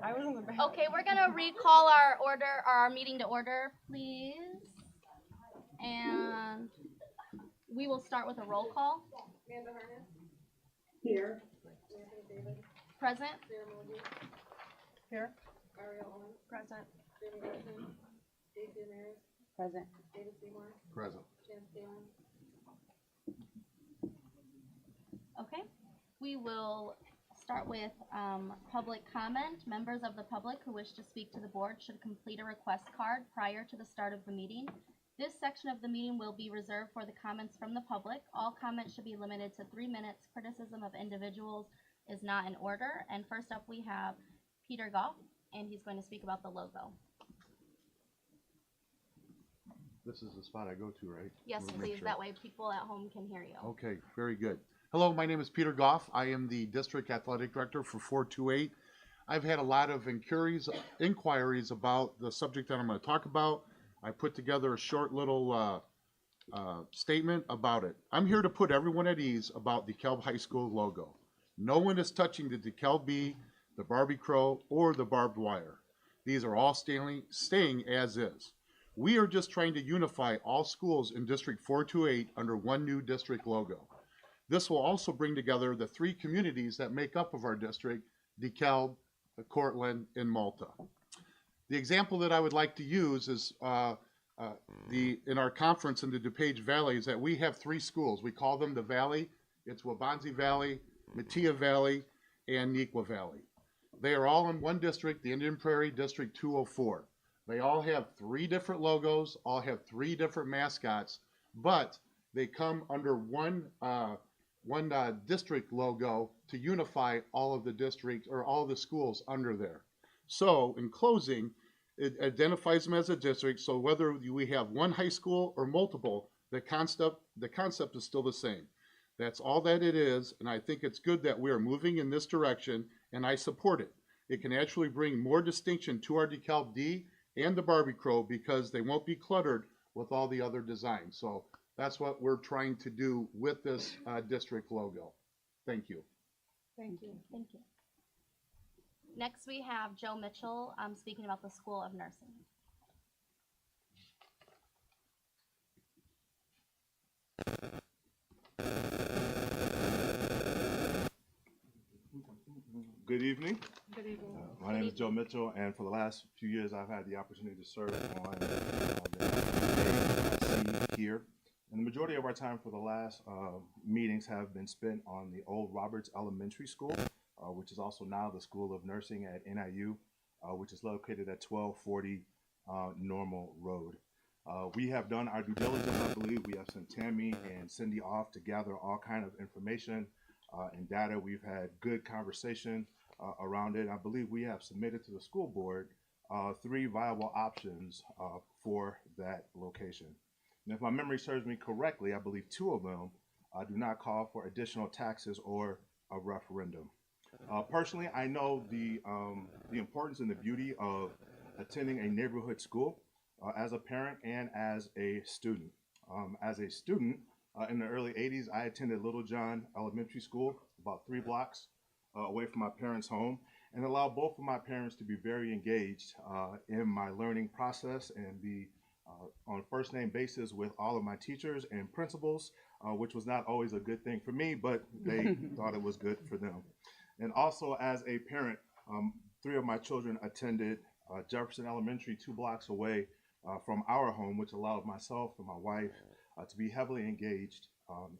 I was in the back. Okay, we're gonna recall our meeting to order, please. And we will start with a roll call. Amanda Harness. Here. Anthony David. Present. Sarah Moody. Here. Ariel Owens. Present. Jamie Garson. Dave Demaris. Present. David Seymour. Present. Chance Galen. Okay, we will start with public comment. Members of the public who wish to speak to the board should complete a request card prior to the start of the meeting. This section of the meeting will be reserved for the comments from the public. All comments should be limited to 3 minutes. Criticism of individuals is not in order. And first up, we have Peter Goff, and he's going to speak about the logo. This is the spot I go to, right? Yes, We'll make please. sure. That way people at home can hear you. Okay, very good. Hello, my name is Peter Goff. I am the District Athletic Director for 428. I've had a lot of inquiries about the subject that I'm going to talk about. I put together a short little statement about it. I'm here to put everyone at ease about DeKalb High School logo. No one is touching the DeKalb Bee, the Barbie Crow, or the barbed wire. These are all staying as is. We are just trying to unify all schools in District 428 under one new district logo. This will also bring together the 3 communities that make up of our district, DeKalb, Cortland, and Malta. The example that I would like to use is in our conference in the DuPage Valley is that we have 3 schools. We call them the Valley. It's Wabanzi Valley, Metea Valley, and Neuqua Valley. They are all in one district, the Indian Prairie District 204. They all have 3 different logos, all have 3 different mascots, but they come under one district logo to unify all of the districts or all of the schools under there. So in closing, it identifies them as a district. So whether we have one high school or multiple, the concept is still the same. That's all that it is, and I think it's good that we are moving in this direction, and I support it. It can actually bring more distinction to our DeKalb D and the Barbie Crow because they won't be cluttered with all the other designs. So that's what we're trying to do with this district logo. Thank you. Thank you. Thank you. Next, we have Joe Mitchell speaking about the School of Nursing. Good evening. Good evening. My name is Joe Mitchell, and for the last few years, I've had the opportunity to serve on the AAC here. And the majority of our time for the last meetings have been spent on the old Roberts Elementary School, which is also now the School of Nursing at NIU, which is located at 1240 Normal Road. We have done our due diligence, I believe. We have sent Tammy and Cindy off to gather all kind of information and data. We've had good conversation around it. I believe we have submitted to the school board 3 viable options for that location. And if my memory serves me correctly, I believe 2 of them do not call for additional taxes or a referendum. Personally, I know the importance and the beauty of attending a neighborhood school as a parent and as a student. As a student, in the early 80s, I attended Little John Elementary School, about 3 blocks away from my parents' home, and allowed both of my parents to be very engaged in my learning process and be on first name basis with all of my teachers and principals, which was not always a good thing for me, but they thought it was good for them. And also as a parent, 3 of my children attended Jefferson Elementary 2 blocks away from our home, which allowed myself and my wife to be heavily engaged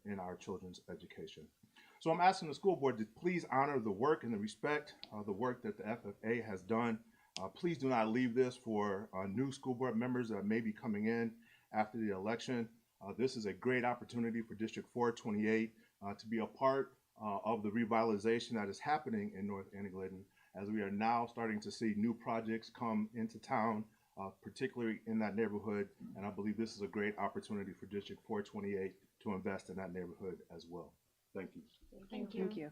in our children's education. So I'm asking the school board to please honor the work and the respect the work that the FFA has done. Please do not leave this for new school board members that may be coming in after the election. This is a great opportunity for District 428 to be a part of the revitalization that is happening in North Annie-Glidden, as we are now starting to see new projects come into town, particularly in that neighborhood. And I believe this is a great opportunity for District 428 to invest in that neighborhood as well. Thank you. Thank you.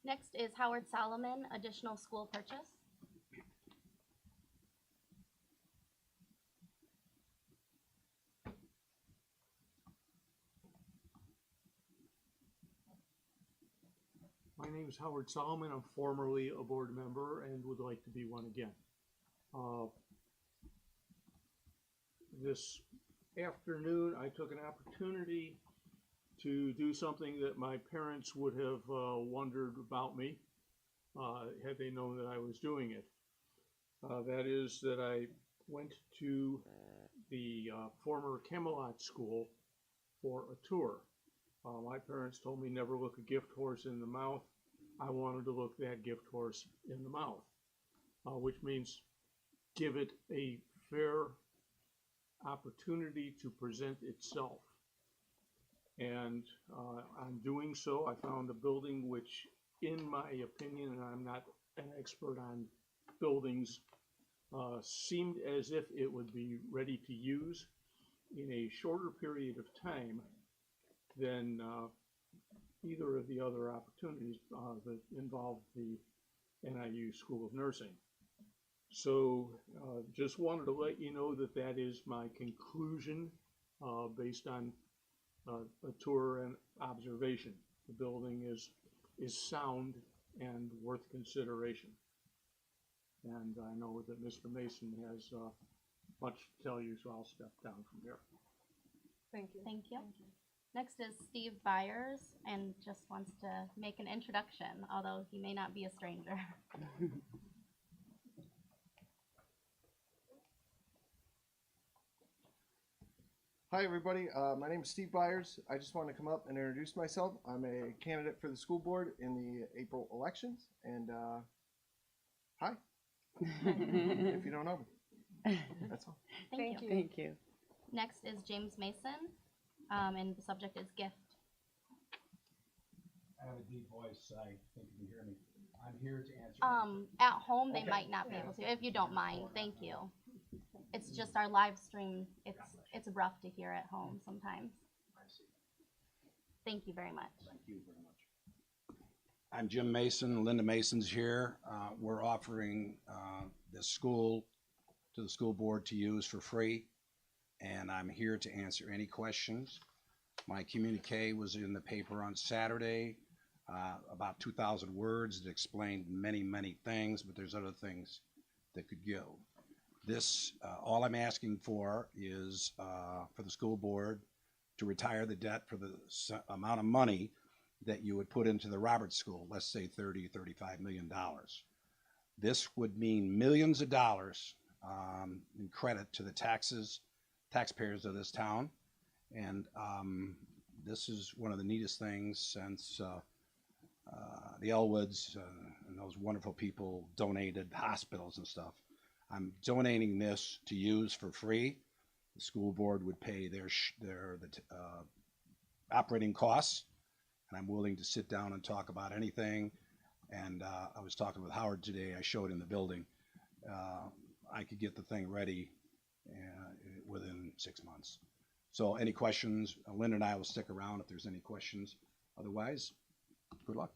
Next is Howard Solomon, additional school purchase. My name is Howard Solomon. I'm formerly a board member and would like to be one again. This afternoon, I took an opportunity to do something that my parents would have wondered about me had they known that I was doing it. That is that I went to the former Camelot School for a tour. My parents told me never look a gift horse in the mouth. I wanted to look that gift horse in the mouth, which means give it a fair opportunity to present itself. And on doing so, I found a building which, in my opinion, and I'm not an expert on buildings, seemed as if it would be ready to use in a shorter period of time than either of the other opportunities that involved the NIU School of Nursing. So just wanted to let you know that that is my conclusion based on a tour and observation. The building is sound and worth consideration. And I know that Mr. Mason has much to tell you, so I'll step down from here. Thank you. Thank you. Next is Steve Byers, and just wants to make an introduction, although he may not be a stranger. Hi everybody, my name is Steve Byers. I just want to come up and introduce myself. I'm a candidate for the school board in the April elections, and hi, if you don't know me. That's all. Thank you. Thank you. Next is James Mason, and the subject is gift. I have a deep voice, I think you can hear me. I'm here to answer. At home, they Okay. might not be able to, if you don't mind, thank you. It's just our live stream, it's rough to hear at home sometimes. I see. Thank you very much. Thank you very much. I'm Jim Mason, Linda Mason's here. We're offering this school to the school board to use for free, and I'm here to answer any questions. My communique was in the paper on Saturday, about 2,000 words that explained many, many things, but there's other things that could go. This, all I'm asking for is for the school board to retire the debt for the amount of money that you would put into the Roberts School, let's say $35 million. This would mean millions of dollars in credit to the taxpayers of this town. And this is one of the neatest things since the Elwoods and those wonderful people donated hospitals and stuff. I'm donating this to use for free. The school board would pay their operating costs, and I'm willing to sit down and talk about anything. And I was talking with Howard today. I showed in the building. I could get the thing ready within 6 months. So any questions? Linda and I will stick around if there's any questions. Otherwise, good luck.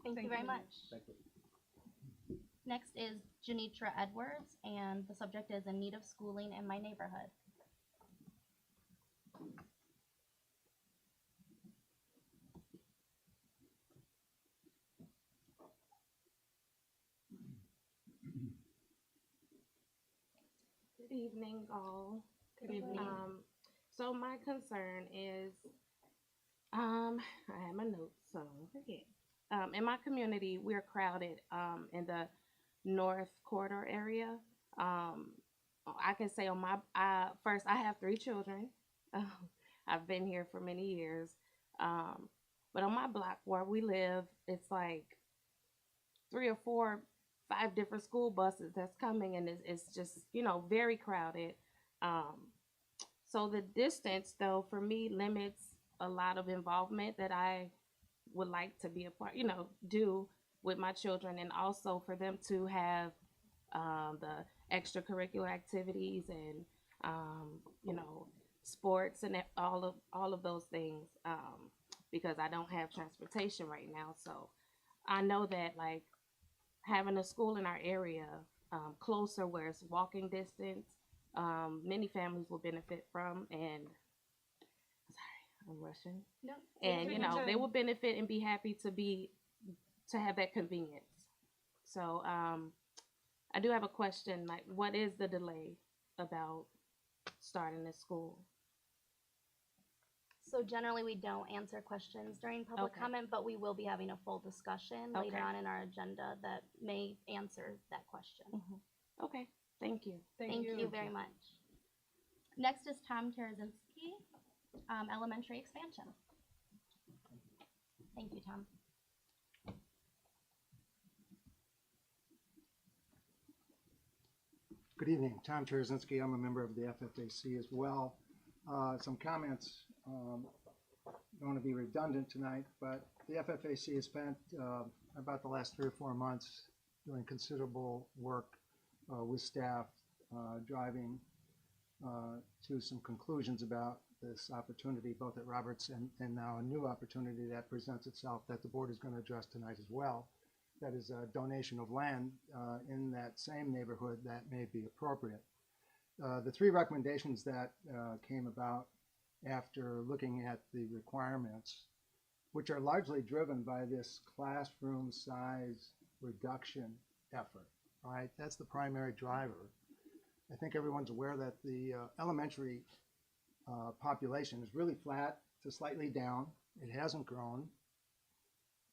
Thank you very much. Thank you. Next is Janitra Edwards, and the subject is in need of schooling in my neighborhood. Good evening, all. Good evening. So my concern is, I have my notes, so I don't forget. In my community, we're crowded, in the North Corridor area. I can say on my, first, I have 3 children. I've been here for many years. But on my block where we live, it's like 3 or 4, 5 different school buses that's coming, and it's just, you know, very crowded. So the distance, though, for me limits a lot of involvement that I would like to be a part, you know, do with my children, and also for them to have the extracurricular activities and, you know, sports and all of those things, because I don't have transportation right now. So I know that, like, having a school in our area closer where it's walking distance, many families will benefit from, and sorry, I'm rushing. No. And you know, they will benefit and be happy to be to have that convenience. So I do have a question, like what is the delay about starting this school? So generally, we don't answer questions during public Okay. comment, but we will be having a full discussion later Okay. on in our agenda that may answer that question. Okay, thank you. Thank you very much. Next is Tom Tarazinski, elementary expansion. Thank you, Tom. Good evening, Tom Tarazinski. I'm a member of the FFAC as well. Some comments, don't want to be redundant tonight, but the FFAC has spent about the last 3 or 4 months doing considerable work with staff, driving to some conclusions about this opportunity, both at Roberts and now a new opportunity that presents itself that the board is going to address tonight as well. That is a donation of land in that same neighborhood that may be appropriate. The 3 recommendations that came about after looking at the requirements, which are largely driven by this classroom size reduction effort, right? That's the primary driver. I think everyone's aware that the elementary population is really flat to slightly down. It hasn't grown,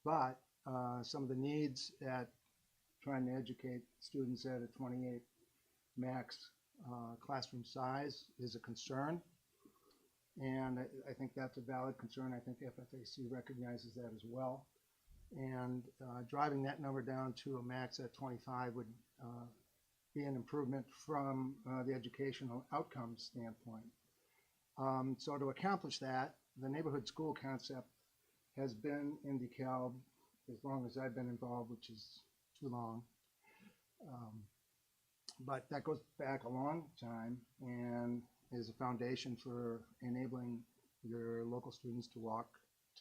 but some of the needs at trying to educate students at a 28 max classroom size is a concern. And I think that's a valid concern. I think FFAC recognizes that as well. And driving that number down to a max at 25 would be an improvement from the educational outcomes standpoint. So to accomplish that, the neighborhood school concept has been in DeKalb as long as I've been involved, which is too long. But that goes back a long time and is a foundation for enabling your local students to walk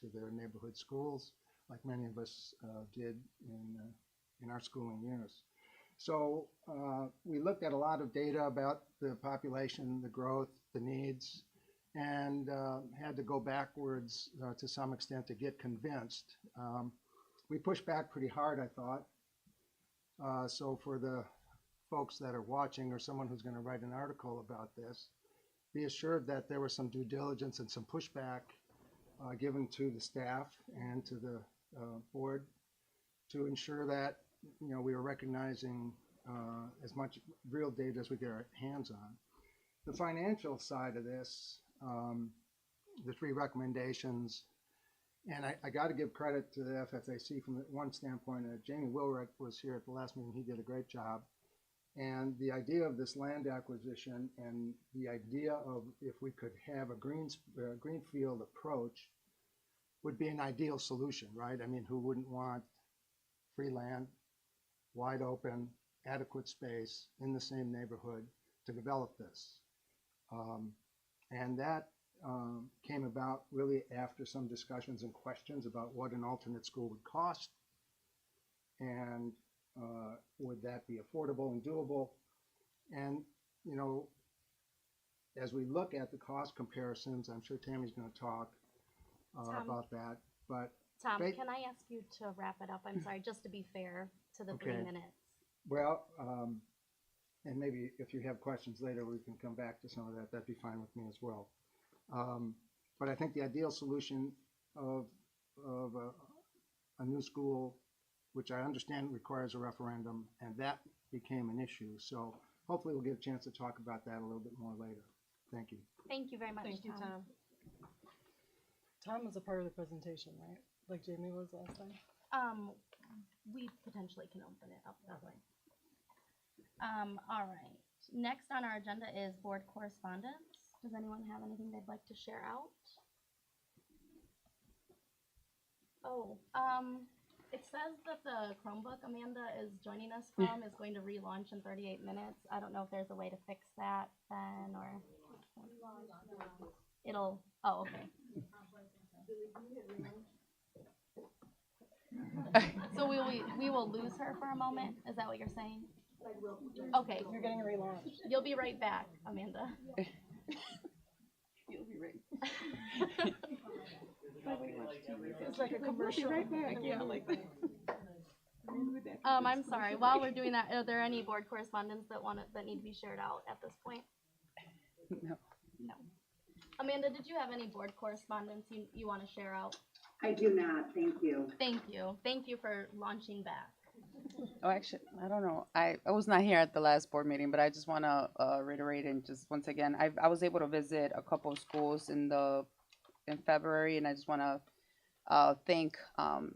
to their neighborhood schools, like many of us did in our schooling years. So we looked at a lot of data about the population, the growth, the needs, and had to go backwards to some extent to get convinced. We pushed back pretty hard, I thought. So for the folks that are watching or someone who's going to write an article about this, be assured that there was some due diligence and some pushback given to the staff and to the board to ensure that we were recognizing as much real data as we get our hands on. The financial side of this, the 3 recommendations, and I got to give credit to the FFAC from one standpoint. Jamie Wilrick was here at the last meeting. He did a great job. And the idea of this land acquisition and the idea of if we could have a greenfield approach would be an ideal solution, right? I mean, who wouldn't want free land, wide open, adequate space in the same neighborhood to develop this? And that came about really after some discussions and questions about what an alternate school would cost and would that be affordable and doable? And, as we look at the cost comparisons, I'm sure Tammy's going to talk about that. But Tom, can I ask you to wrap it up? I'm sorry, just to be fair to the 3 Okay. minutes. Well, and maybe if you have questions later, we can come back to some of that. That'd be fine with me as well. But I think the ideal solution of a new school, which I understand requires a referendum, and that became an issue. So hopefully we'll get a chance to talk about that a little bit more later. Thank you. Thank you very much, Thank you, Tom. Tom was a part of the presentation, right? Like Jamie was last time? We potentially can open it up that way. All right. Next on our agenda is board correspondence. Does anyone have anything they'd like to share out? Oh, it says that the Chromebook Amanda is joining us from is going to relaunch in 38 minutes. I don't know if there's a way to fix that then, or it'll, oh, okay. So we will lose her for a moment? Is that what you're saying? Okay. You're getting a relaunch. You'll be right back, Amanda. You'll be right. It's like a commercial. Right back. Yeah, like that. I'm sorry, while we're doing that, are there any board correspondence that need to be shared out at this point? No. No. Amanda, did you have any board correspondence you want to share out? I do not, thank you. Thank you. Thank you for launching back. Oh, actually, I don't know. I was not here at the last board meeting, but I just want to reiterate and just once again, I was able to visit a couple of schools in February, and I just want to thank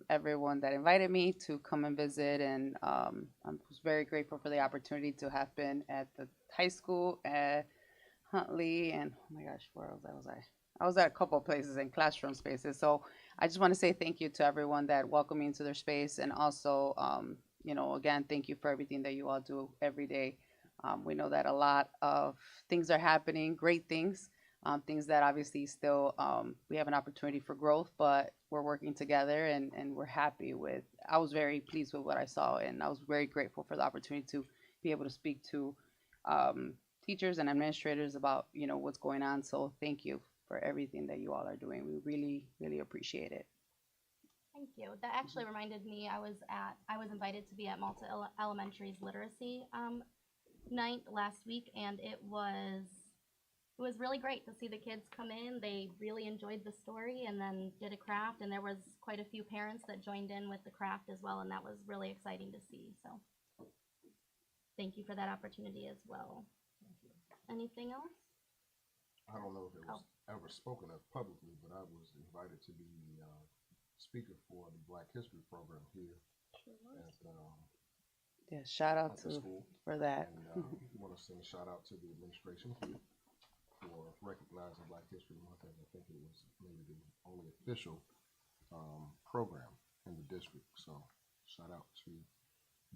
everyone that invited me to come and visit, and I was very grateful for the opportunity to have been at the high school at Huntley, and oh my gosh, where else was I? I was at a couple of places in classroom spaces. So I just want to say thank you to everyone that welcomed me into their space, and also, again, thank you for everything that you all do every day. We know that a lot of things are happening, great things, things that obviously still we have an opportunity for growth, but we're working together, and we're happy with. I was very pleased with what I saw, and I was very grateful for the opportunity to be able to speak to teachers and administrators about what's going on. So thank you for everything that you all are doing. We really, really appreciate it. Thank you. That actually reminded me, I was invited to be at Malta Elementary's literacy night last week, and it was really great to see the kids come in. They really enjoyed the story and then did a craft, and there was quite a few parents that joined in with the craft as well, and that was really exciting to see. So thank you for that opportunity as well. Anything else? I don't know if it was ever spoken of publicly, but I was invited to be the speaker for the Black History program here at Yeah, shout out the to school. for that. And I want to send a shout out to the administration here for recognizing Black History Month, as I think it was maybe the only official program in the district. So shout out to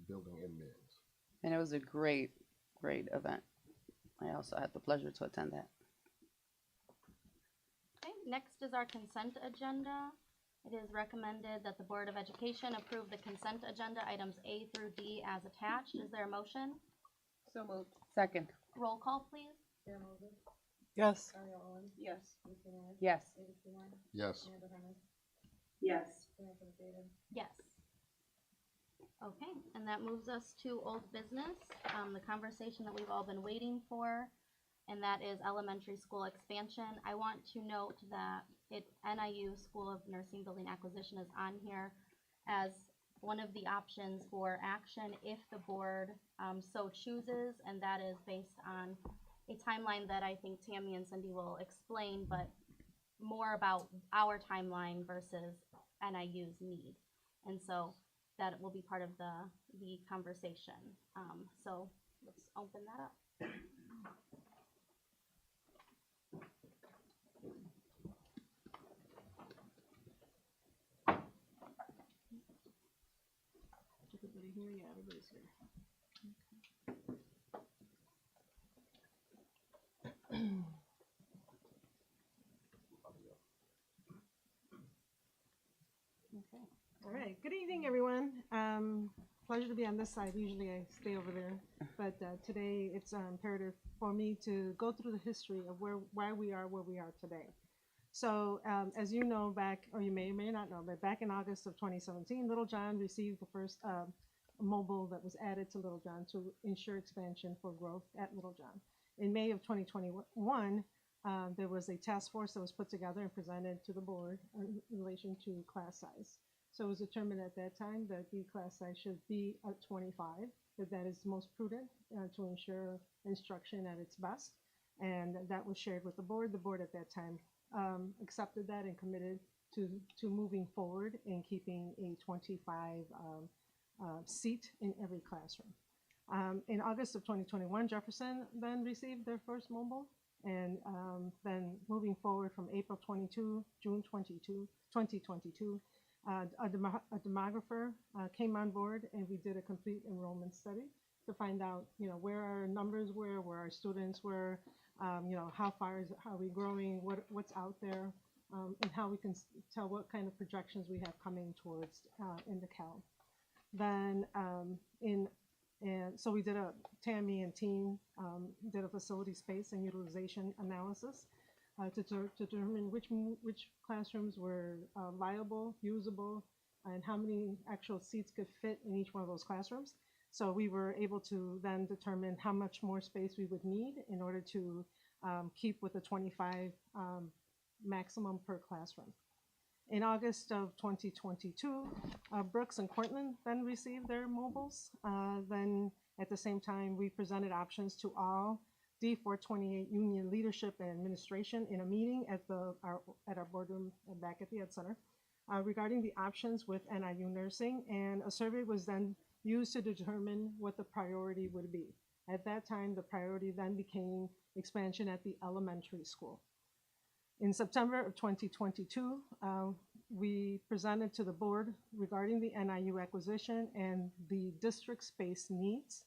building admins. And it was a great, great event. I also had the pleasure to attend that. Okay, next is our consent agenda. It is recommended that the Board of Education approve the consent agenda items A through D as attached. Is there a motion? So moved. Second. Roll call, please. Sarah Moses, Yes. Ariel Owens, Yes. Lisa Morris, Yes. David Seymour, Yes. Amanda Herman, Yes, Samantha David. Yes. Okay, and that moves us to old business, the conversation that we've all been waiting for, and that is elementary school expansion. I want to note that NIU School of Nursing Building Acquisition is on here as one of the options for action if the board so chooses, and that is based on a timeline that I think Tammy and Cindy will explain, but more about our timeline versus NIU's need. And so that will be part of the conversation. So let's open that up. Everybody here? Yeah, everybody's here. Okay. All right. Good evening, everyone. Pleasure to be on this side. Usually I stay over there, but today it's imperative for me to go through the history of why we are where we are today. So as you know, or you may or may not know, but back in August of 2017, Little John received the first mobile that was added to Little John to ensure expansion for growth at Little John. In May of 2021, there was a task force that was put together and presented to the board in relation to class size. So it was determined at that time that the class size should be at 25, that is most prudent to ensure instruction at its best. And that was shared with the board. The board at that time accepted that and committed to moving forward and keeping a 25 seat in every classroom. In August of 2021, Jefferson then received their first mobile, and then moving forward from April 22, June 2022, a demographer came on board, and we did a complete enrollment study to find out, where our numbers were, where our students were, how are we growing, what's out there, and how we can tell what kind of projections we have coming towards in the Cal. Then so we did Tammy and team did a facility space and utilization analysis. to determine which classrooms were viable, usable, and how many actual seats could fit in each one of those classrooms. So we were able to then determine how much more space we would need in order to keep with the 25 maximum per classroom. In August of 2022, Brooks and Cortland then received their mobiles. Then at the same time, we presented options to all D428 union leadership and administration in a meeting at our boardroom back at the Ed Center regarding the options with NIU nursing, and a survey was then used to determine what the priority would be. At that time, the priority then became expansion at the elementary school. In September of 2022, we presented to the board regarding the NIU acquisition and the district space needs.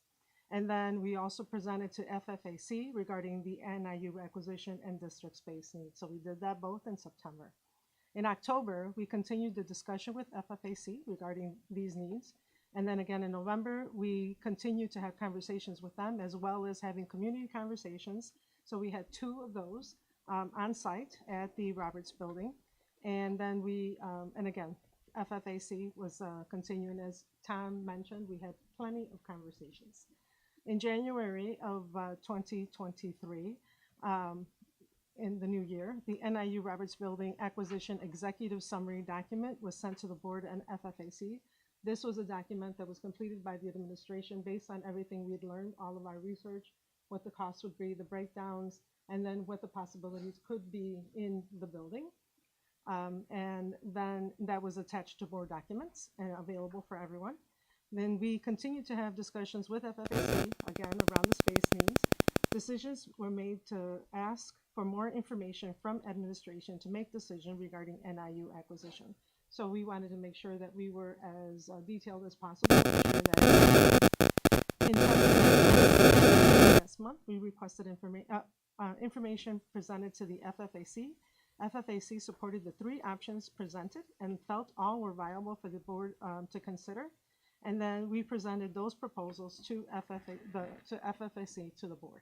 And then we also presented to FFAC regarding the NIU acquisition and district space needs. So we did that both in September. In October, we continued the discussion with FFAC regarding these needs. And then again in November, we continued to have conversations with them as well as having community conversations. So we had 2 of those on site at the Roberts Building. And then and again, FFAC was continuing, as Tom mentioned, we had plenty of conversations. In January of 2023, in the new year, the NIU Roberts Building Acquisition Executive Summary document was sent to the board and FFAC. This was a document that was completed by the administration based on everything we had learned, all of our research, what the costs would be, the breakdowns, and then what the possibilities could be in the building. And then that was attached to board documents and available for everyone. Then we continued to have discussions with FFAC, again, around the space needs. Decisions were made to ask for more information from administration to make decision regarding NIU acquisition. So we wanted to make sure that we were as detailed as possible to make sure that in last month, we requested information presented to the FFAC. FFAC supported the 3 options presented and felt all were viable for the board to consider. And then we presented those proposals to FFAC to the board.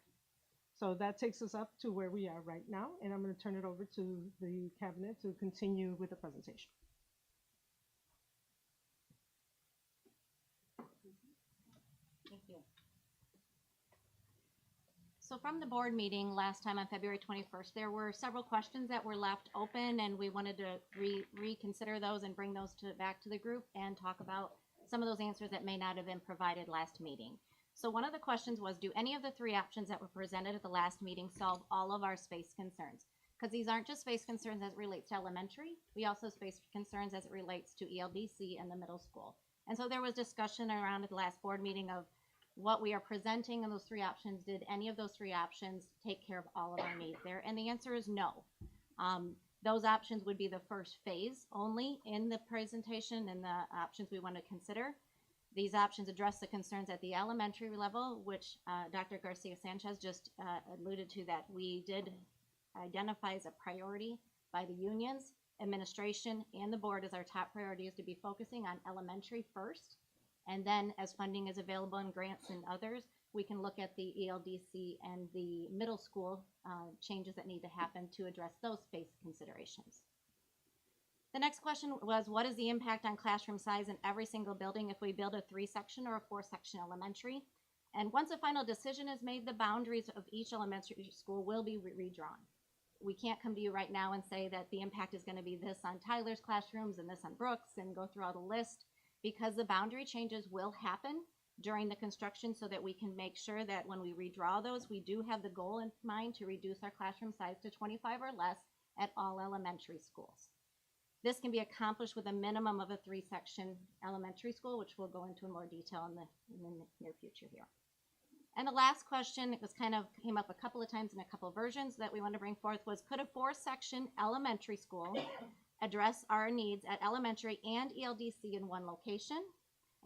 So that takes us up to where we are right now, and I'm going to turn it over to the cabinet to continue with the presentation. Thank you. So from the board meeting last time on February 21st, there were several questions that were left open, and we wanted to reconsider those and bring those back to the group and talk about some of those answers that may not have been provided last meeting. So one of the questions was, do any of the 3 options that were presented at the last meeting solve all of our space concerns? Because these aren't just space concerns as it relates to elementary, we also have space concerns as it relates to ELDC and the middle school. And so there was discussion around at the last board meeting of what we are presenting in those 3 options. Did any of those 3 options take care of all of our needs there? And the answer is no. Those options would be the first phase only in the presentation and the options we want to consider. These options address the concerns at the elementary level, which Dr. Garcia Sanchez just alluded to, that we did identify as a priority by the unions, administration, and the board as our top priority is to be focusing on elementary first. And then as funding is available in grants and others, we can look at the ELDC and the middle school changes that need to happen to address those space considerations. The next question was, what is the impact on classroom size in every single building if we build a 3-section or a 4-section elementary? And once a final decision is made, the boundaries of each elementary school will be redrawn. We can't come to you right now and say that the impact is going to be this on Tyler's classrooms and this on Brooks and go through all the list, because the boundary changes will happen during the construction so that we can make sure that when we redraw those, we do have the goal in mind to reduce our classroom size to 25 or less at all elementary schools. This can be accomplished with a minimum of a 3-section elementary school, which we'll go into in more detail in the near future here. And the last question, it was came up a couple of times in a couple of versions that we want to bring forth, was, could a 4-section elementary school address our needs at elementary and ELDC in one location?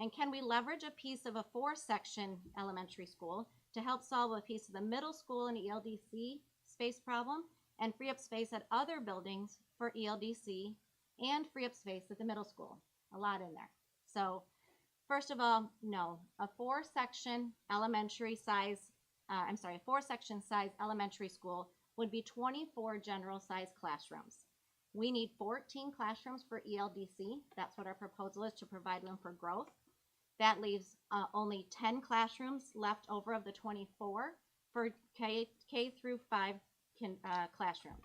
And can we leverage a piece of a 4-section elementary school to help solve a piece of the middle school and ELDC space problem and free up space at other buildings for ELDC and free up space at the middle school? A lot in there. So first of all, no, a 4-section size elementary school would be 24 general size classrooms. We need 14 classrooms for ELDC. That's what our proposal is, to provide room for growth. That leaves only 10 classrooms left over of the 24 for K through 5 classrooms.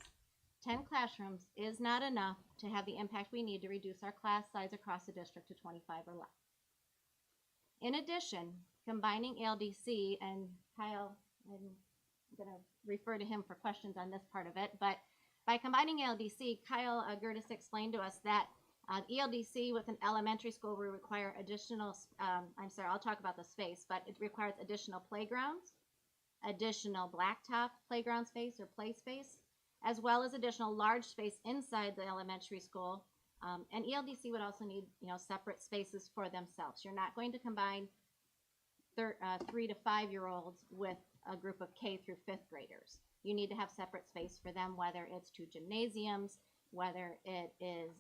10 classrooms is not enough to have the impact we need to reduce our class size across the district to 25 or less. In addition, combining ELDC, and Kyle, I'm going to refer to him for questions on this part of it, but by combining ELDC, Kyle Gertis explained to us that ELDC with an elementary school will require additional, I'll talk about the space, but it requires additional playgrounds, additional blacktop playground space or play space, as well as additional large space inside the elementary school. And ELDC would also need, separate spaces for themselves. You're not going to combine 3 to 5 year olds with a group of K through 5th graders. You need to have separate space for them, whether it's 2 gymnasiums, whether it is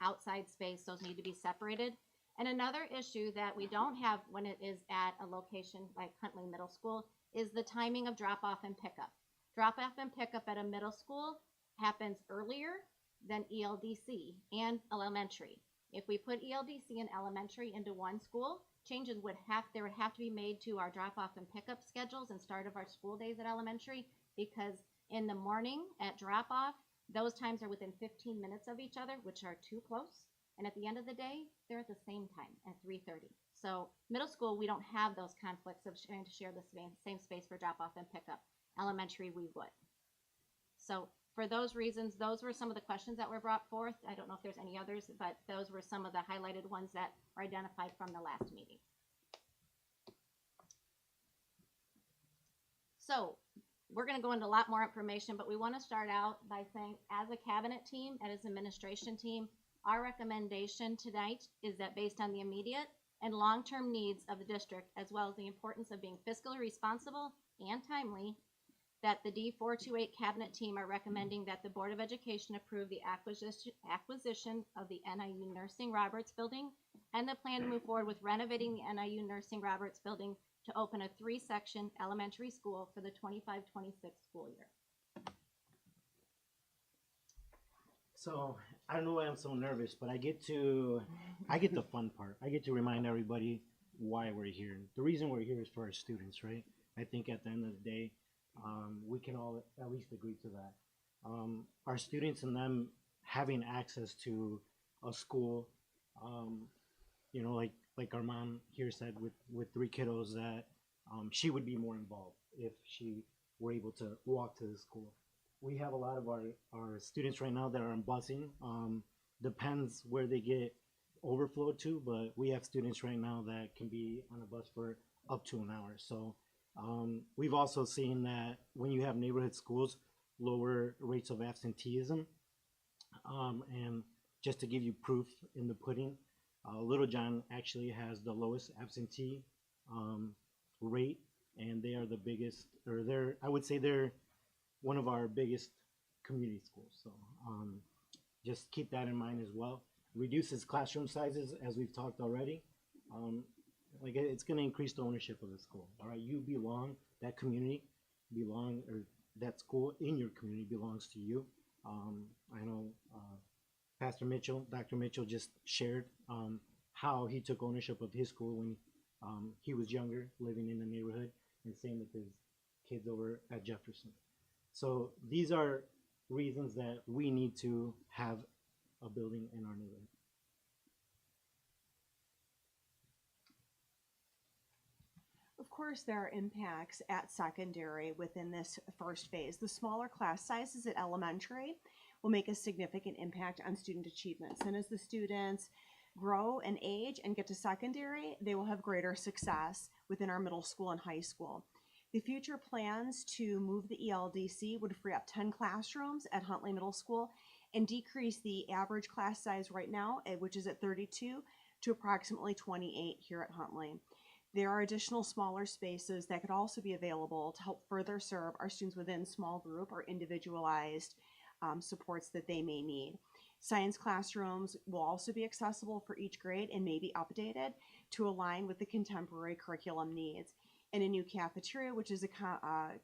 outside space. Those need to be separated. And another issue that we don't have when it is at a location like Huntley Middle School is the timing of drop off and pickup. Drop off and pickup at a middle school happens earlier than ELDC and elementary. If we put ELDC and elementary into one school, changes would have to be made to our drop off and pickup schedules and start of our school days at elementary, because in the morning at drop off, those times are within 15 minutes of each other, which are too close. And at the end of the day, they're at the same time at 3:30. So middle school, we don't have those conflicts of trying to share the same space for drop off and pickup. Elementary, we would. So for those reasons, those were some of the questions that were brought forth. I don't know if there's any others, but those were some of the highlighted ones that were identified from the last meeting. So we're going to go into a lot more information, but we want to start out by saying, as a cabinet team and as an administration team, our recommendation tonight is that based on the immediate and long-term needs of the district, as well as the importance of being fiscally responsible and timely, that the D428 cabinet team are recommending that the Board of Education approve the acquisition of the NIU Nursing Roberts Building and the plan to move forward with renovating the NIU Nursing Roberts Building to open a 3-section elementary school for the 25-26 school year. So I don't know why I'm so nervous, but I get the fun part. I get to remind everybody why we're here. The reason we're here is for our students, right? I think at the end of the day, we can all at least agree to that. Our students and them having access to a school, like our mom here said with 3 kiddos, that she would be more involved if she were able to walk to the school. We have a lot of our students right now that are on busing. Depends where they get overflowed to, but we have students right now that can be on a bus for up to an hour. So we've also seen that when you have neighborhood schools, lower rates of absenteeism. And just to give you proof in the pudding, Little John actually has the lowest absentee rate, and they are the biggest, or I would say they're one of our biggest community schools. So just keep that in mind as well. Reduces classroom sizes, as we've talked already. It's going to increase the ownership of the school. All right, you belong, that community or that school in your community belongs to you. I know Dr. Mitchell just shared how he took ownership of his school when he was younger, living in the neighborhood, and same with his kids over at Jefferson. So these are reasons that we need to have a building in our neighborhood. Of course, there are impacts at secondary within this first phase. The smaller class sizes at elementary will make a significant impact on student achievements. And as the students grow and age and get to secondary, they will have greater success within our middle school and high school. The future plans to move the ELDC would free up 10 classrooms at Huntley Middle School and decrease the average class size right now, which is at 32, to approximately 28 here at Huntley. There are additional smaller spaces that could also be available to help further serve our students within small group or individualized supports that they may need. Science classrooms will also be accessible for each grade and may be updated to align with the contemporary curriculum needs. And a new cafeteria, which is a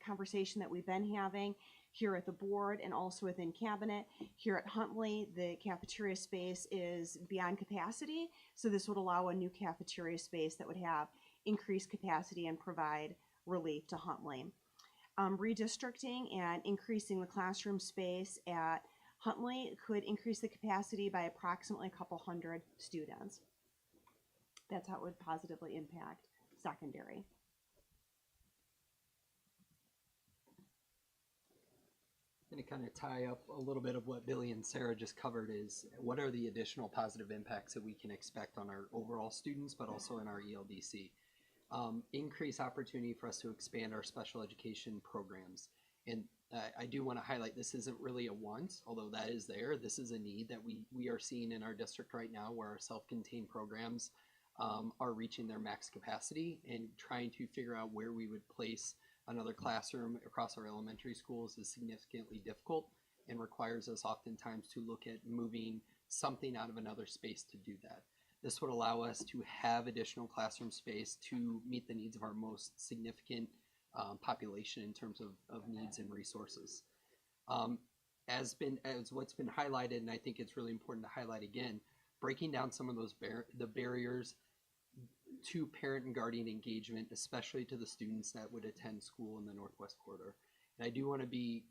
conversation that we've been having, here at the board and also within cabinet. Here at Huntley, the cafeteria space is beyond capacity, so this would allow a new cafeteria space that would have increased capacity and provide relief to Huntley. Redistricting and increasing the classroom space at Huntley could increase the capacity by approximately a couple hundred students. That's how it would positively impact secondary. And to kind of tie up a little bit of what Billy and Sarah just covered is what are the additional positive impacts that we can expect on our overall students, but also in our ELDC. Increase opportunity for us to expand our special education programs. And I do want to highlight this isn't really a want, although that is there. This is a need that we are seeing in our district right now where our self-contained programs are reaching their max capacity, and trying to figure out where we would place another classroom across our elementary schools is significantly difficult and requires us oftentimes to look at moving something out of another space to do that. This would allow us to have additional classroom space to meet the needs of our most significant population in terms of needs and resources. As what's been highlighted, and I think it's really important to highlight again, breaking down some of those the barriers to parent and guardian engagement, especially to the students that would attend school in the Northwest Corridor. And I do want to be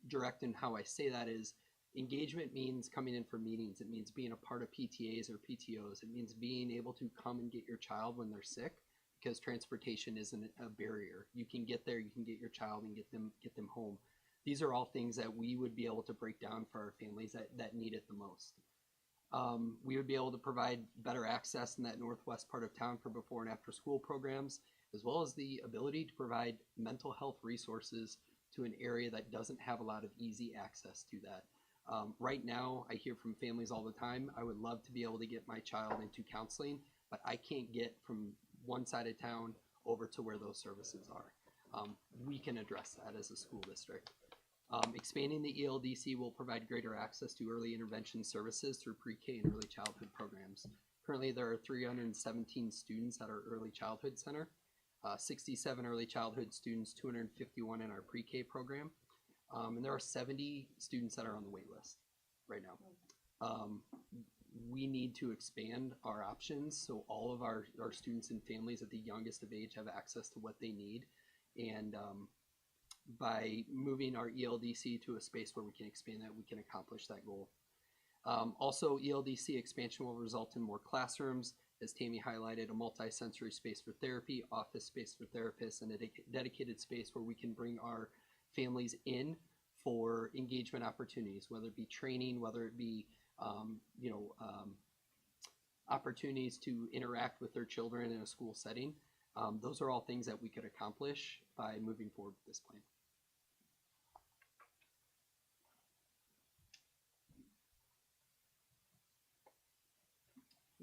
direct in how I say that is, engagement means coming in for meetings. It means being a part of PTAs or PTOs. It means being able to come and get your child when they're sick, because transportation isn't a barrier. You can get there, you can get your child and get them home. These are all things that we would be able to break down for our families that need it the most. We would be able to provide better access in that northwest part of town for before and after school programs, as well as the ability to provide mental health resources to an area that doesn't have a lot of easy access to that. Right now, I hear from families all the time, I would love to be able to get my child into counseling, but I can't get from one side of town over to where those services are. We can address that as a school district. Expanding the ELDC will provide greater access to early intervention services through pre-K and early childhood programs. Currently, there are 317 students at our early childhood center, 67 early childhood students, 251 in our pre-K program, and there are 70 students that are on the wait list right now. We need to expand our options so all of our students and families at the youngest of age have access to what they need, and by moving our ELDC to a space where we can expand that, we can accomplish that goal. Also, ELDC expansion will result in more classrooms, as Tammy highlighted, a multi-sensory space for therapy, office space for therapists, and a dedicated space where we can bring our families in for engagement opportunities, whether it be training, whether it be opportunities to interact with their children in a school setting. Those are all things that we could accomplish by moving forward with this plan.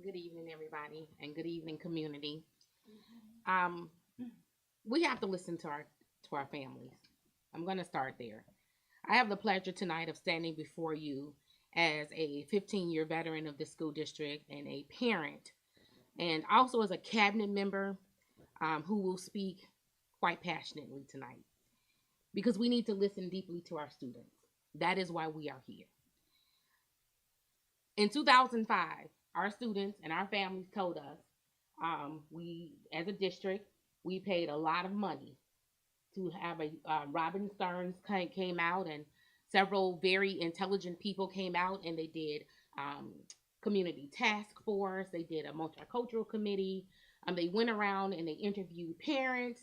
Good evening, everybody, and good evening, community. We have to listen to our families. I'm going to start there. I have the pleasure tonight of standing before you as a 15-year veteran of the school district and a parent, and also as a cabinet member who will speak quite passionately tonight, because we need to listen deeply to our students. That is why we are here. In 2005, our students and our families told us, we, as a district, we paid a lot of money to have a, Robin Stearns came out, and several very intelligent people came out, and they did community task force, they did a multicultural committee, they went around and they interviewed parents,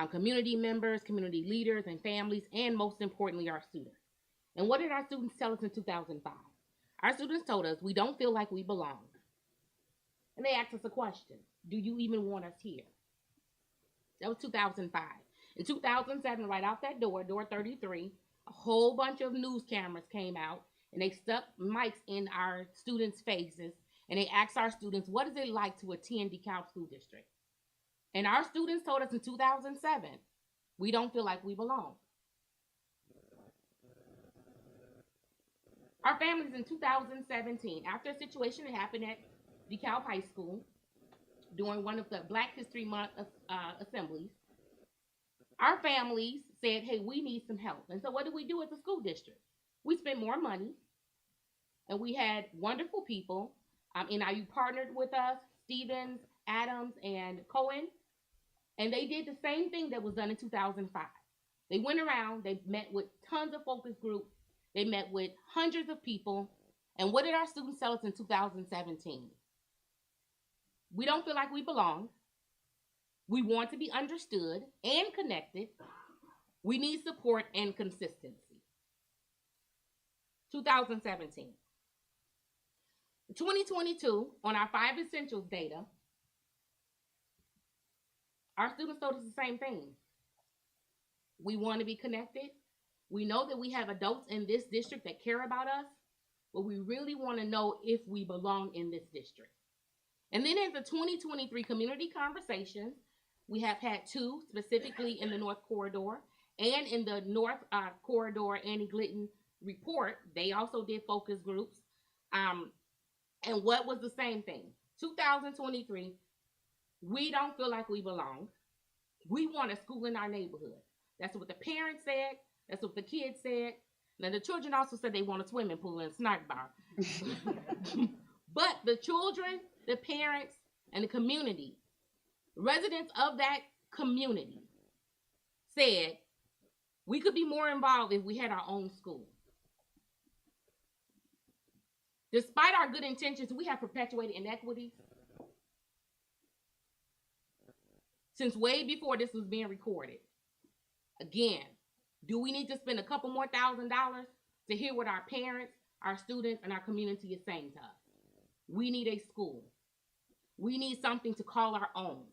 community members, community leaders, and families, and most importantly, our students. And what did our students tell us in 2005? Our students told us, we don't feel like we belong. And they asked us a question: do you even want us here? That was 2005. In 2007, right out that door 33, a whole bunch of news cameras came out, and they stuck mics in our students' faces, and they asked our students, what is it like to attend DeKalb School District? And our students told us in 2007, we don't feel like we belong. Our families in 2017, after a situation that happened at DeKalb High School during one of the Black History Month assemblies, Our families said, hey, we need some help. And so what did we do as a school district? We spent more money, and we had wonderful people. NIU partnered with us, Stevens, Adams, and Cohen, and they did the same thing that was done in 2005. They went around, they met with tons of focus groups, they met with hundreds of people, and what did our students tell us in 2017? We don't feel like we belong. We want to be understood and connected. We need support and consistency. 2017. 2022, on our 5 essentials data, our students told us the same thing. We want to be connected. We know that we have adults in this district that care about us, but we really want to know if we belong in this district. And then in the 2023 community conversations, we have had 2 specifically in the North Corridor and in the North Corridor Annie Glidden report. They also did focus groups. And what was the same thing? 2023, we don't feel like we belong. We want a school in our neighborhood. That's what the parents said. That's what the kids said. Now, the children also said they want a swimming pool and a snack bar. But the children, the parents, and the community, residents of that community, said we could be more involved if we had our own school. Despite our good intentions, we have perpetuated inequities since way before this was being recorded. Again, do we need to spend a couple more $1,000 to hear what our parents, our students, and our community is saying to us? We need a school. We need something to call our own.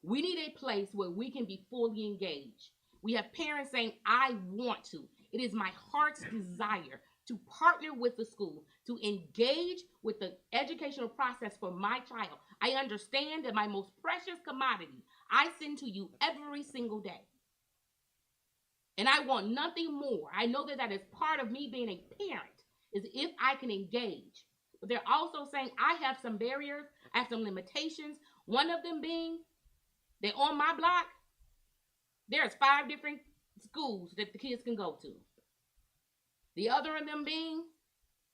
We need a place where we can be fully engaged. We have parents saying, I want to. It is my heart's desire to partner with the school, to engage with the educational process for my child. I understand that my most precious commodity I send to you every single day. And I want nothing more. I know that that is part of me being a parent, is if I can engage. But they're also saying I have some barriers, I have some limitations. One of them being that on my block, there's 5 different schools that the kids can go to. The other of them being,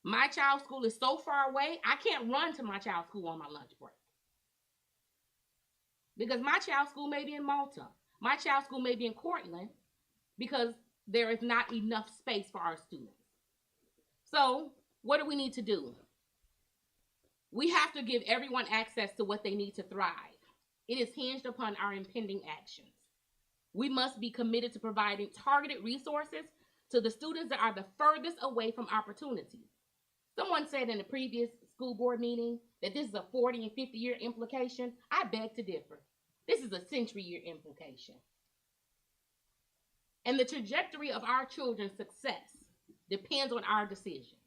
my child's school is so far away, I can't run to my child's school on my lunch break. Because my child's school may be in Malta. My child's school may be in Cortland, because there is not enough space for our students. So, what do we need to do? We have to give everyone access to what they need to thrive. It is hinged upon our impending actions. We must be committed to providing targeted resources to the students that are the furthest away from opportunity. Someone said in the previous school board meeting that this is a 40 and 50 year implication. I beg to differ. This is a century-year implication. And the trajectory of our children's success depends on our decision.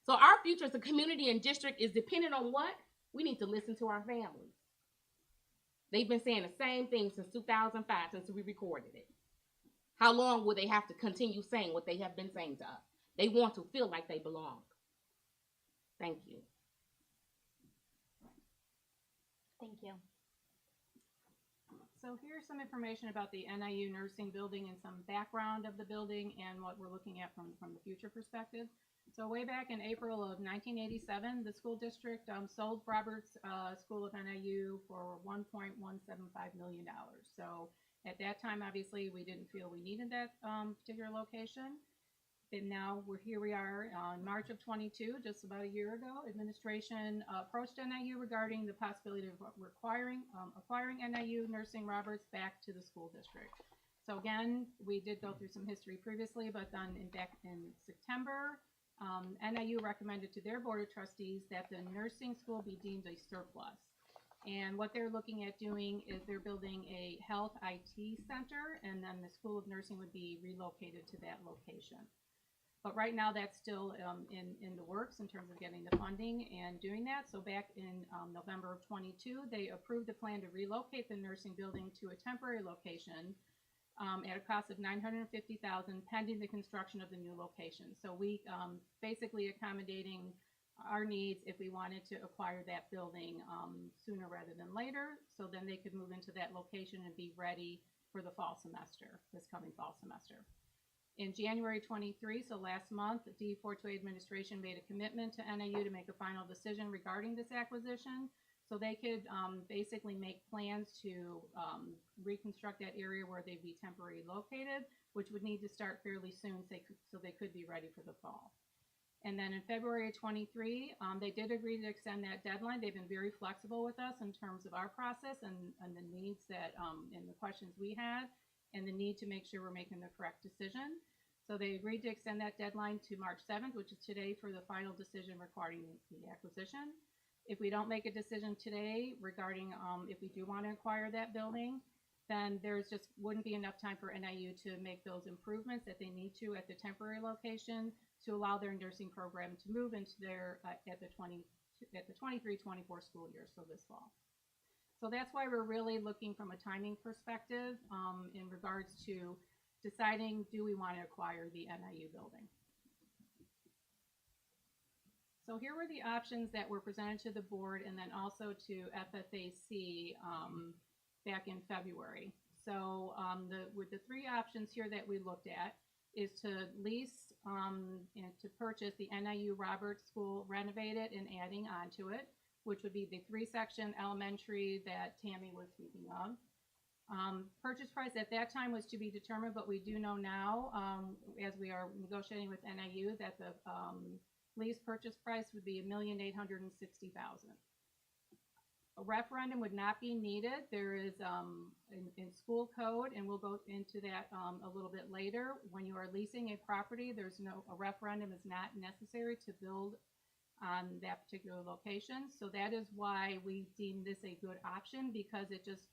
So our future as a community and district is dependent on what? We need to listen to our families. They've been saying the same thing since 2005, since we recorded it. How long will they have to continue saying what they have been saying to us? They want to feel like they belong. Thank you. Thank you. So here's some information about the NIU nursing building and some background of the building and what we're looking at from the future perspective. So way back in April of 1987, the school district sold Roberts School of NIU for $1.175 million. So at that time, obviously, we didn't feel we needed that particular location. And now here we are in March of 22, just about a year ago. Administration approached NIU regarding the possibility of acquiring NIU Nursing Roberts back to the school district. So again, we did go through some history previously, but then back in September, NIU recommended to their board of trustees that the nursing school be deemed a surplus. And what they're looking at doing is they're building a health IT center, and then the School of Nursing would be relocated to that location. But right now that's still in the works in terms of getting the funding and doing that. So back in November of 22, they approved a plan to relocate the nursing building to a temporary location at a cost of $950,000 pending the construction of the new location. So we basically accommodating our needs if we wanted to acquire that building sooner rather than later, so then they could move into that location and be ready for the fall semester, this coming fall semester. In January 23, so last month, the D428 administration made a commitment to NIU to make a final decision regarding this acquisition, so they could basically make plans to reconstruct that area where they'd be temporarily located, which would need to start fairly soon so they could be ready for the fall. And then in February of 23, they did agree to extend that deadline. They've been very flexible with us in terms of our process and the needs that, and the questions we had, and the need to make sure we're making the correct decision. So they agreed to extend that deadline to March 7th, which is today, for the final decision regarding the acquisition. If we don't make a decision today regarding if we do want to acquire that building, then there's just wouldn't be enough time for NIU to make those improvements that they need to at the temporary location to allow their nursing program to move into their at the 23-24 school year, so this fall. So that's why we're really looking from a timing perspective in regards to deciding, do we want to acquire the NIU building? So here were the options that were presented to the board and then also to FFAC back in February. So with the three options here that we looked at is to lease and to purchase the NIU Roberts School, renovate it and adding onto it, which would be the 3-section elementary that Tammy was speaking of. Purchase price at that time was to be determined, but we do know now, as we are negotiating with NIU, that the lease purchase price would be $1,860,000. A referendum would not be needed. There is in school code, and we'll go into that a little bit later. When you are leasing a property, a referendum is not necessary to build on that particular location. So that is why we deem this a good option, because it just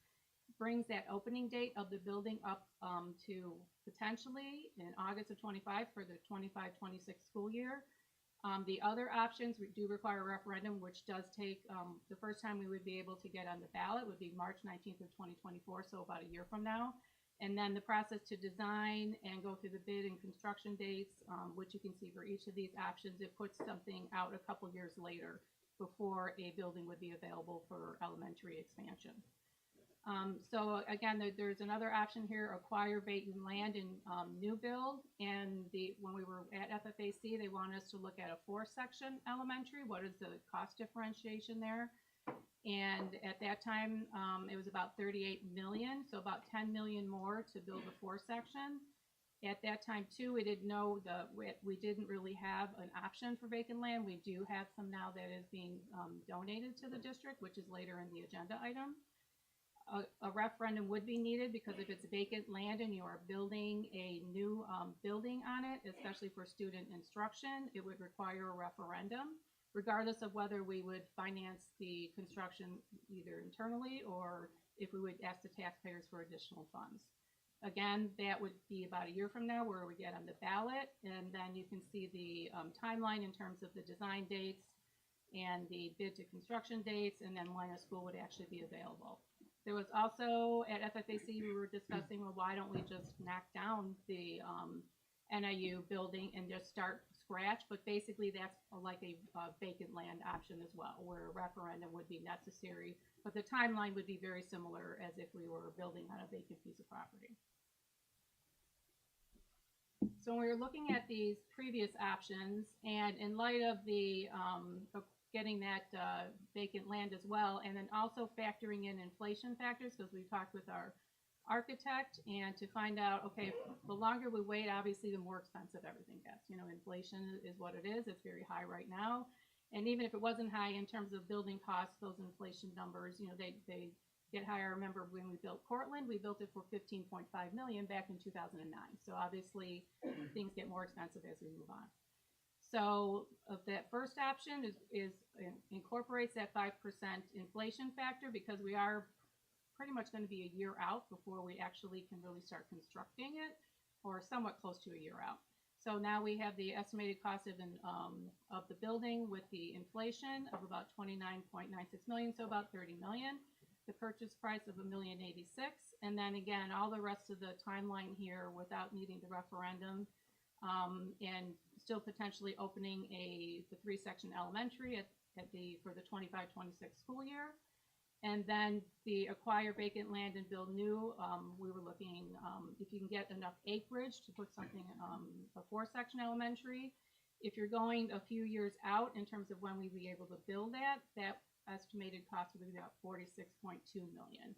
brings that opening date of the building up to potentially in August of 25 for the 25-26 school year. The other options do require a referendum, which does take, the first time we would be able to get on the ballot would be March 19th of 2024, so about a year from now. And then the process to design and go through the bid and construction dates, which you can see for each of these options, it puts something out a couple years later before a building would be available for elementary expansion. So again, there's another option here, acquire vacant land in new build. And when we were at FFAC, they want us to look at a 4-section elementary. What is the cost differentiation there? And at that time, it was about 38 million, so about 10 million more to build a 4-section. At that time too, we didn't know we didn't really have an option for vacant land. We do have some now that is being donated to the district, which is later in the agenda item. A referendum would be needed because if it's vacant land and you are building a new building on it, especially for student instruction, it would require a referendum, regardless of whether we would finance the construction either internally or if we would ask the taxpayers for additional funds. Again, that would be about a year from now where we get on the ballot, and then you can see the timeline in terms of the design dates and the bid to construction dates, and then when a school would actually be available. There was also, at FFAC, we were discussing, well, why don't we just knock down the NIU building and just start scratch? But basically, that's like a vacant land option as well, where a referendum would be necessary. But the timeline would be very similar as if we were building on a vacant piece of property. So when we were looking at these previous options, and in light of the getting that vacant land as well, and then also factoring in inflation factors, because we talked with our architect and to find out, okay, the longer we wait, obviously the more expensive everything gets. You know, inflation is what it is. It's very high right now. And even if it wasn't high in terms of building costs, those inflation numbers, you know, they get higher. I remember when we built Cortland, we built it for $15.5 million back in 2009. So obviously things get more expensive as we move on. So that first option incorporates that 5% inflation factor, because we are pretty much going to be a year out before we actually can really start constructing it, or somewhat close to a year out. So now we have the estimated cost of the building with the inflation of about $29.96 million, so about $30 million. The purchase price of $1,000,086, and then again all the rest of the timeline here without needing the referendum and still potentially opening the 3-section elementary for the 25-26 school year. And then the acquire vacant land and build new, we were looking, if you can get enough acreage to put something, a 4-section elementary. If you're going a few years out in terms of when we'd be able to build that estimated cost would be about $46.2 million.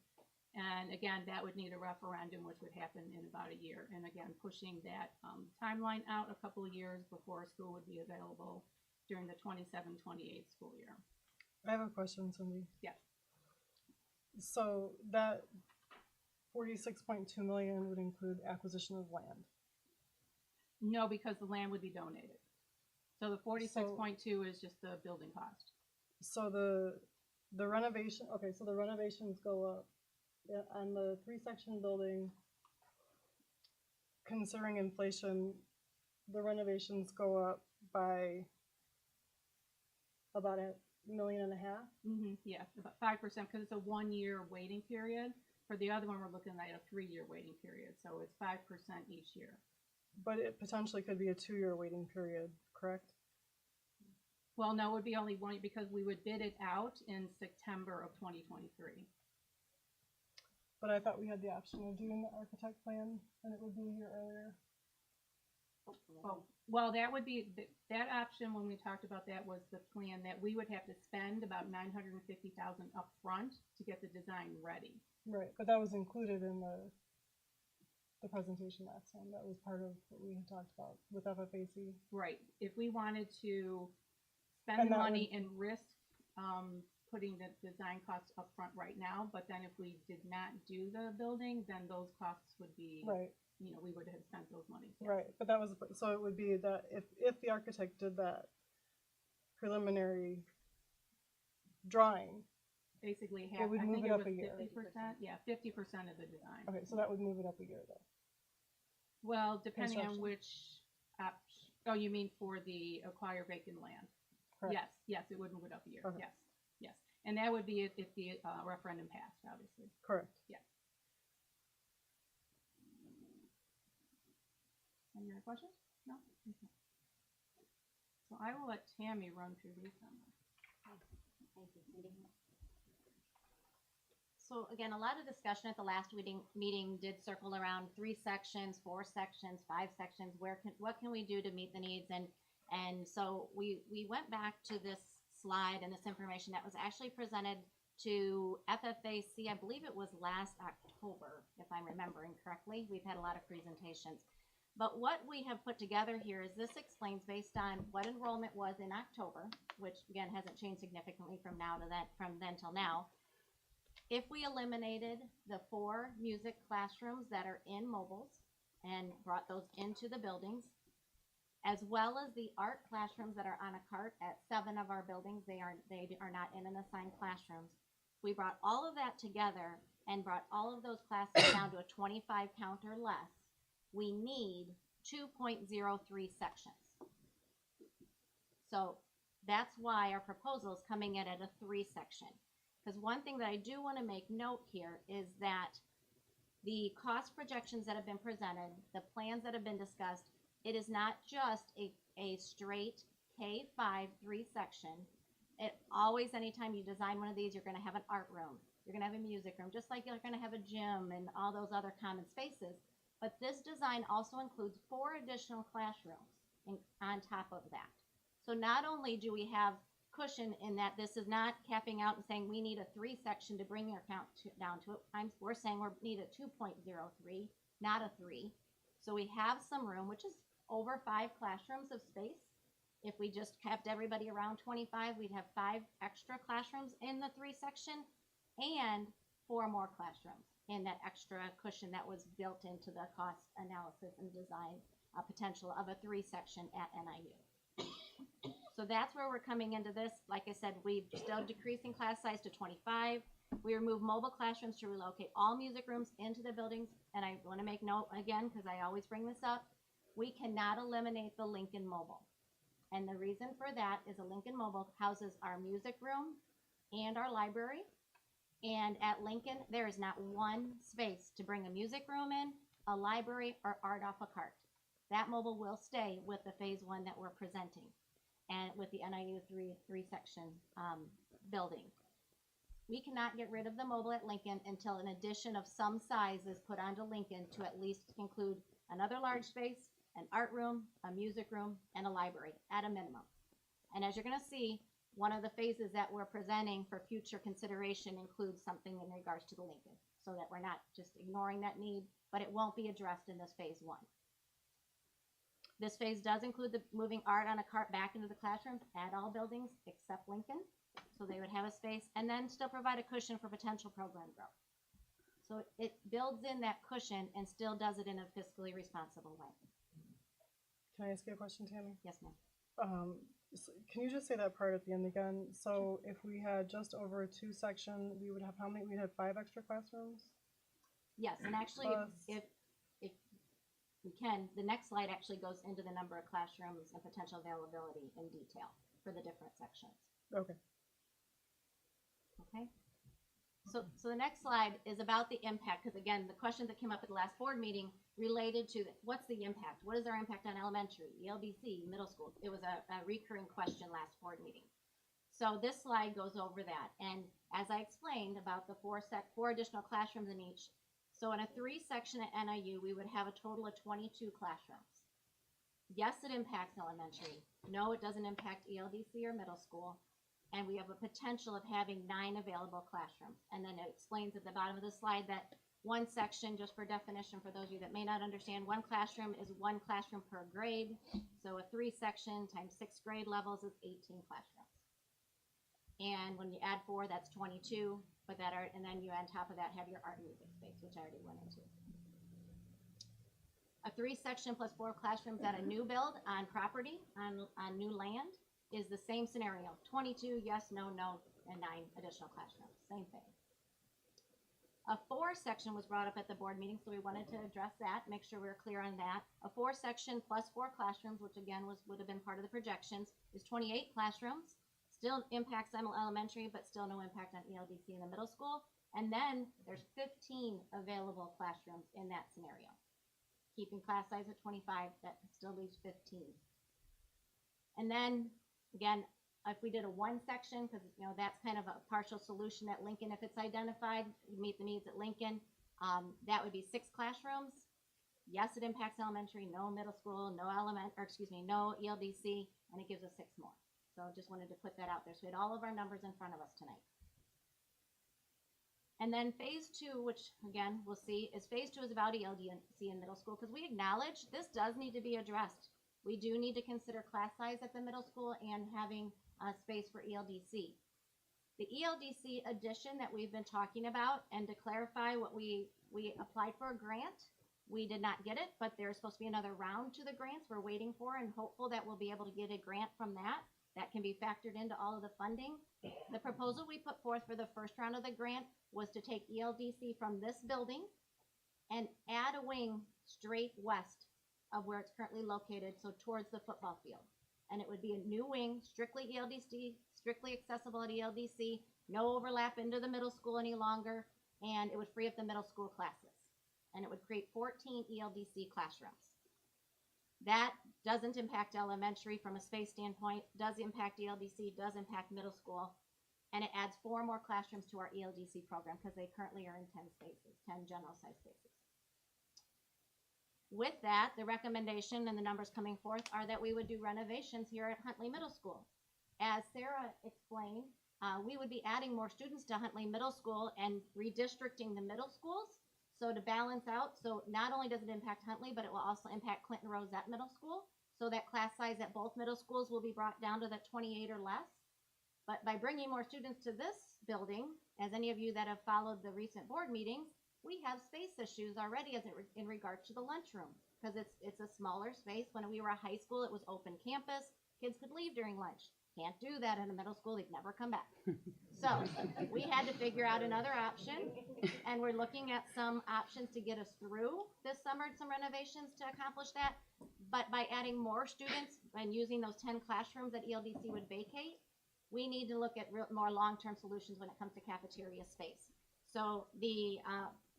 And again, that would need a referendum, which would happen in about a year. And again, pushing that timeline out a couple of years before a school would be available during the 27-28 school year. I have a question, Cindy. Yeah. So that 46.2 million would include acquisition of land. No, because the land would be donated. So the 46.2 is just the building cost. So the renovation, okay, so the renovations go up on the 3-section building. Considering inflation, the renovations go up by about $1.5 million. Yeah, about 5% because it's a 1-year waiting period. For the other one, we're looking at a 3-year waiting period. So it's 5% each year. But it potentially could be a 2-year waiting period, correct? Well, no, it would be only one because we would bid it out in September of 2023. But I thought we had the option of doing the architect plan and it would be a year earlier. Well, that would be, that option when we talked about that was the plan that we would have to spend about $950,000 up front to get the design ready. Right, but that was included in the presentation last time. That was part of what we had talked about with FFAC. Right. If we wanted to spend the money and risk putting the design costs up front right now, but then if we did not do the building, then those costs would be, right. You know, we would have spent those monies. Yes. Right, but that was, so it would be that if the architect did that preliminary drawing, basically it would move it up a year. 50%. Yeah, 50% of the design. Okay, so that would move it up a year though. Well, depending on which option. Oh, you mean for the acquire vacant land? Correct. Yes, yes, it would move it up a year. Okay. Yes, yes, and that would be if the referendum passed, obviously. Correct. Yeah. Any other questions? No. Okay. So I will let Tammy run through these numbers. Thank you, Cindy. So again, a lot of discussion at the last meeting did circle around 3 sections, 4 sections, 5 sections. What can we do to meet the needs? And so we went back to this slide and this information that was actually presented to FFAC. I believe it was last October, if I'm remembering correctly. We've had a lot of presentations. But what we have put together here is this explains based on what enrollment was in October, which again hasn't changed significantly from then till now. If we eliminated the 4 music classrooms that are in mobiles and brought those into the buildings, as well as the art classrooms that are on a cart at 7 of our buildings, they are not in an assigned classrooms. We brought all of that together and brought all of those classes down to a 25 count or less. We need 2.03 sections. So that's why our proposal is coming in at a 3 section. Because one thing that I do want to make note here is that the cost projections that have been presented, the plans that have been discussed, it is not just a straight K-5 3 section. It always, anytime you design one of these, you're going to have an art room. You're going to have a music room, just like you're going to have a gym and all those other common spaces. But this design also includes 4 additional classrooms on top of that. So not only do we have cushion in that this is not capping out and saying we need a 3 section to bring your count down to it. We're saying we need a 2.03, not a 3. So we have some room, which is over 5 classrooms of space. If we just kept everybody around 25, we'd have 5 extra classrooms in the 3 section and 4 more classrooms in that extra cushion that was built into the cost analysis and design potential of a 3 section at NIU. So that's where we're coming into this. Like I said, we've still decreasing class size to 25. We remove mobile classrooms to relocate all music rooms into the buildings. And I want to make note again, because I always bring this up, we cannot eliminate the Lincoln Mobile. And the reason for that is a Lincoln Mobile houses our music room and our library. And at Lincoln, there is not one space to bring a music room in, a library, or art off a cart. That mobile will stay with the phase one that we're presenting and with the NIU three section building. We cannot get rid of the mobile at Lincoln until an addition of some size is put onto Lincoln to at least include another large space, an art room, a music room, and a library at a minimum. And as you're going to see, one of the phases that we're presenting for future consideration includes something in regards to the Lincoln, so that we're not just ignoring that need, but it won't be addressed in this phase one. This phase does include the moving art on a cart back into the classrooms at all buildings except Lincoln, so they would have a space, and then still provide a cushion for potential program growth. So it builds in that cushion and still does it in a fiscally responsible way. Can I ask you a question, Tammy? Yes, ma'am. Can you just say that part at the end again? So if we had just over a 2-section, we would have how many? We'd have 5 extra classrooms? Yes, and actually, if we can, the next slide actually goes into the number of classrooms and potential availability in detail for the different sections. Okay. Okay. So the next slide is about the impact, because again, the question that came up at the last board meeting related to what's the impact? What is our impact on elementary, ELBC, middle school? It was a recurring question last board meeting. So this slide goes over that. And as I explained about the four additional classrooms in each, so in a 3-section at NIU, we would have a total of 22 classrooms. Yes, it impacts elementary. No, it doesn't impact ELDC or middle school. And we have a potential of having 9 available classrooms. And then it explains at the bottom of the slide that 1 section, just for definition, for those of you that may not understand, 1 classroom is 1 classroom per grade. So a 3-section times 6 grade levels is 18 classrooms. And when you add 4, that's 22. But that art, and then you on top of that have your art and music space, which I already went into. A 3-section plus 4 classrooms at a new build on property, on new land, is the same scenario. 22, yes, no, no, and 9 additional classrooms. Same thing. A 4-section was brought up at the board meeting, so we wanted to address that, make sure we were clear on that. A 4-section plus 4 classrooms, which again would have been part of the projections, is 28 classrooms. Still impacts elementary, but still no impact on ELDC in the middle school. And then there's 15 available classrooms in that scenario. Keeping class size at 25, that still leaves 15. And then, again, if we did a 1-section, because that's kind of a partial solution at Lincoln, if it's identified, you meet the needs at Lincoln, that would be 6 classrooms. Yes, it impacts elementary, no middle school, no ELDC, and it gives us 6 more. So just wanted to put that out there. So we had all of our numbers in front of us tonight. And then phase 2, which again we'll see, is phase 2 is about ELDC in middle school, because we acknowledge this does need to be addressed. We do need to consider class size at the middle school and having space for ELDC. The ELDC addition that we've been talking about, and to clarify what we applied for a grant. We did not get it, but there's supposed to be another round to the grants we're waiting for, and hopeful that we'll be able to get a grant from that. That can be factored into all of the funding. The proposal we put forth for the first round of the grant was to take ELDC from this building and add a wing straight west of where it's currently located, so towards the football field. And it would be a new wing, strictly ELDC, strictly accessible at ELDC, no overlap into the middle school any longer, and it would free up the middle school classes. And it would create 14 ELDC classrooms. That doesn't impact elementary from a space standpoint, does impact ELDC, does impact middle school, and it adds 4 more classrooms to our ELDC program because they currently are in 10 spaces, 10 general size spaces. With that, the recommendation and the numbers coming forth are that we would do renovations here at Huntley Middle School. As Sarah explained, we would be adding more students to Huntley Middle School and redistricting the middle schools. So to balance out, so not only does it impact Huntley, but it will also impact Clinton Rosette Middle School. So that class size at both middle schools will be brought down to that 28 or less. But by bringing more students to this building, as any of you that have followed the recent board meetings, we have space issues already in regards to the lunchroom, because it's a smaller space. When we were a high school, it was open campus. Kids could leave during lunch. Can't do that in a middle school. They'd never come back. So we had to figure out another option, and we're looking at some options to get us through this summer, some renovations to accomplish that. But by adding more students and using those 10 classrooms that ELDC would vacate, we need to look at more long-term solutions when it comes to cafeteria space. So the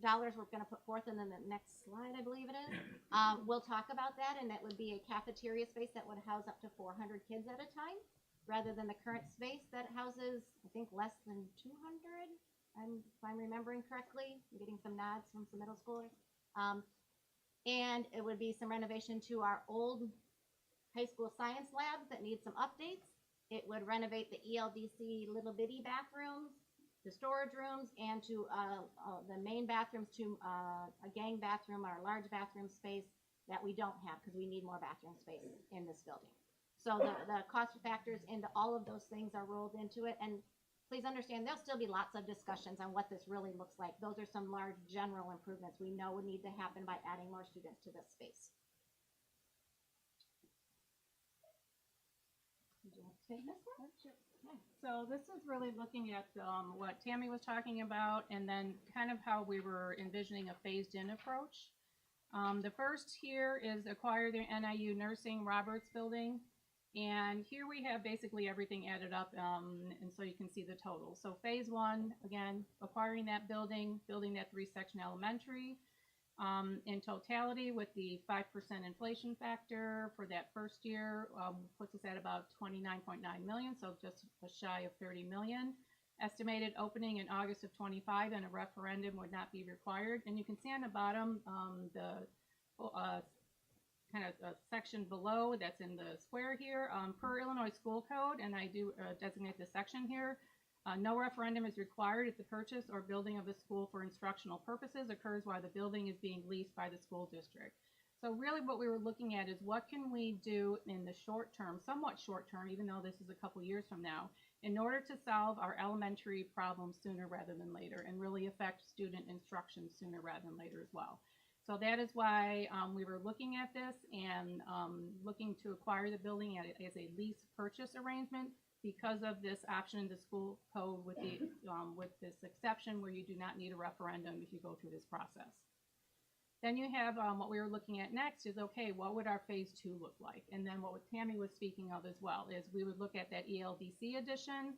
dollars we're gonna put forth in the next slide, I believe it is. We'll talk about that, and that would be a cafeteria space that would house up to 400 kids at a time, rather than the current space that houses, I think, less than 200. If I'm remembering correctly, I'm getting some nods from some middle schoolers. And it would be some renovation to our old high school science labs that need some updates. It would renovate the ELDC little bitty bathrooms, the storage rooms, and to the main bathrooms to a gang bathroom or a large bathroom space that we don't have because we need more bathroom space in this building. So the cost factors into all of those things are rolled into it. And please understand, there'll still be lots of discussions on what this really looks like. Those are some large general improvements we know would need to happen by adding more students to this space. Would you like to take this one? Sure. Yeah. So this is really looking at what Tammy was talking about, and then kind of how we were envisioning a phased-in approach. The first here is acquire the NIU Nursing Roberts Building. And here we have basically everything added up, and so you can see the total. So phase one, again, acquiring that building, building that 3-section elementary. In totality, with the 5% inflation factor for that first year, puts us at about 29.9 million, so just shy of 30 million. Estimated opening in August of 25, and a referendum would not be required. And you can see on the bottom the kind of section below that's in the square here, per Illinois School Code, and I do designate the section here. No referendum is required if the purchase or building of the school for instructional purposes occurs while the building is being leased by the school district. So really what we were looking at is what can we do in the short term, somewhat short term, even though this is a couple years from now, in order to solve our elementary problems sooner rather than later and really affect student instruction sooner rather than later as well. So that is why we were looking at this and looking to acquire the building as a lease purchase arrangement because of this option in the school code with the with this exception where you do not need a referendum if you go through this process. Then you have what we were looking at next is, okay, what would our phase two look like? And then what Tammy was speaking of as well is we would look at that ELDC addition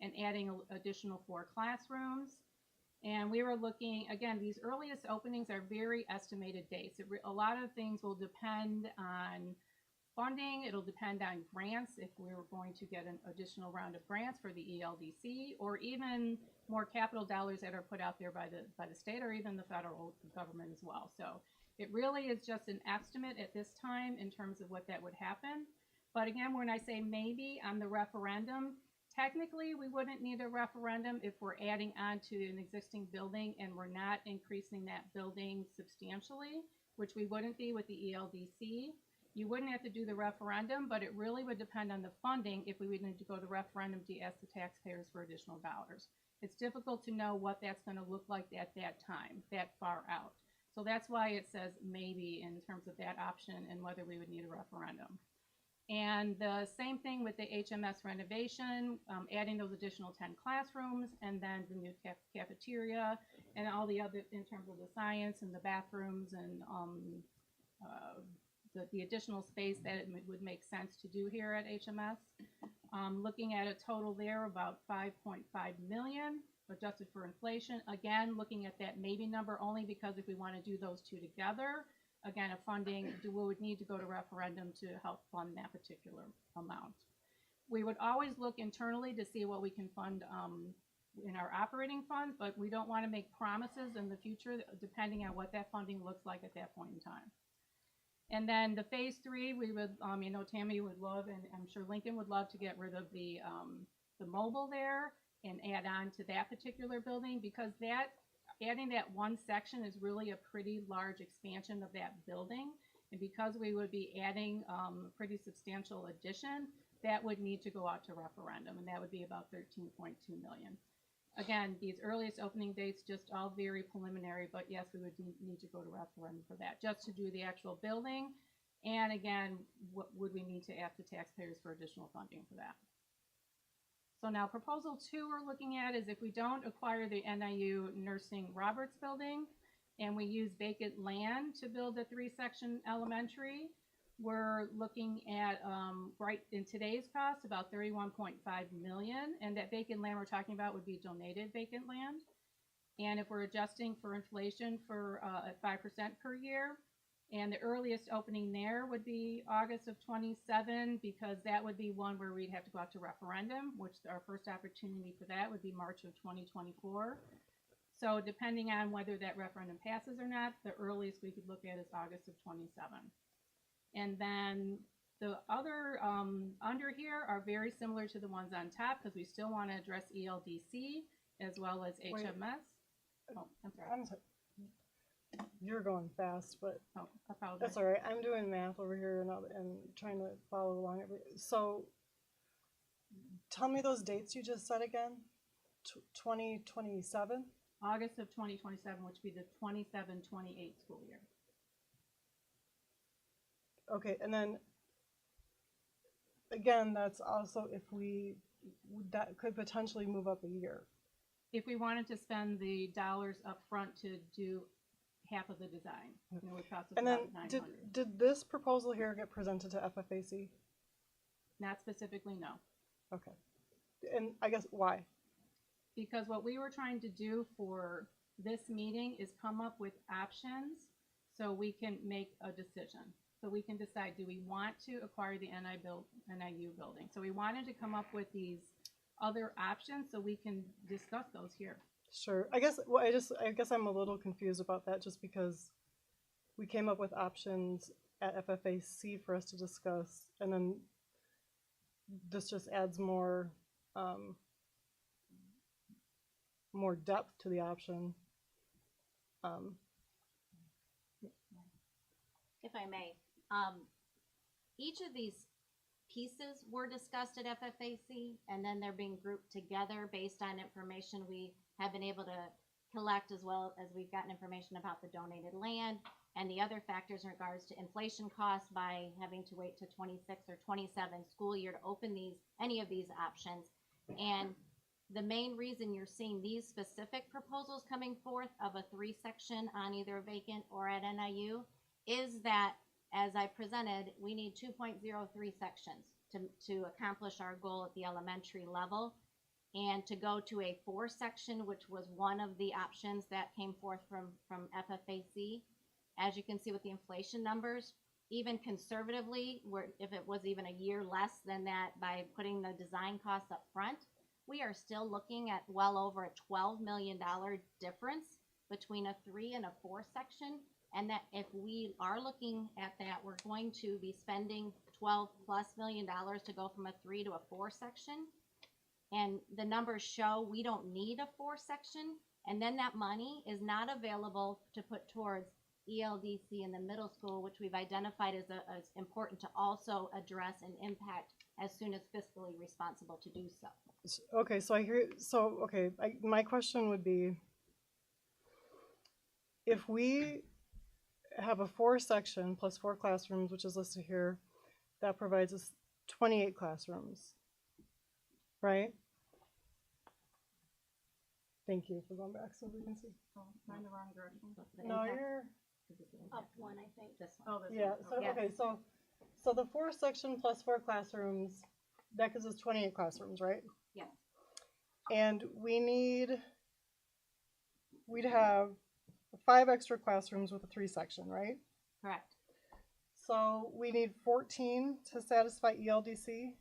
and adding additional 4 classrooms. And we were looking, again, these earliest openings are very estimated dates. A lot of things will depend on funding. It'll depend on grants, if we were going to get an additional round of grants for the ELDC, or even more capital dollars that are put out there by the state or even the federal government as well. So it really is just an estimate at this time in terms of what that would happen. But again, when I say maybe on the referendum, technically we wouldn't need a referendum if we're adding on to an existing building and we're not increasing that building substantially, which we wouldn't be with the ELDC. You wouldn't have to do the referendum, but it really would depend on the funding if we would need to go to referendum to ask the taxpayers for additional dollars. It's difficult to know what that's going to look like at that time, that far out. So that's why it says maybe in terms of that option and whether we would need a referendum. And the same thing with the HMS renovation, adding those additional 10 classrooms and then the new cafeteria and all the other in terms of the science and the bathrooms and the additional space that it would make sense to do here at HMS. Looking at a total there about 5.5 million adjusted for inflation. Again, looking at that maybe number only because if we want to do those two together, again, a funding, we would need to go to referendum to help fund that particular amount. We would always look internally to see what we can fund in our operating funds, but we don't want to make promises in the future depending on what that funding looks like at that point in time. And then the phase 3, we would, you know, Tammy would love, and I'm sure Lincoln would love to get rid of the mobile there and add on to that particular building because adding that one section is really a pretty large expansion of that building. And because we would be adding a pretty substantial addition, that would need to go out to referendum, and that would be about 13.2 million. Again, these earliest opening dates just all very preliminary, but yes, we would need to go to referendum for that, just to do the actual building. And again, what would we need to ask the taxpayers for additional funding for that? So now proposal 2 we're looking at is if we don't acquire the NIU Nursing Roberts Building and we use vacant land to build a 3-section elementary, we're looking at, right in today's cost, about 31.5 million, and that vacant land we're talking about would be donated vacant land. And if we're adjusting for inflation for at 5% per year, and the earliest opening there would be August of 27, because that would be one where we'd have to go out to referendum, which our first opportunity for that would be March of 2024. So depending on whether that referendum passes or not, the earliest we could look at is August of 27. And then the other under here are very similar to the ones on top, because we still want to address ELDC as well as Wait. HMS. Oh, I'm sorry. I'm sorry. You're going fast, but Oh, I apologize. that's all right. I'm doing math over here and trying to follow along. So, tell me those dates you just said again. 2027. August of 2027, which would be the 27-28 school year. Okay, and then again, that's also if that could potentially move up a year. If we wanted to spend the dollars up front to do half of the design, it would cost us And then about 900. did this proposal here get presented to FFAC? Not specifically, no. Okay. And I guess why? Because what we were trying to do for this meeting is come up with options so we can make a decision. So we can decide, do we want to acquire the NIU building? So we wanted to come up with these other options so we can discuss those here. Sure. I guess I guess I'm a little confused about that just because we came up with options at FFAC for us to discuss, and then this just adds more more depth to the option. If I may, each of these pieces were discussed at FFAC, and then they're being grouped together based on information we have been able to collect, as well as we've gotten information about the donated land and the other factors in regards to inflation costs by having to wait to 26 or 27 school year to open any of these options. And the main reason you're seeing these specific proposals coming forth of a 3-section on either vacant or at NIU is that, as I presented, we need 2.03 sections to accomplish our goal at the elementary level. And to go to a 4-section, which was one of the options that came forth from FFAC, as you can see with the inflation numbers, even conservatively, if it was even a year less than that by putting the design costs up front, we are still looking at well over a $12 million difference between a 3 and a 4-section. And that if we are looking at that, we're going to be spending $12+ million to go from a 3 to a 4-section. And the numbers show we don't need a 4-section. And then that money is not available to put towards ELDC in the middle school, which we've identified as important to also address and impact as soon as fiscally responsible to do so. Okay, so I hear. So okay, my question would be, if we have a 4-section plus 4 classrooms, which is listed here, that provides us 28 classrooms, right? Thank you for going back so we can see. Oh, am I in the wrong direction? No, you're up one, I think. This one. Oh, this yeah. one. So okay, so the 4-section plus 4 classrooms, that gives us 28 classrooms, right? Yes. And we'd have 5 extra classrooms with a 3-section, right? Correct. So we need 14 to satisfy ELDC.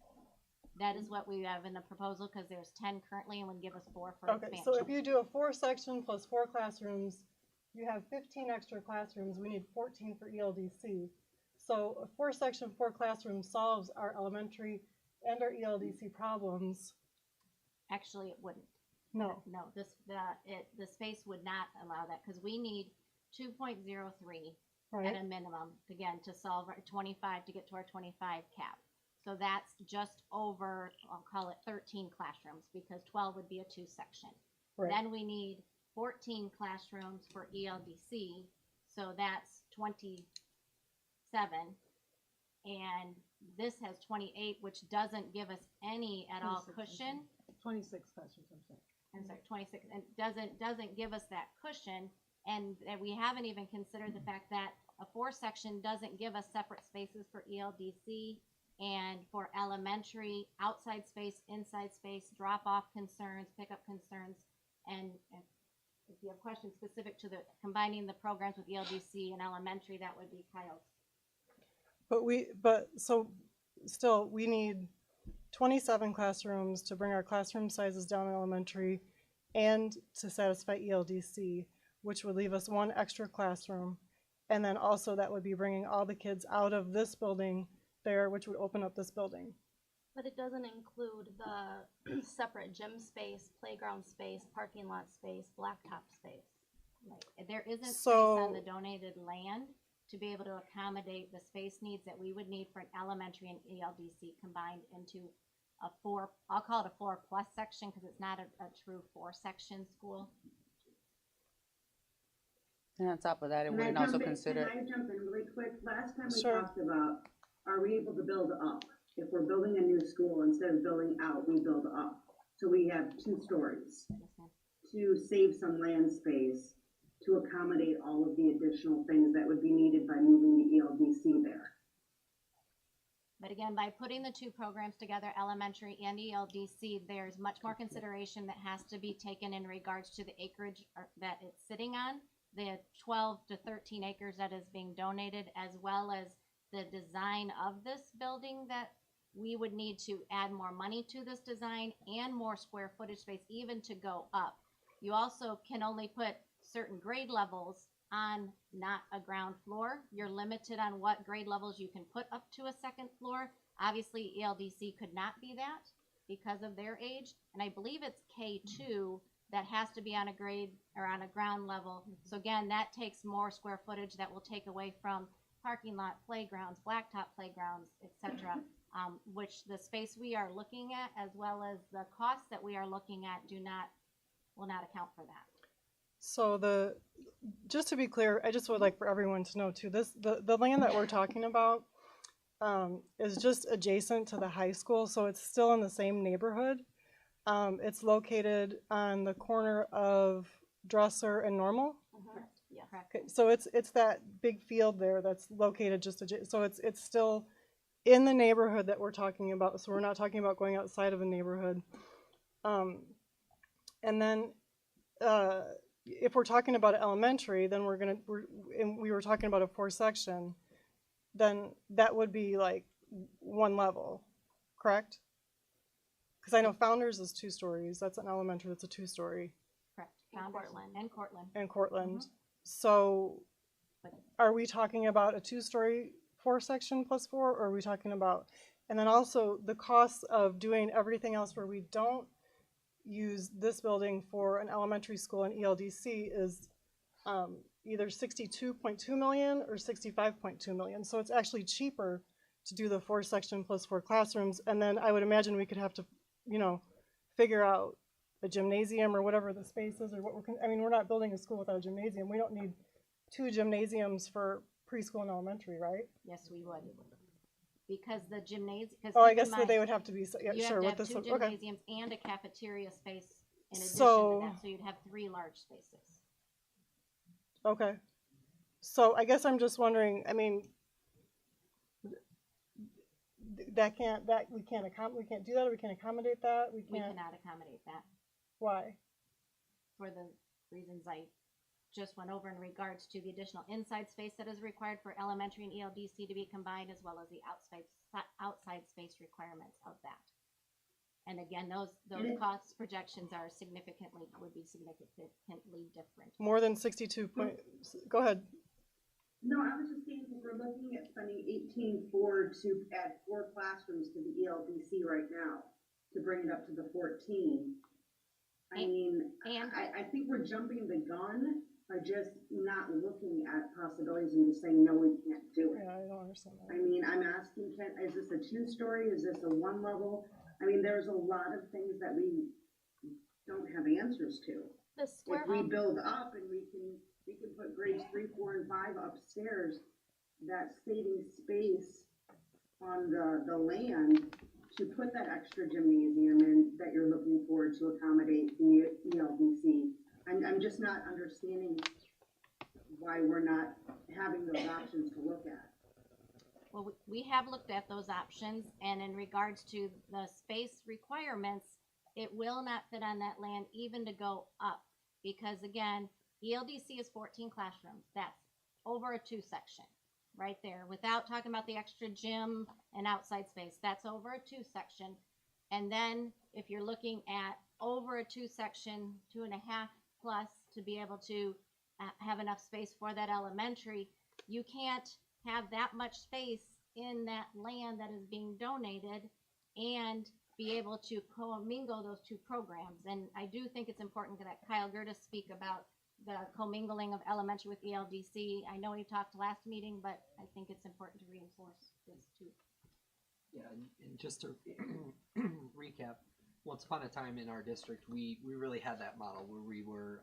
That is what we have in the proposal, because there's 10 currently and would give us 4 for Okay, expansion. so if you do a 4-section plus 4 classrooms, you have 15 extra classrooms. We need 14 for ELDC. So a 4-section, 4 classrooms solves our elementary and our ELDC problems. Actually, it wouldn't. No. No, the space would not allow that, because we need 2.03 Right. at a minimum, again, to solve our 25, to get to our 25 cap. So that's just over, I'll call it 13 classrooms, because 12 would be a 2-section. Right. Then we need 14 classrooms for ELDC, so that's 27. And this has 28, which doesn't give us any at all 26, cushion. 26 classrooms, I'm sorry. I'm sorry, 26, and doesn't give us that cushion, and we haven't even considered the fact that a 4-section doesn't give us separate spaces for ELDC and for elementary, outside space, inside space, drop-off concerns, pickup concerns, and if you have questions specific to the combining the programs with ELDC and elementary, that would be Kyle's. So still, we need 27 classrooms to bring our classroom sizes down in elementary and to satisfy ELDC, which would leave us one extra classroom. And then also that would be bringing all the kids out of this building there, which would open up this building. But it doesn't include the separate gym space, playground space, parking lot space, blacktop space. Like, there isn't space on the donated land to be able to accommodate the space needs that we would need for an elementary and ELDC combined into a four, I'll call it a 4+ section because it's not a true 4-section school. And on top of that, it Can I wouldn't also jump in- consider. Can I jump in really quick? Last time we Sure. talked about, are we able to build up? If we're building a new school, instead of building out, we build up. So we have 2 stories to save some land space to accommodate all of the additional things that would be needed by moving the ELDC there. But again, by putting the 2 programs together, elementary and ELDC, there's much more consideration that has to be taken in regards to the acreage that it's sitting on, the 12 to 13 acres that is being donated, as well as the design of this building that we would need to add more money to this design and more square footage space even to go up. You also can only put certain grade levels on not a ground floor. You're limited on what grade levels you can put up to a 2nd floor. Obviously, ELDC could not be that because of their age. And I believe it's K2 that has to be on a grade or on a ground level. So again, that takes more square footage that will take away from parking lot, playgrounds, blacktop playgrounds, etc. Which the space we are looking at, as well as the costs that we are looking at, will not account for that. So just to be clear, I just would like for everyone to know too, the land that we're talking about is just adjacent to the high school, so it's still in the same neighborhood. It's located on the corner of Dresser and Normal. Yes. Okay, so it's that big field there that's located just adjacent. So it's still in the neighborhood that we're talking about. So we're not talking about going outside of a neighborhood. And then if we're talking about elementary, then we were talking about a 4-section, then that would be like 1 level, correct? Because I know Founders is 2 stories. That's an elementary. That's a 2-story. Correct. Cortland. And Cortland. And Cortland. So are we talking about a 2-story 4-section +4, or are we talking about, and then also the costs of doing everything else where we don't use this building for an elementary school and ELDC is either 62.2 million or 65.2 million. So it's actually cheaper to do the 4-section +4 classrooms. And then I would imagine we could have to, figure out a gymnasium or whatever the space is, or what we're not building a school without a gymnasium. We don't need 2 gymnasiums for preschool and elementary, right? Yes, we would. Because the gymnasium. Oh, I guess that they would have to be, yeah, you sure. have to with have this, 2 okay. gymnasiums and a cafeteria space in addition So- to that. So you'd have 3 large spaces. Okay. So I guess I'm just wondering, we can't do that, or we can't accommodate that, we We can't, cannot accommodate that why? for the reasons I just went over in regards to the additional inside space that is required for elementary and ELDC to be combined, as well as the outside space requirements of that. And again, those cost projections would be significantly different. More than 62 point, go ahead. No, I was just saying, because we're looking at spending 18.4 to add 4 classrooms to the ELDC right now, to bring it up to the 14. I think we're jumping the gun by just not looking at possibilities and just saying, no, we can't do it. Yeah, I don't understand that. I'm asking, is this a 2-story? Is this a 1 level? There's a lot of things that we don't have answers to. If we build up and we can put grades 3, 4, and 5 upstairs, that's saving space on the land to put that extra gymnasium in that you're looking for to accommodate the ELDC. I'm just not understanding why we're not having those options to look at. Well, we have looked at those options, and in regards to the space requirements, it will not fit on that land even to go up. because again, ELDC is 14 classrooms. That's over a 2 section right there, without talking about the extra gym and outside space. That's over a 2 section. And then if you're looking at over a 2 section, 2.5 plus, to be able to have enough space for that elementary, you can't have that much space in that land that is being donated and be able to commingle those 2 programs. And I do think it's important that Kyle Gertis speak about the commingling of elementary with ELDC. I know we talked last meeting, but I think it's important to reinforce this too. Yeah, and just to recap, once upon a time in our district, we really had that model where we were,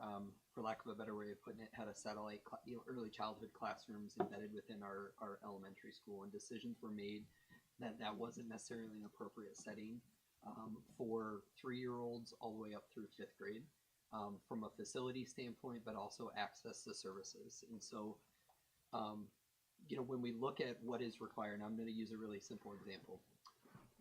for lack of a better way of putting it, had a satellite early childhood classrooms embedded within our elementary school, and decisions were made that wasn't necessarily an appropriate setting for 3-year-olds all the way up through 5th grade, from a facility standpoint, but also access to services. And so, when we look at what is required, and I'm going to use a really simple example,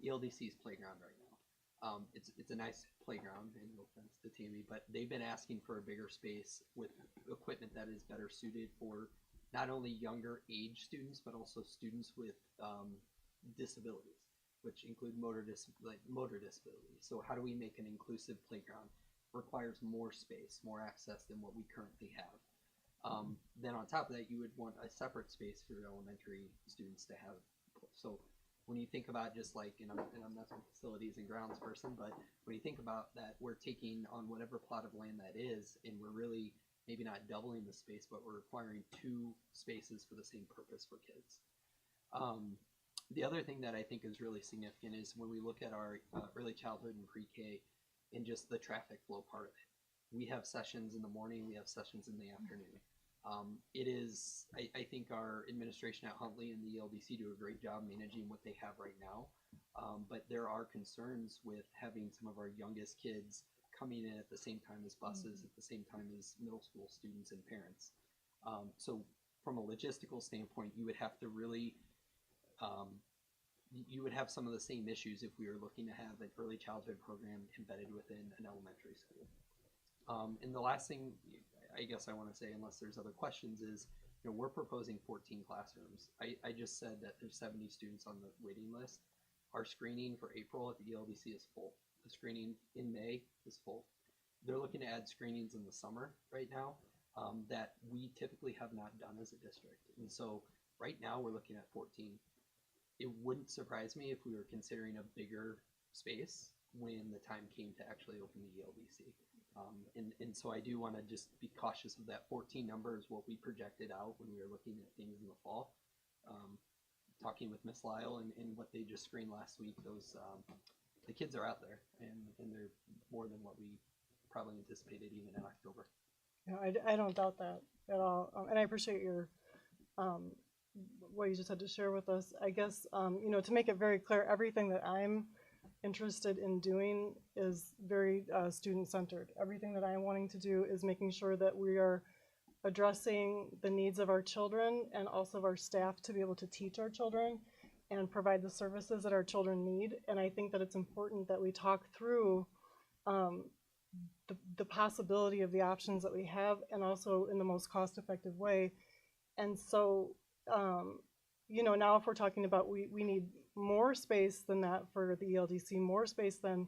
ELDC's playground right now. It's a nice playground, and no offense to Tammy, but they've been asking for a bigger space with equipment that is better suited for not only younger age students, but also students with disabilities, which include motor disabilities. So how do we make an inclusive playground? Requires more space, more access than what we currently have. Then on top of that, you would want a separate space for your elementary students to have. So when you think about just like, and I'm not a facilities and grounds person, but when you think about that, we're taking on whatever plot of land that is, and we're really maybe not doubling the space, but we're requiring 2 spaces for the same purpose for kids. The other thing that I think is really significant is when we look at our early childhood and pre-K and just the traffic flow part of it. We have sessions in the morning, we have sessions in the afternoon. It is, I think our administration at Huntley and the ELDC do a great job managing what they have right now. But there are concerns with having some of our youngest kids coming in at the same time as buses, at the same time as middle school students and parents. So from a logistical standpoint, you would have to really, you would have some of the same issues if we were looking to have an early childhood program embedded within an elementary school. And the last thing I guess I want to say, unless there's other questions, is we're proposing 14 classrooms. I just said that there's 70 students on the waiting list. Our screening for April at the ELDC is full. The screening in May is full. They're looking to add screenings in the summer right now that we typically have not done as a district. And so right now we're looking at 14. It wouldn't surprise me if we were considering a bigger space when the time came to actually open the ELDC. And so I do want to just be cautious of that. 14 number is what we projected out when we were looking at things in the fall. Talking with Miss Lyle and what they just screened last week, those the kids are out there and they're more than what we probably anticipated even in October. Yeah, I don't doubt that at all, and I appreciate your what you just had to share with us. I guess to make it very clear, everything that I'm interested in doing is very student-centered. Everything that I'm wanting to do is making sure that we are addressing the needs of our children and also of our staff to be able to teach our children and provide the services that our children need. And I think that it's important that we talk through the possibility of the options that we have, and also in the most cost-effective way. And so, now if we're talking about we need more space than that for the ELDC, more space than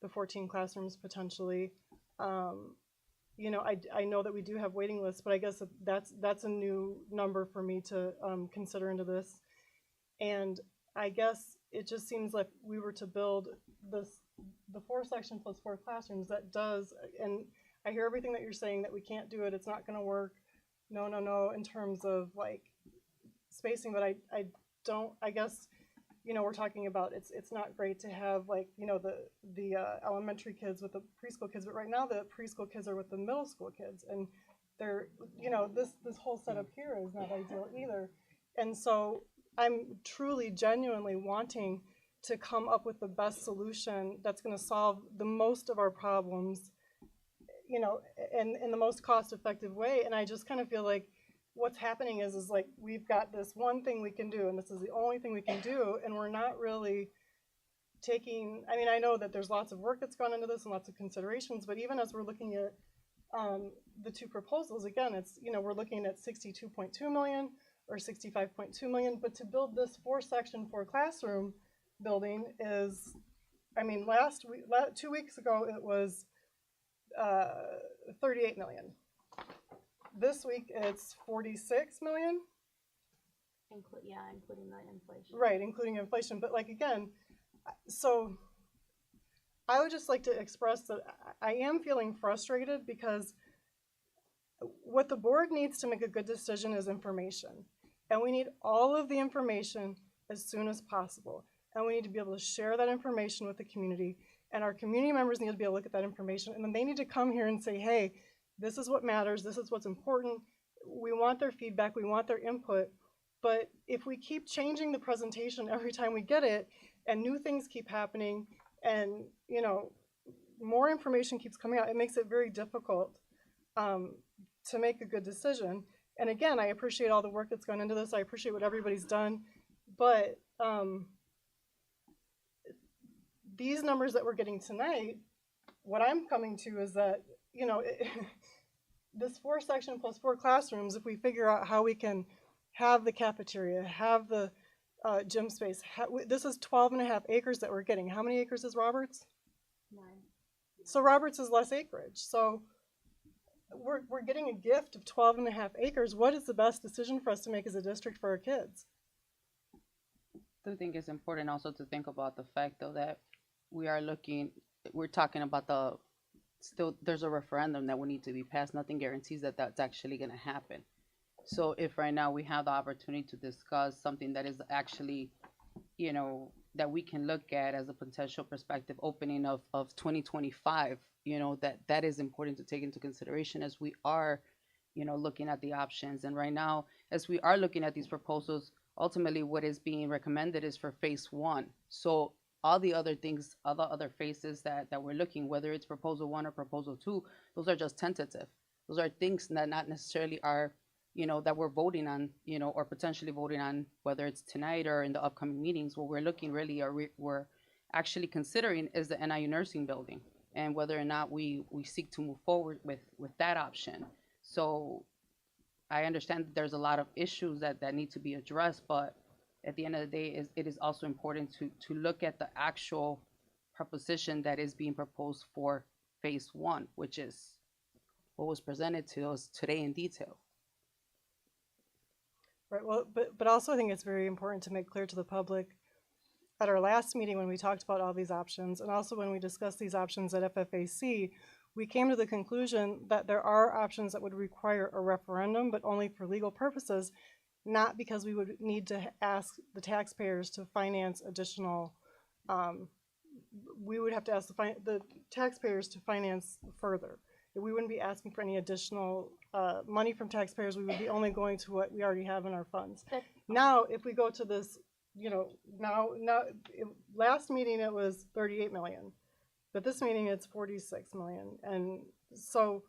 the 14 classrooms potentially. I know that we do have waiting lists, but I guess that's a new number for me to consider into this. And I guess it just seems like we were to build the 4 section plus 4 classrooms, that does, and I hear everything that you're saying, that we can't do it, it's not going to work. No, in terms of like spacing, but I guess, we're talking about it's not great to have like, the elementary kids with the preschool kids, but right now the preschool kids are with the middle school kids, and they're, this whole setup here is not ideal either. And so I'm truly, genuinely wanting to come up with the best solution that's going to solve the most of our problems, in the most cost-effective way. And I just kind of feel like what's happening is like we've got this one thing we can do, and this is the only thing we can do, and we're not really taking, I know that there's lots of work that's gone into this and lots of considerations, but even as we're looking at the two proposals, again, it's, you know, we're looking at 62.2 million or 65.2 million, but to build this 4-section, 4-classroom building is, I mean, 2 weeks ago, it was 38 million. This week, it's 46 million. Including the inflation. Right, including inflation. But like, again, so I would just like to express that I am feeling frustrated because what the board needs to make a good decision is information. And we need all of the information as soon as possible. And we need to be able to share that information with the community. And our community members need to be able to look at that information. And then they need to come here and say, hey, this is what matters. This is what's important. We want their feedback. We want their input. But if we keep changing the presentation every time we get it, and new things keep happening, and you know, more information keeps coming out, it makes it very difficult to make a good decision. And again, I appreciate all the work that's gone into this. I appreciate what everybody's done. But these numbers that we're getting tonight, what I'm coming to is that, you know, this 4-section plus 4 classrooms, if we figure out how we can have the cafeteria, have the gym space, this is 12.5 acres that we're getting. How many acres is Roberts? 9. So Roberts is less acreage. So we're getting a gift of 12.5 acres. What is the best decision for us to make as a district for our kids? I think it's important also to think about the fact, though, that we're talking about there's a referendum that will need to be passed. Nothing guarantees that that's actually going to happen. So if right now we have the opportunity to discuss something that is actually, you know, that we can look at as a potential perspective opening of 2025, you know, that is important to take into consideration as we are, you know, looking at the options. And right now, as we are looking at these proposals, ultimately what is being recommended is for phase 1. So all the other things, all the other phases that we're looking, whether it's proposal 1 or proposal 2, those are just tentative. Those are things that not necessarily are, you know, that we're voting on, you know, or potentially voting on, whether it's tonight or in the upcoming meetings. What we're looking really, or we're actually considering is the NIU nursing building and whether or not we seek to move forward with that option. So I understand that there's a lot of issues that need to be addressed, but at the end of the day, it is also important to look at the actual proposition that is being proposed for phase 1, which is what was presented to us today in detail. Right. Well, but also I think it's very important to make clear to the public at our last meeting when we talked about all these options, and also when we discussed these options at FFAC, we came to the conclusion that there are options that would require a referendum, but only for legal purposes, not because we would need to ask the taxpayers to finance additional, we would have to ask the taxpayers to finance further. We wouldn't be asking for any additional money from taxpayers. We would be only going to what we already have in our funds. Now, if we go to this, you know, last meeting it was 38 million, but this meeting it's 46 million. And so,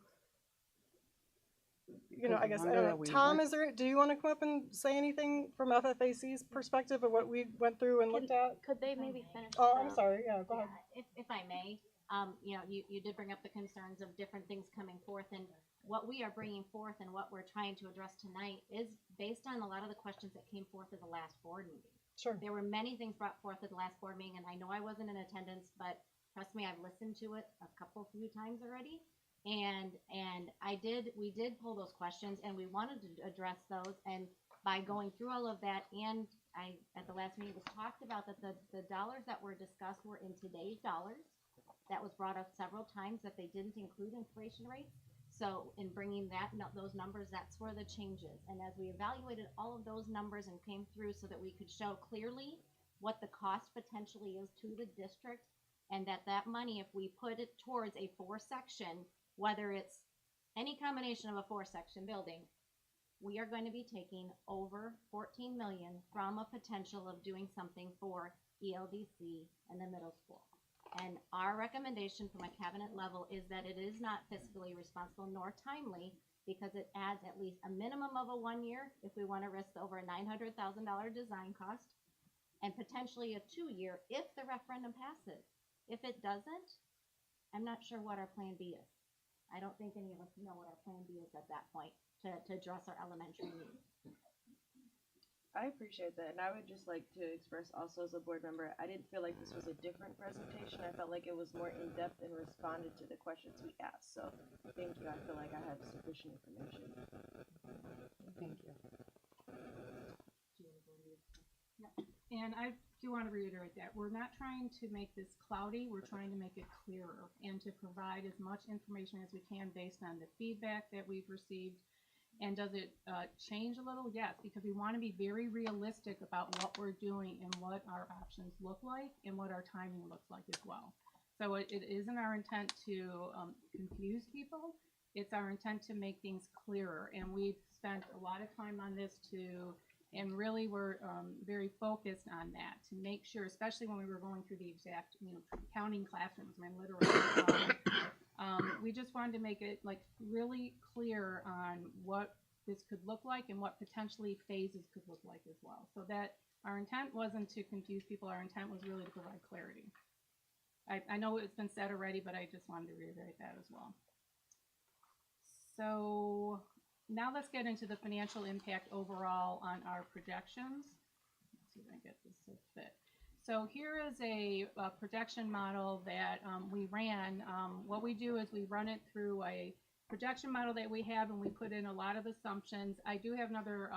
you know, I guess, I don't know. Tom, do you want to come up and say anything from FFAC's perspective of what we went through and looked at? Could they maybe finish? Oh, I'm sorry. Yeah, go ahead. If I may. You know, you did bring up the concerns of different things coming forth, and what we are bringing forth and what we're trying to address tonight is based on a lot of the questions that came forth at the last board meeting. Sure. There were many things brought forth at the last board meeting, and I know I wasn't in attendance, but trust me, I've listened to it a few times already, and we did pull those questions, and we wanted to address those, and by going through all of that, and at the last meeting it was talked about that the dollars that were discussed were in today's dollars. That was brought up several times that they didn't include inflation rates. So in bringing those numbers, that's where the change is. And as we evaluated all of those numbers and came through so that we could show clearly what the cost potentially is to the district, and that money, if we put it towards a 4-section, whether it's any combination of a 4-section building, we are going to be taking over 14 million from a potential of doing something for ELDC and the middle school. And our recommendation from a cabinet level is that it is not fiscally responsible nor timely, because it adds at least a minimum of a 1 year if we want to risk over a $900,000 design cost, and potentially a 2-year if the referendum passes. If it doesn't, I'm not sure what our plan B is. I don't think any of us know what our plan B is at that point to address our elementary needs. I appreciate that, and I would just like to express also as a board member, I didn't feel like this was a different presentation. I felt like it was more in-depth and responded to the questions we asked. So thank you. I feel like I have sufficient information. Thank you. And I do want to reiterate that we're not trying to make this cloudy. We're trying to make it clearer and to provide as much information as we can based on the feedback that we've received. And does it change a little? Yes, because we want to be very realistic about what we're doing and what our options look like and what our timing looks like as well. So it isn't our intent to confuse people. It's our intent to make things clearer. And we've spent a lot of time on this and really we're very focused on that to make sure, especially when we were going through the exact, counting classrooms, I mean, literally. We just wanted to make it like really clear on what this could look like and what potentially phases could look like as well. So that our intent wasn't to confuse people. Our intent was really to provide clarity. I know it's been said already, but I just wanted to reiterate that as well. So now let's get into the financial impact overall on our projections. Let's see if I can get this to fit. So here is a projection model that we ran. What we do is we run it through a projection model that we have, and we put in a lot of assumptions. I do have another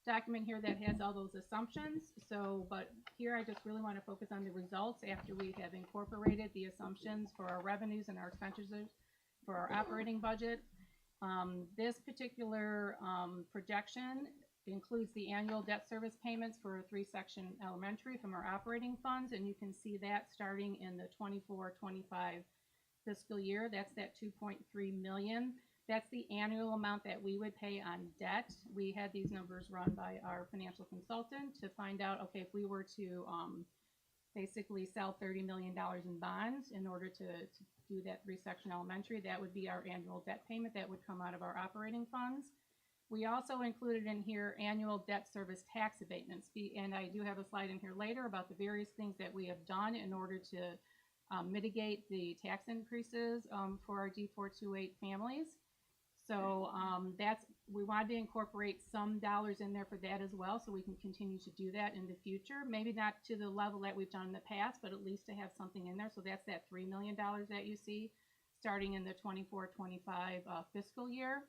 document here that has all those assumptions. So, but here I just really want to focus on the results after we have incorporated the assumptions for our revenues and our expenditures for our operating budget. This particular projection includes the annual debt service payments for a 3-section elementary from our operating funds, and you can see that starting in the 24-25 fiscal year. That's that $2.3 million. That's the annual amount that we would pay on debt. We had these numbers run by our financial consultant to find out, okay, if we were to basically sell $30 million in bonds in order to do that 3-section elementary, that would be our annual debt payment that would come out of our operating funds. We also included in here annual debt service tax abatements, and I do have a slide in here later about the various things that we have done in order to mitigate the tax increases for our D428 families. So we wanted to incorporate some dollars in there for that as well, so we can continue to do that in the future. Maybe not to the level that we've done in the past, but at least to have something in there. So that's that $3 million that you see starting in the 24-25 fiscal year.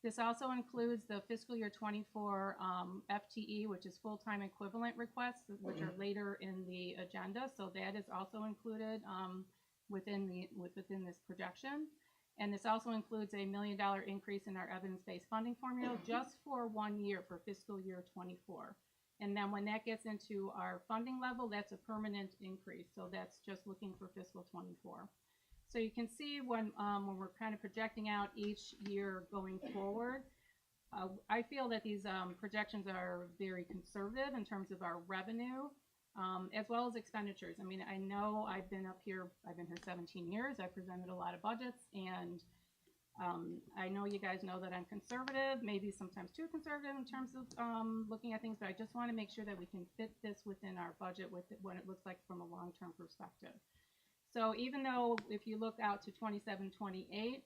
This also includes the fiscal year 24 FTE, which is full-time equivalent requests, which are later in the agenda. So that is also included within this projection. And this also includes a $1 million increase in our evidence-based funding formula just for 1 year for fiscal year 24. And then when that gets into our funding level, that's a permanent increase. So that's just looking for fiscal 24. So you can see when we're kind of projecting out each year going forward, I feel that these projections are very conservative in terms of our revenue, as well as expenditures. I mean, I know I've been here 17 years. I presented a lot of budgets, and I know you guys know that I'm conservative, maybe sometimes too conservative in terms of looking at things, but I just want to make sure that we can fit this within our budget with what it looks like from a long-term perspective. So even though if you look out to 27-28,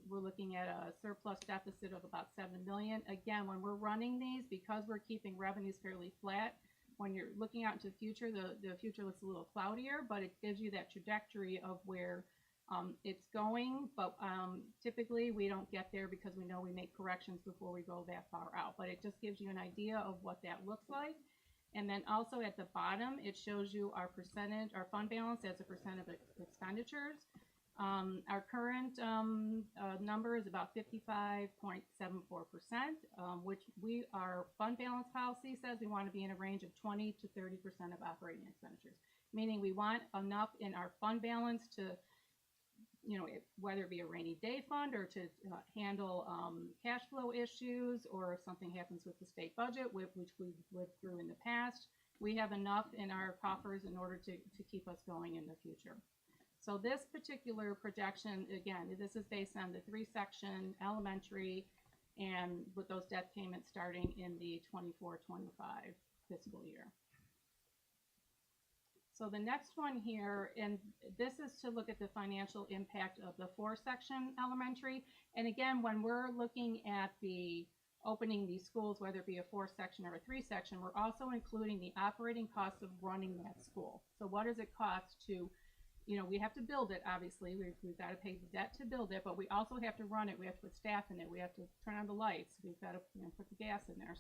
we're looking at a surplus deficit of about $7 million. Again, when we're running these, because we're keeping revenues fairly flat, when you're looking out into the future, the future looks a little cloudier, but it gives you that trajectory of where it's going. But typically we don't get there because we know we make corrections before we go that far out. But it just gives you an idea of what that looks like. And then also at the bottom, it shows you our percentage, our fund balance as a percent of expenditures. Our current number is about 55.74%, which our fund balance policy says we want to be in a range of 20 to 30% of operating expenditures, meaning we want enough in our fund balance to, whether it be a rainy day fund or to handle cash flow issues, or if something happens with the state budget, which we've lived through in the past, we have enough in our coffers in order to keep us going in the future. So this particular projection, again, this is based on the 3-section elementary and with those debt payments starting in the 24-25 fiscal year. So the next one here, and this is to look at the financial impact of the 4-section elementary. And again, when we're looking at the opening these schools, whether it be a 4-section or a 3-section, we're also including the operating costs of running that school. So what does it cost to, we have to build it, obviously. We've got to pay the debt to build it, but we also have to run it. We have to put staff in it. We have to turn on the lights. We've got to put the gas in there.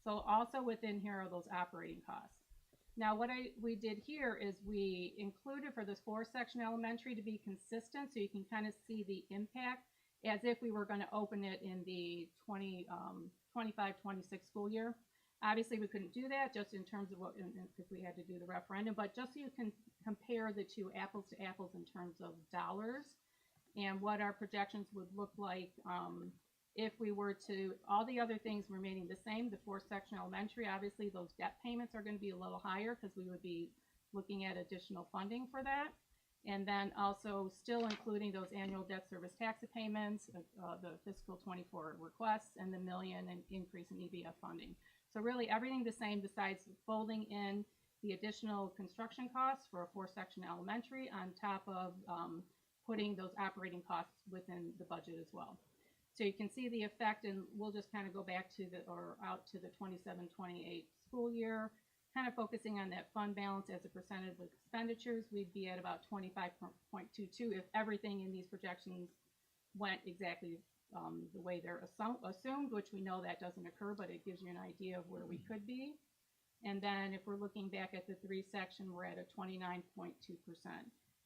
So also within here are those operating costs. Now, what we did here is we included for this 4-section elementary to be consistent, so you can kind of see the impact as if we were going to open it in the 25-26 school year. Obviously, we couldn't do that just in terms of what, if we had to do the referendum, but just so you can compare the two apples to apples in terms of dollars and what our projections would look like if we were to, all the other things remaining the same, the 4-section elementary, obviously those debt payments are going to be a little higher because we would be looking at additional funding for that. And then also still including those annual debt service tax payments, the fiscal 24 requests, and the $1 million increase in EBF funding. So really everything the same besides folding in the additional construction costs for a 4-section elementary on top of putting those operating costs within the budget as well. So you can see the effect, and we'll just kind of go back to out to the 27-28 school year, kind of focusing on that fund balance as a percentage of expenditures. We'd be at about 25.22 if everything in these projections went exactly the way they're assumed, which we know that doesn't occur, but it gives you an idea of where we could be. And then if we're looking back at the 3-section, we're at a 29.2%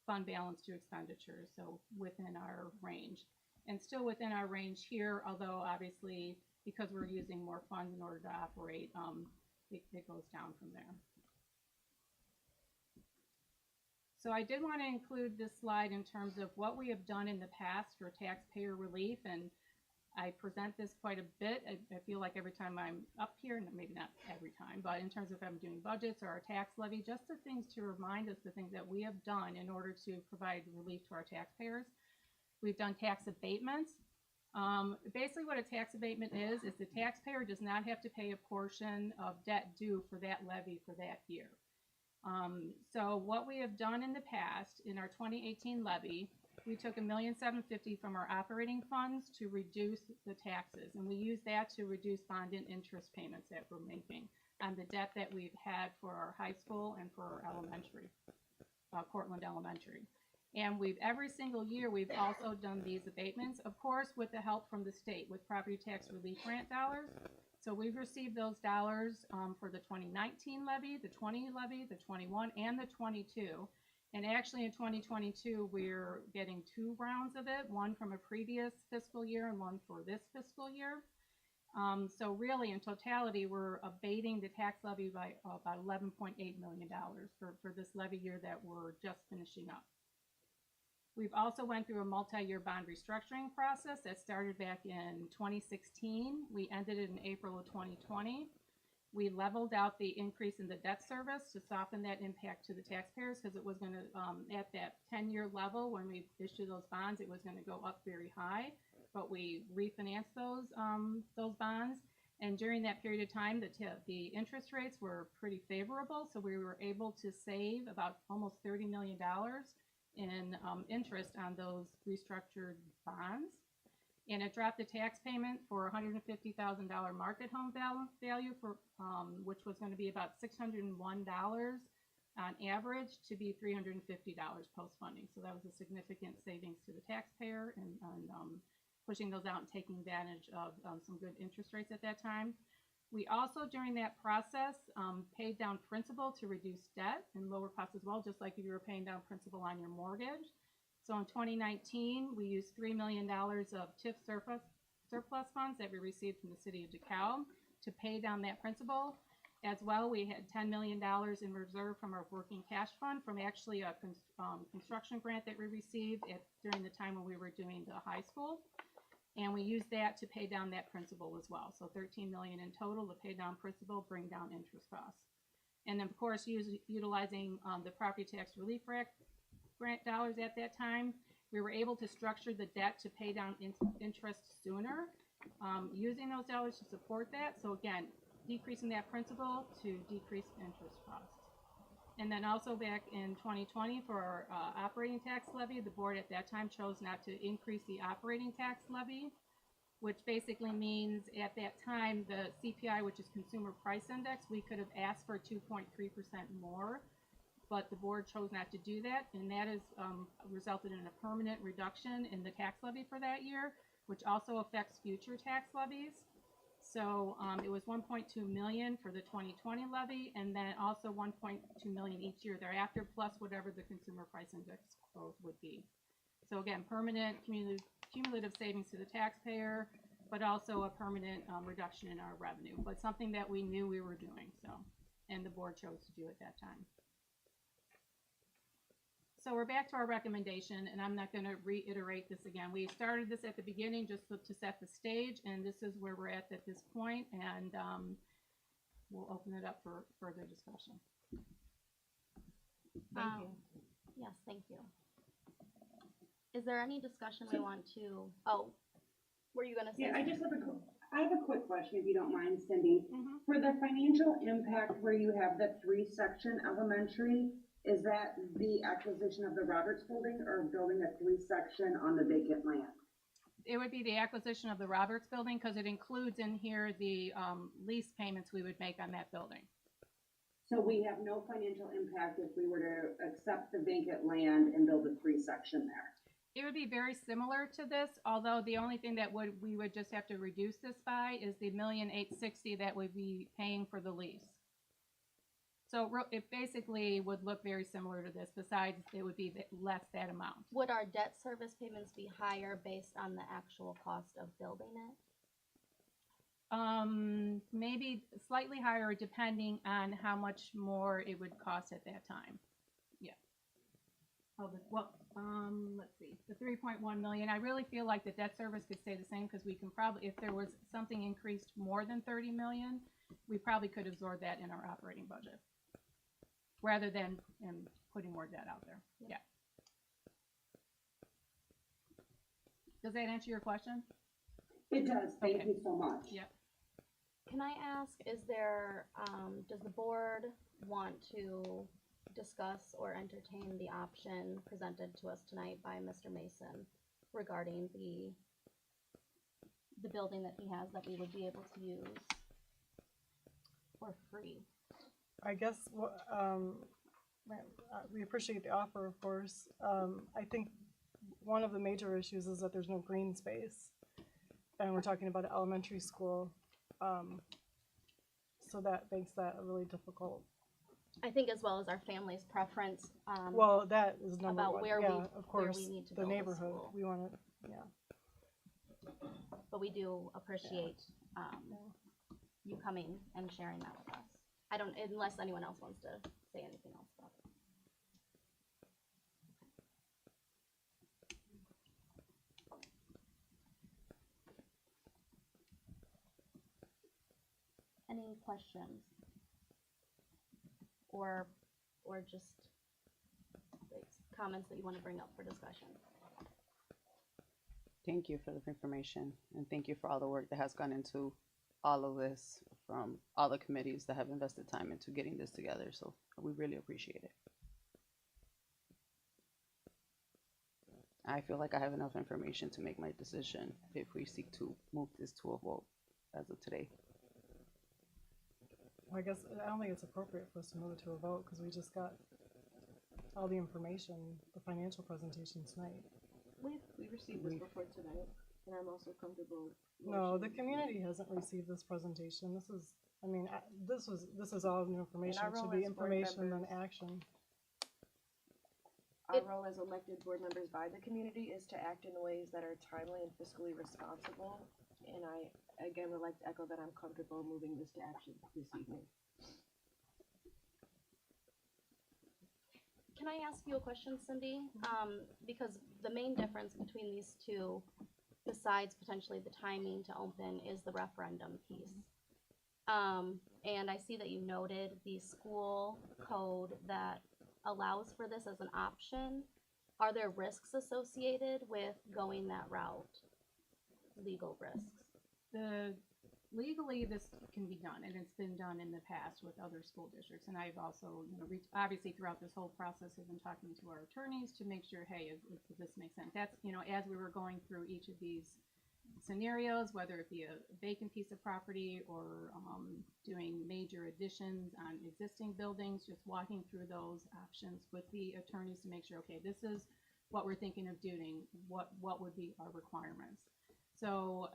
fund balance to expenditures, so within our range. And still within our range here, although obviously because we're using more funds in order to operate, it goes down from there. So I did want to include this slide in terms of what we have done in the past for taxpayer relief, and I present this quite a bit. I feel like every time I'm up here, and maybe not every time, but in terms of if I'm doing budgets or our tax levy, just the things to remind us the things that we have done in order to provide relief to our taxpayers. We've done tax abatements. Basically what a tax abatement is the taxpayer does not have to pay a portion of debt due for that levy for that year. So what we have done in the past, in our 2018 levy, we took $1,750,000 from our operating funds to reduce the taxes, and we used that to reduce bond and interest payments that we're making on the debt that we've had for our high school and for our elementary, Cortland Elementary. And every single year, we've also done these abatements, of course, with the help from the state, with property tax relief grant dollars. So we've received those dollars for the 2019 levy, the 20 levy, the 21, and the 22. And actually in 2022, we're getting 2 rounds of it, one from a previous fiscal year and one for this fiscal year. So really, in totality, we're abating the tax levy by about $11.8 million for this levy year that we're just finishing up. We've also went through a multi-year bond restructuring process that started back in 2016. We ended it in April of 2020. We leveled out the increase in the debt service to soften that impact to the taxpayers because it was going to, at that 10-year level when we issued those bonds, it was going to go up very high. But we refinanced those bonds. And during that period of time, the interest rates were pretty favorable. So we were able to save about almost $30 million in interest on those restructured bonds. And it dropped the tax payment for $150,000 market home value, for which was going to be about $601 on average, to be $350 post-funding. So that was a significant savings to the taxpayer and pushing those out and taking advantage of some good interest rates at that time. We also, during that process, paid down principal to reduce debt and lower costs as well, just like if you were paying down principal on your mortgage. So in 2019, we used $3 million of TIF surplus funds that we received from the city of DeKalb to pay down that principal. As well, we had $10 million in reserve from our working cash fund from actually a construction grant that we received during the time when we were doing the high school. And we used that to pay down that principal as well. So $13 million in total to pay down principal, bring down interest costs. And then, of course, utilizing the property tax relief grant dollars at that time, we were able to structure the debt to pay down interest sooner, using those dollars to support that. So again, decreasing that principal to decrease interest costs. And then also back in 2020 for our operating tax levy, the board at that time chose not to increase the operating tax levy, which basically means at that time, the CPI, which is Consumer Price Index, we could have asked for 2.3% more, but the board chose not to do that, and that has resulted in a permanent reduction in the tax levy for that year, which also affects future tax levies. So it was 1.2 million for the 2020 levy, and then also 1.2 million each year thereafter, plus whatever the Consumer Price Index growth would be. So again, permanent cumulative savings to the taxpayer, but also a permanent reduction in our revenue, but something that we knew we were doing, so, and the board chose to do at that time. So we're back to our recommendation, and I'm not going to reiterate this again. We started this at the beginning just to set the stage, and this is where we're at this point, and we'll open it up for further discussion. Thank you. Yes, thank you. Is there any discussion we want to, oh, were you going to say? Yeah, I have a quick question, if you don't mind, Cindy. For the financial impact where you have the 3-section elementary, is that the acquisition of the Roberts building or building a 3-section on the vacant land? It would be the acquisition of the Roberts building because it includes in here the lease payments we would make on that building. So we have no financial impact if we were to accept the vacant land and build a 3-section there? It would be very similar to this, although the only thing that we would just have to reduce this by is the $1,860,000 that we'd be paying for the lease. So it basically would look very similar to this, besides it would be less that amount. Would our debt service payments be higher based on the actual cost of building it? Maybe slightly higher depending on how much more it would cost at that time. Yeah. Oh, well, let's see, the 3.1 million, I really feel like the debt service could stay the same because we can probably, if there was something increased more than 30 million, we probably could absorb that in our operating budget rather than putting more debt out there. Yeah. Does that answer your question? It does. Thank you so much. Yep. Can I ask, is there, does the board want to discuss or entertain the option presented to us tonight by Mr. Mason regarding the building that he has that we would be able to use for free? I guess we appreciate the offer, of course. I think one of the major issues is that there's no green space, and we're talking about an elementary school, so that makes that really difficult. I think as well as our family's preference. Well, that is number about one. where yeah, we, of course, where we need to the build neighborhood. A school. We want to, yeah. But we do appreciate you coming and sharing that with us. I don't, unless anyone else wants to say anything else about it. Any questions? Or just comments that you want to bring up for discussion? Thank you for the information, and thank you for all the work that has gone into all of this from all the committees that have invested time into getting this together. So we really appreciate it. I feel like I have enough information to make my decision if we seek to move this to a vote as of today. I guess I don't think it's appropriate for us to move it to a vote because we just got all the information, the financial presentation tonight. We received this before tonight, and I'm also comfortable. No, the community hasn't received this presentation. This is, I mean, this is all new information. It should be information and action. Our role as elected board members by the community is to act in ways that are timely and fiscally responsible. And I, again, would like to echo that I'm comfortable moving this to action this evening. Can I ask you a question, Cindy? Because the main difference between these two, besides potentially the timing to open, is the referendum piece. And I see that you noted the school code that allows for this as an option. Are there risks associated with going that route? Legal risks? The legally this can be done, and it's been done in the past with other school districts. And I've also, obviously throughout this whole process, have been talking to our attorneys to make sure, hey, if this makes sense. That's, as we were going through each of these scenarios, whether it be a vacant piece of property or doing major additions on existing buildings, just walking through those options with the attorneys to make sure, okay, this is what we're thinking of doing, what would be our requirements. So,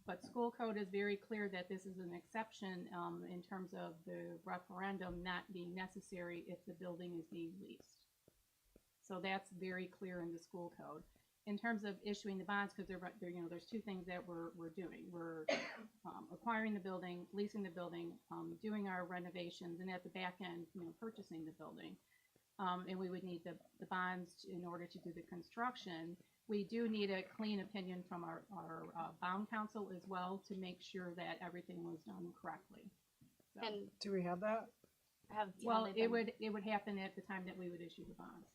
but school code is very clear that this is an exception in terms of the referendum not being necessary if the building is being leased. So that's very clear in the school code. In terms of issuing the bonds, because there's two things that we're doing. We're acquiring the building, leasing the building, doing our renovations, and at the back end, purchasing the building. And we would need the bonds in order to do the construction. We do need a clean opinion from our bond counsel as well to make sure that everything was done correctly. So, And do we have that? well, it would happen at the time that we would issue the bonds.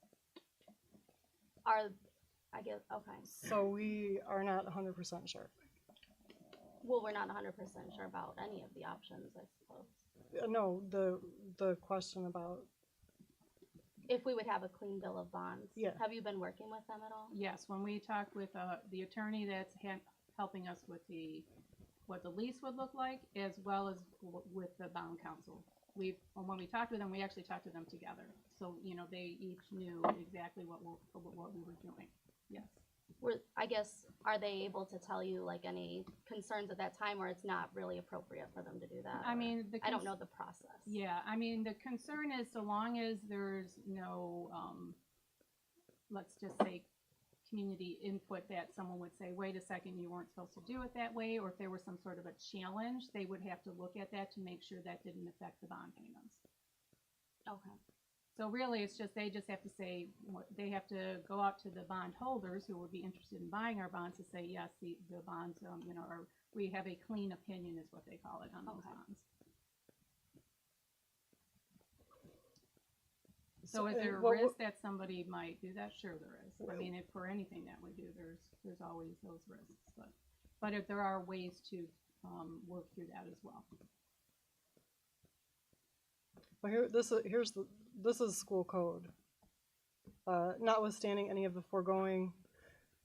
I guess, okay. So we are not 100% sure. Well, we're not 100% sure about any of the options, I suppose. No, the question about, If we would have a clean bill of bonds. Yeah. Have you been working with them at all? Yes, when we talked with the attorney that's helping us with what the lease would look like, as well as with the bond counsel. When we talked with them, we actually talked to them together. So, they each knew exactly what we were doing. Yes. I guess, are they able to tell you like any concerns at that time, or it's not really appropriate for them to do that? I mean, I don't know the process. Yeah, I mean, the concern is so long as there's no, let's just say, community input that someone would say, wait a second, you weren't supposed to do it that way, or if there was some sort of a challenge, they would have to look at that to make sure that didn't affect the bond payments. Okay. So really, it's just, they just have to say, they have to go out to the bond holders who would be interested in buying our bonds to say, yes, the bonds, or we have a clean opinion is what they call it on those bonds. So is there a risk that somebody might do that? Sure there is. I mean, if for anything that we do, there's always those risks. But if there are ways to work through that as well. well, this is school code. Notwithstanding any of the foregoing,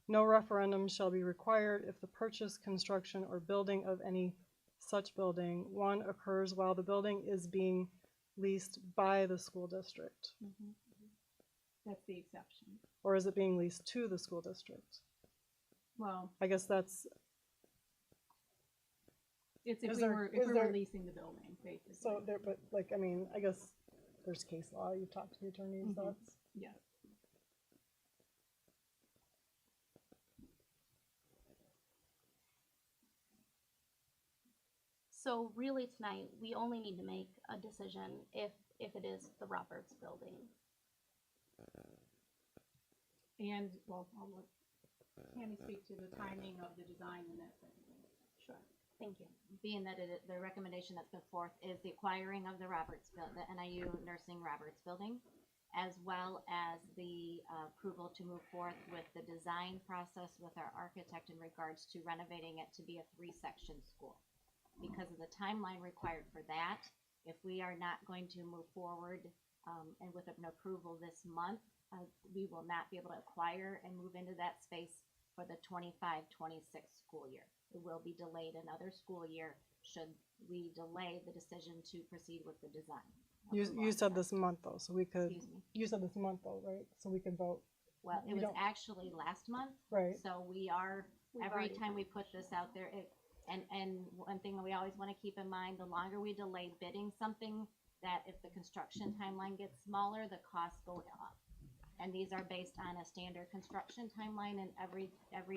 no referendum shall be required if the purchase, construction, or building of any such building, one, occurs while the building is being leased by the school district. Mm-hmm. That's the exception. Or is it being leased to the school district? Well, I guess that's. it's if we were leasing the building, basically. So there, but like, I mean, I guess there's case law. You've talked to the attorneys. Mm-hmm. That's. Yeah. So really tonight, we only need to make a decision if it is the Roberts building. And, well, I'll let Tammy speak to the timing of the design and that type of thing. Sure. Thank you. Being that the recommendation that's put forth is the acquiring of the NIU Nursing Roberts building, as well as the approval to move forth with the design process with our architect in regards to renovating it to be a 3-section school. Because of the timeline required for that, if we are not going to move forward and with an approval this month, we will not be able to acquire and move into that space for the 25-26 school year. It will be delayed another school year should we delay the decision to proceed with the design. You said this month though, so we could. Excuse me. You said this month though, right? So we could vote. Well, it was actually last month. Right. So we are, every time we put this out there, and one thing that we always want to keep in mind, the longer we delay bidding something, that if the construction timeline gets smaller, the costs go up. And these are based on a standard construction timeline, and every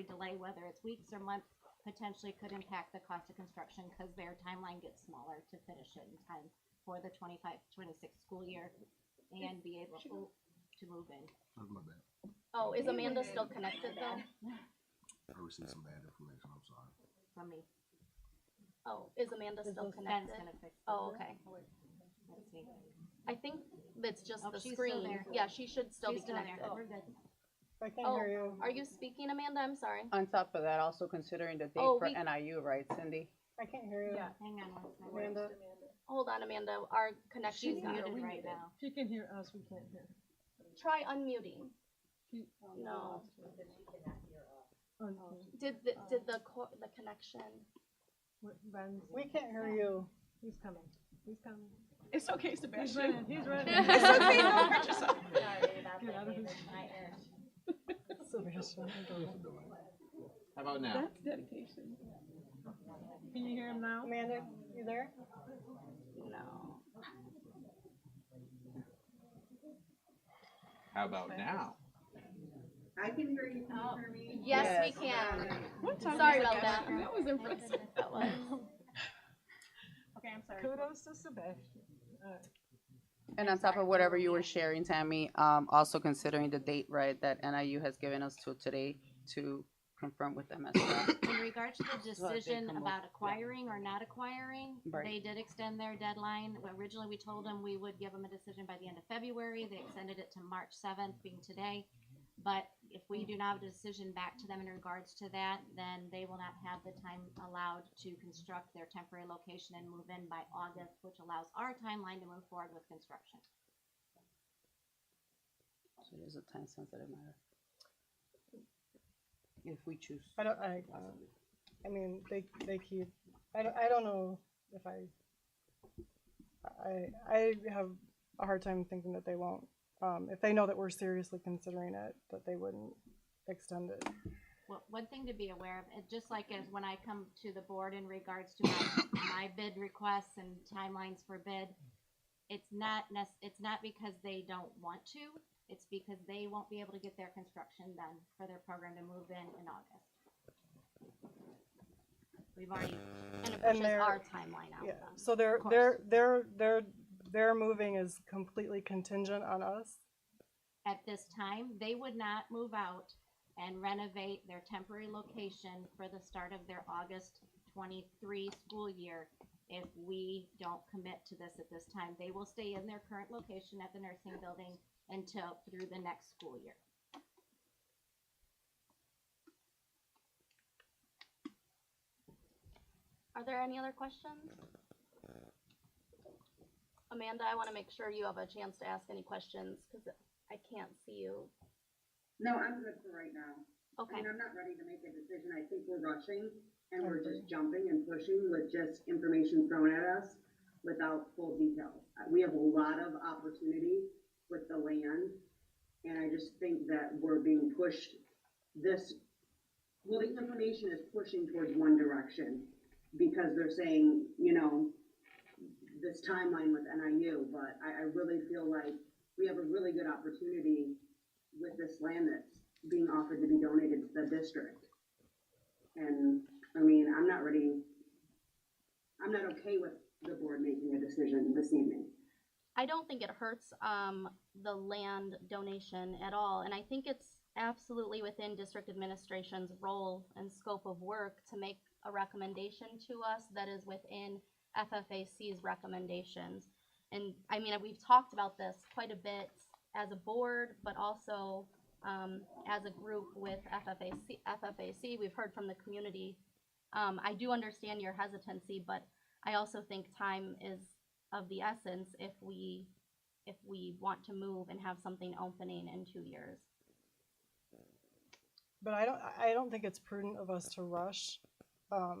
delay, whether it's weeks or months, potentially could impact the cost of construction because their timeline gets smaller to finish it in time for the 25-26 school year and be able to move in. That's my bad. Oh, is Amanda still connected though? I received some bad information. I'm sorry. From me. Oh, is Amanda still Ben's connected? gonna fix it. Oh, okay. Let's see. I think it's just the she's still screen. there. Yeah, she should still She's be still connected. there. We're good. I can't Oh, hear you. are you speaking, Amanda? I'm sorry. On top of that, also considering the date Oh, for we- NIU, right, Cindy? I can't hear you. Yeah. Hang on one second. Amanda. Hold on, Amanda. Our connection. She's muted right now. She can hear us, we can't hear. Try unmuting. No. Did the connection? We can't hear you. He's coming. He's coming. It's okay, Sebastian. He's running. It's okay, don't hurt yourself. Sorry about Get out of that, his- my ear. Sebastian. How about now? That's dedication. Can you hear him now? Amanda, you there? No. How about now? I can hear you, can you hear me? Yes, we can. One time Sorry was about like that. That was impressive. That was. Okay, I'm sorry. Kudos to Sebastian. And on top of whatever you were sharing, Tammy, also considering the date, right, that NIU has given us till today to confirm with them as well. In regards to the So I think decision I'm about off. acquiring or not acquiring, Right. they did extend their deadline. Originally, we told them we would give them a decision by the end of February. They extended it to March 7th, being today. But if we do not have a decision back to them in regards to that, then they will not have the time allowed to construct their temporary location and move in by August, which allows our timeline to move forward with construction. So it is a time sensitive matter. If we choose. I mean, they keep, I don't know if I have a hard time thinking that they won't. If they know that we're seriously considering it, that they wouldn't extend it. Well, one thing to be aware of, just like as when I come to the board in regards to my bid requests and timelines for bid, it's not because they don't want to, it's because they won't be able to get their construction done for their program to move in August. We've already, And it And pushes they're- our timeline out. Yeah, then. so their moving is completely contingent on us. at this time, they would not move out and renovate their temporary location for the start of their August 23 school year if we don't commit to this at this time. They will stay in their current location at the nursing building until through the next school year. Are there any other questions? Amanda, I want to make sure you have a chance to ask any questions because I can't see you. No, I'm good for right now. I Okay. mean, I'm not ready to make a decision. I think we're rushing and we're just jumping and pushing with just information thrown at us without full details. We have a lot of opportunity with the land, and I just think that we're being pushed the information is pushing towards one direction because they're saying, this timeline with NIU, but I really feel like we have a really good opportunity with this land that's being offered to be donated to the district. And, I mean, I'm not okay with the board making a decision this evening. I don't think it hurts the land donation at all, and I think it's absolutely within district administration's role and scope of work to make a recommendation to us that is within FFAC's recommendations. And I mean, we've talked about this quite a bit as a board, but also as a group with FFAC. We've heard from the community. I do understand your hesitancy, but I also think time is of the essence if we want to move and have something opening in 2 years. But I don't think it's prudent of us to rush. I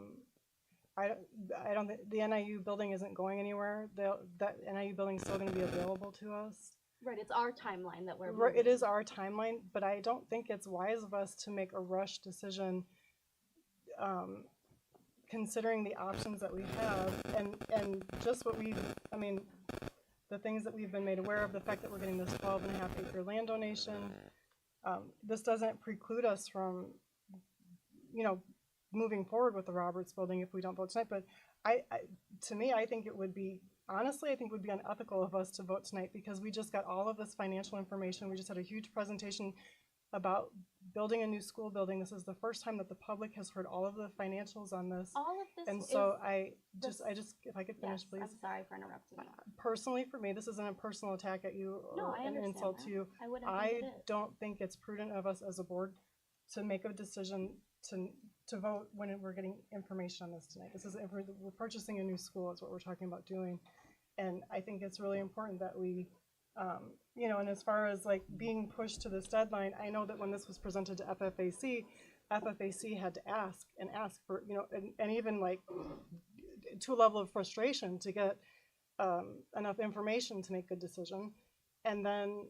don't think the NIU building isn't going anywhere. That NIU building is still going to be available to us. Right, it's our timeline that we're Right, it is our timeline, but I don't think it's wise of us to make a rush decision, considering the options that we have and just what the things that we've been made aware of, the fact that we're getting this 12.5 acre land donation. This doesn't preclude us from, moving forward with the Roberts building if we don't vote tonight, but to me, I think it would be, honestly, I think it would be unethical of us to vote tonight because we just got all of this financial information. We just had a huge presentation about building a new school building. This is the first time that the public has heard all of the financials on this. All of this and so is if I could finish, yes, please. I'm sorry for interrupting you. Personally, for me, this isn't a personal attack at you No, or I an understand insult that. to you. I wouldn't think I it is. don't think it's prudent of us as a board to make a decision to vote when we're getting information on this tonight. This is, we're purchasing a new school is what we're talking about doing. And I think it's really important that we, you know, and as far as like being pushed to this deadline, I know that when this was presented to FFAC had to ask for, you know, and even like to a level of frustration to get enough information to make a decision. And then,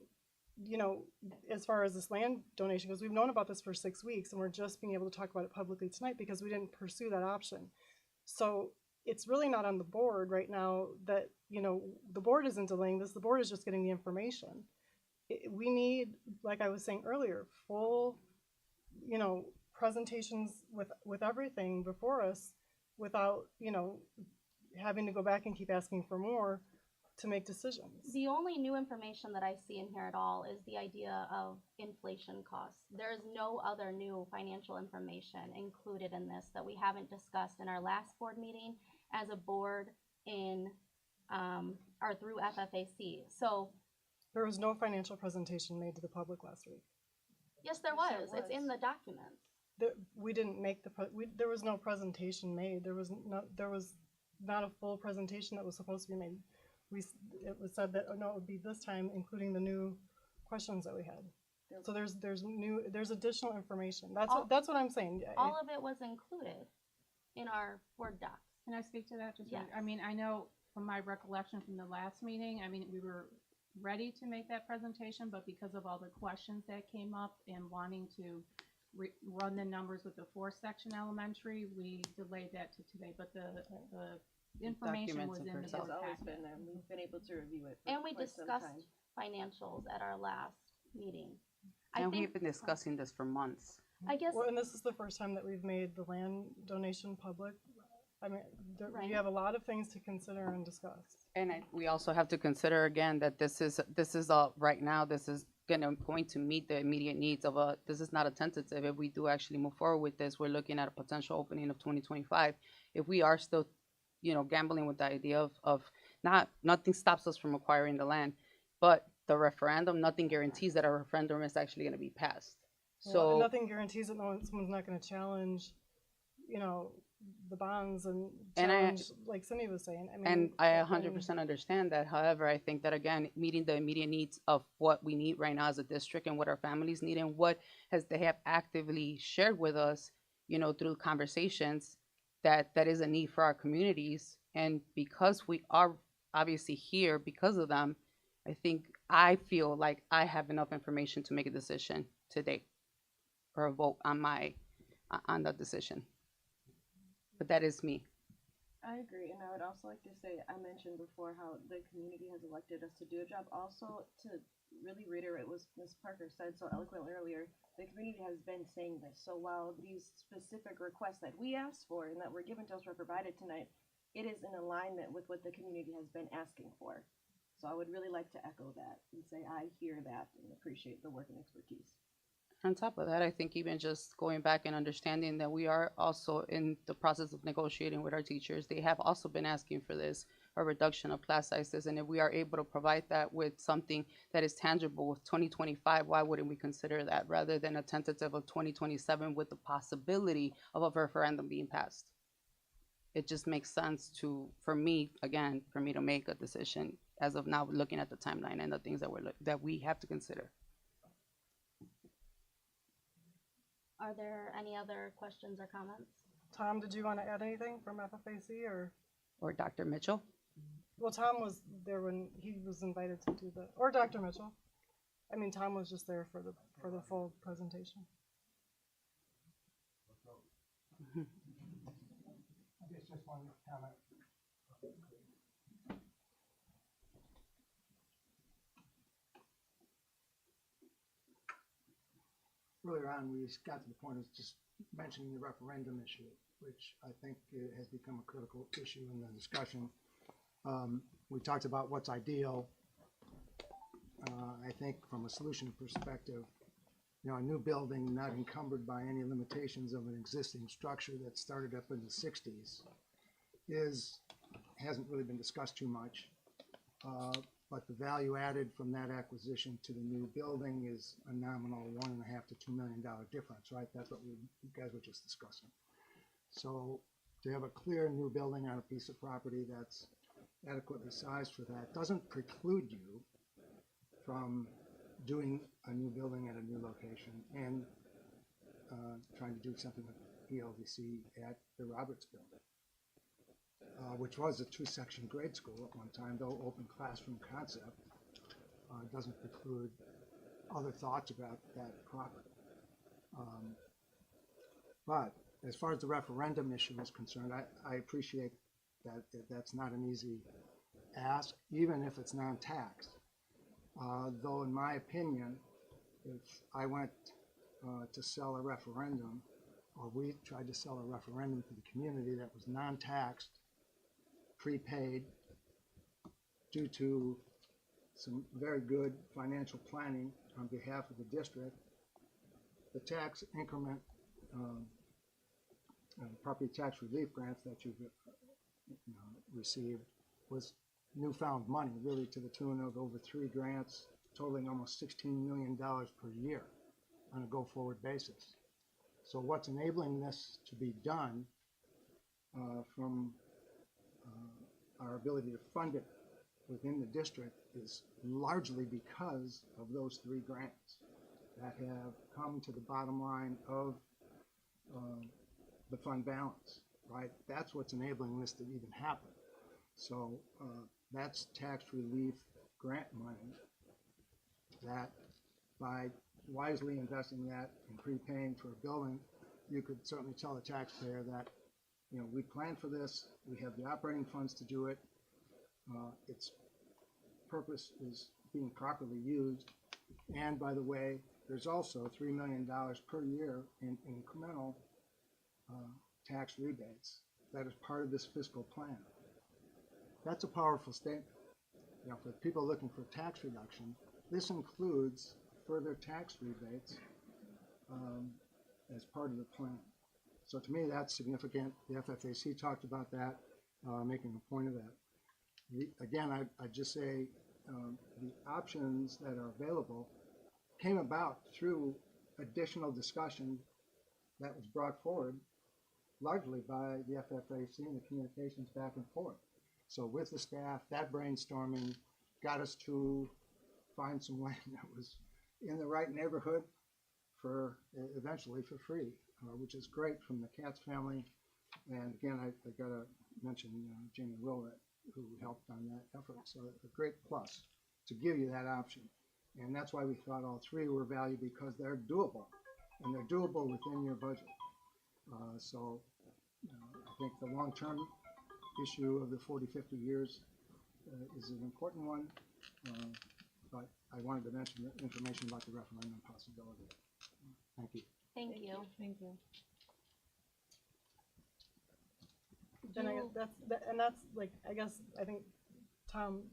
you know, as far as this land donation goes, we've known about this for 6 weeks and we're just being able to talk about it publicly tonight because we didn't pursue that option. So it's really not on the board right now that, you know, the board isn't delaying this, the board is just getting the information. We need, like I was saying earlier, full, you know, presentations with everything before us without, you know, having to go back and keep asking for more to make decisions. The only new information that I see in here at all is the idea of inflation costs. There's no other new financial information included in this that we haven't discussed in our last board meeting as a board in or through FFAC. So there was no financial presentation made to the public last week. Yes, there was. It's in the documents. We didn't make there was no presentation made. There was not a full presentation that was supposed to be made. It was said that, oh no, it would be this time, including the new questions that we had. So there's additional information. That's what I'm saying. All of it was included in our Word docs. Can I speak to that? Just yes. I mean, I know from my recollection from the last meeting, I mean, we were ready to make that presentation, but because of all the questions that came up and wanting to run the numbers with the 4-section elementary, we delayed that to today. But the information was in the board It's always packet. been there. We've been able to review it. And we discussed financials at our last meeting. And we've been discussing this for months. I guess. Well, and this is the first time that we've made the land donation public. I mean, Right. we have a lot of things to consider and discuss. And we also have to consider again that this is right now, this is going to meet the immediate needs of this is not a tentative. If we do actually move forward with this, we're looking at a potential opening of 2025. If we are still, you know, gambling with the idea of nothing stops us from acquiring the land, but the referendum, nothing guarantees that a referendum is actually going to be passed. So nothing guarantees that someone's not going to challenge, you know, the bonds and challenge, like Cindy was saying. I mean, and I 100% understand that. However, I think that again, meeting the immediate needs of what we need right now as a district and what our families need and what they have actively shared with us, you know, through conversations, that is a need for our communities. And because we are obviously here because of them, I feel like I have enough information to make a decision today or a vote on that decision. But that is me. I agree, and I would also like to say, I mentioned before how the community has elected us to do a job. Also, to really reiterate what Ms. Parker said so eloquently earlier, the community has been saying this. So while these specific requests that we asked for and that were given to us were provided tonight, it is in alignment with what the community has been asking for. So I would really like to echo that and say I hear that and appreciate the work and expertise. On top of that, I think even just going back and understanding that we are also in the process of negotiating with our teachers. They have also been asking for this, a reduction of class sizes. And if we are able to provide that with something that is tangible with 2025, why wouldn't we consider that rather than a tentative of 2027 with the possibility of a referendum being passed? It just makes sense for me to make a decision as of now, looking at the timeline and the things that we have to consider. Are there any other questions or comments? Tom, did you want to add anything from FFAC or Dr. Mitchell? Well, Tom was there when he was invited to do or Dr. Mitchell. I mean, Tom was just there for the full presentation. I guess just one comment. Earlier on, we got to the point of just mentioning the referendum issue, which I think has become a critical issue in the discussion. We talked about what's ideal. I think from a solution perspective, you know, a new building not encumbered by any limitations of an existing structure that started up in the 60s hasn't really been discussed too much. But the value added from that acquisition to the new building is a nominal $1.5 to $2 million difference, right? That's what you guys were just discussing. So to have a clear new building on a piece of property that's adequately sized for that doesn't preclude you from doing a new building at a new location and trying to do something with ELDC at the Roberts building, which was a 2-section grade school at one time, though open classroom concept doesn't preclude other thoughts about that property. But as far as the referendum issue is concerned, I appreciate that that's not an easy ask, even if it's non-taxed. Though in my opinion, if I went to sell a referendum, or we tried to sell a referendum to the community that was non-taxed, prepaid, due to some very good financial planning on behalf of the district, the tax increment, property tax relief grants that you've received was newfound money, really to the tune of over 3 grants, totaling almost $16 million per year on a go-forward basis. So what's enabling this to be done from our ability to fund it within the district is largely because of those 3 grants that have come to the bottom line of the fund balance, right? That's what's enabling this to even happen. So that's tax relief grant money that by wisely investing that and prepaying for a building, you could certainly tell the taxpayer that, you know, we planned for this, we have the operating funds to do it, its purpose is being properly used, and by the way, there's also $3 million per year in incremental tax rebates that is part of this fiscal plan. That's a powerful statement. You know, for people looking for tax reduction, this includes further tax rebates as part of the plan. So to me, that's significant. The FFAC talked about that, making a point of that. Again, I just say the options that are available came about through additional discussion that was brought forward largely by the FFAC and the communications back and forth. So with the staff, that brainstorming got us to find some land that was in the right neighborhood for eventually for free, which is great from the Katz family. And again, I got to mention Jamie Willett, who helped on that effort. So a great plus to give you that option. And that's why we thought all 3 were valued, because they're doable, and they're doable within your budget. So I think the long-term issue of the 40, 50 years is an important one, but I wanted to mention the information about the referendum possibility. Thank you. Thank you. Thank you. And I guess that's like, I think Tom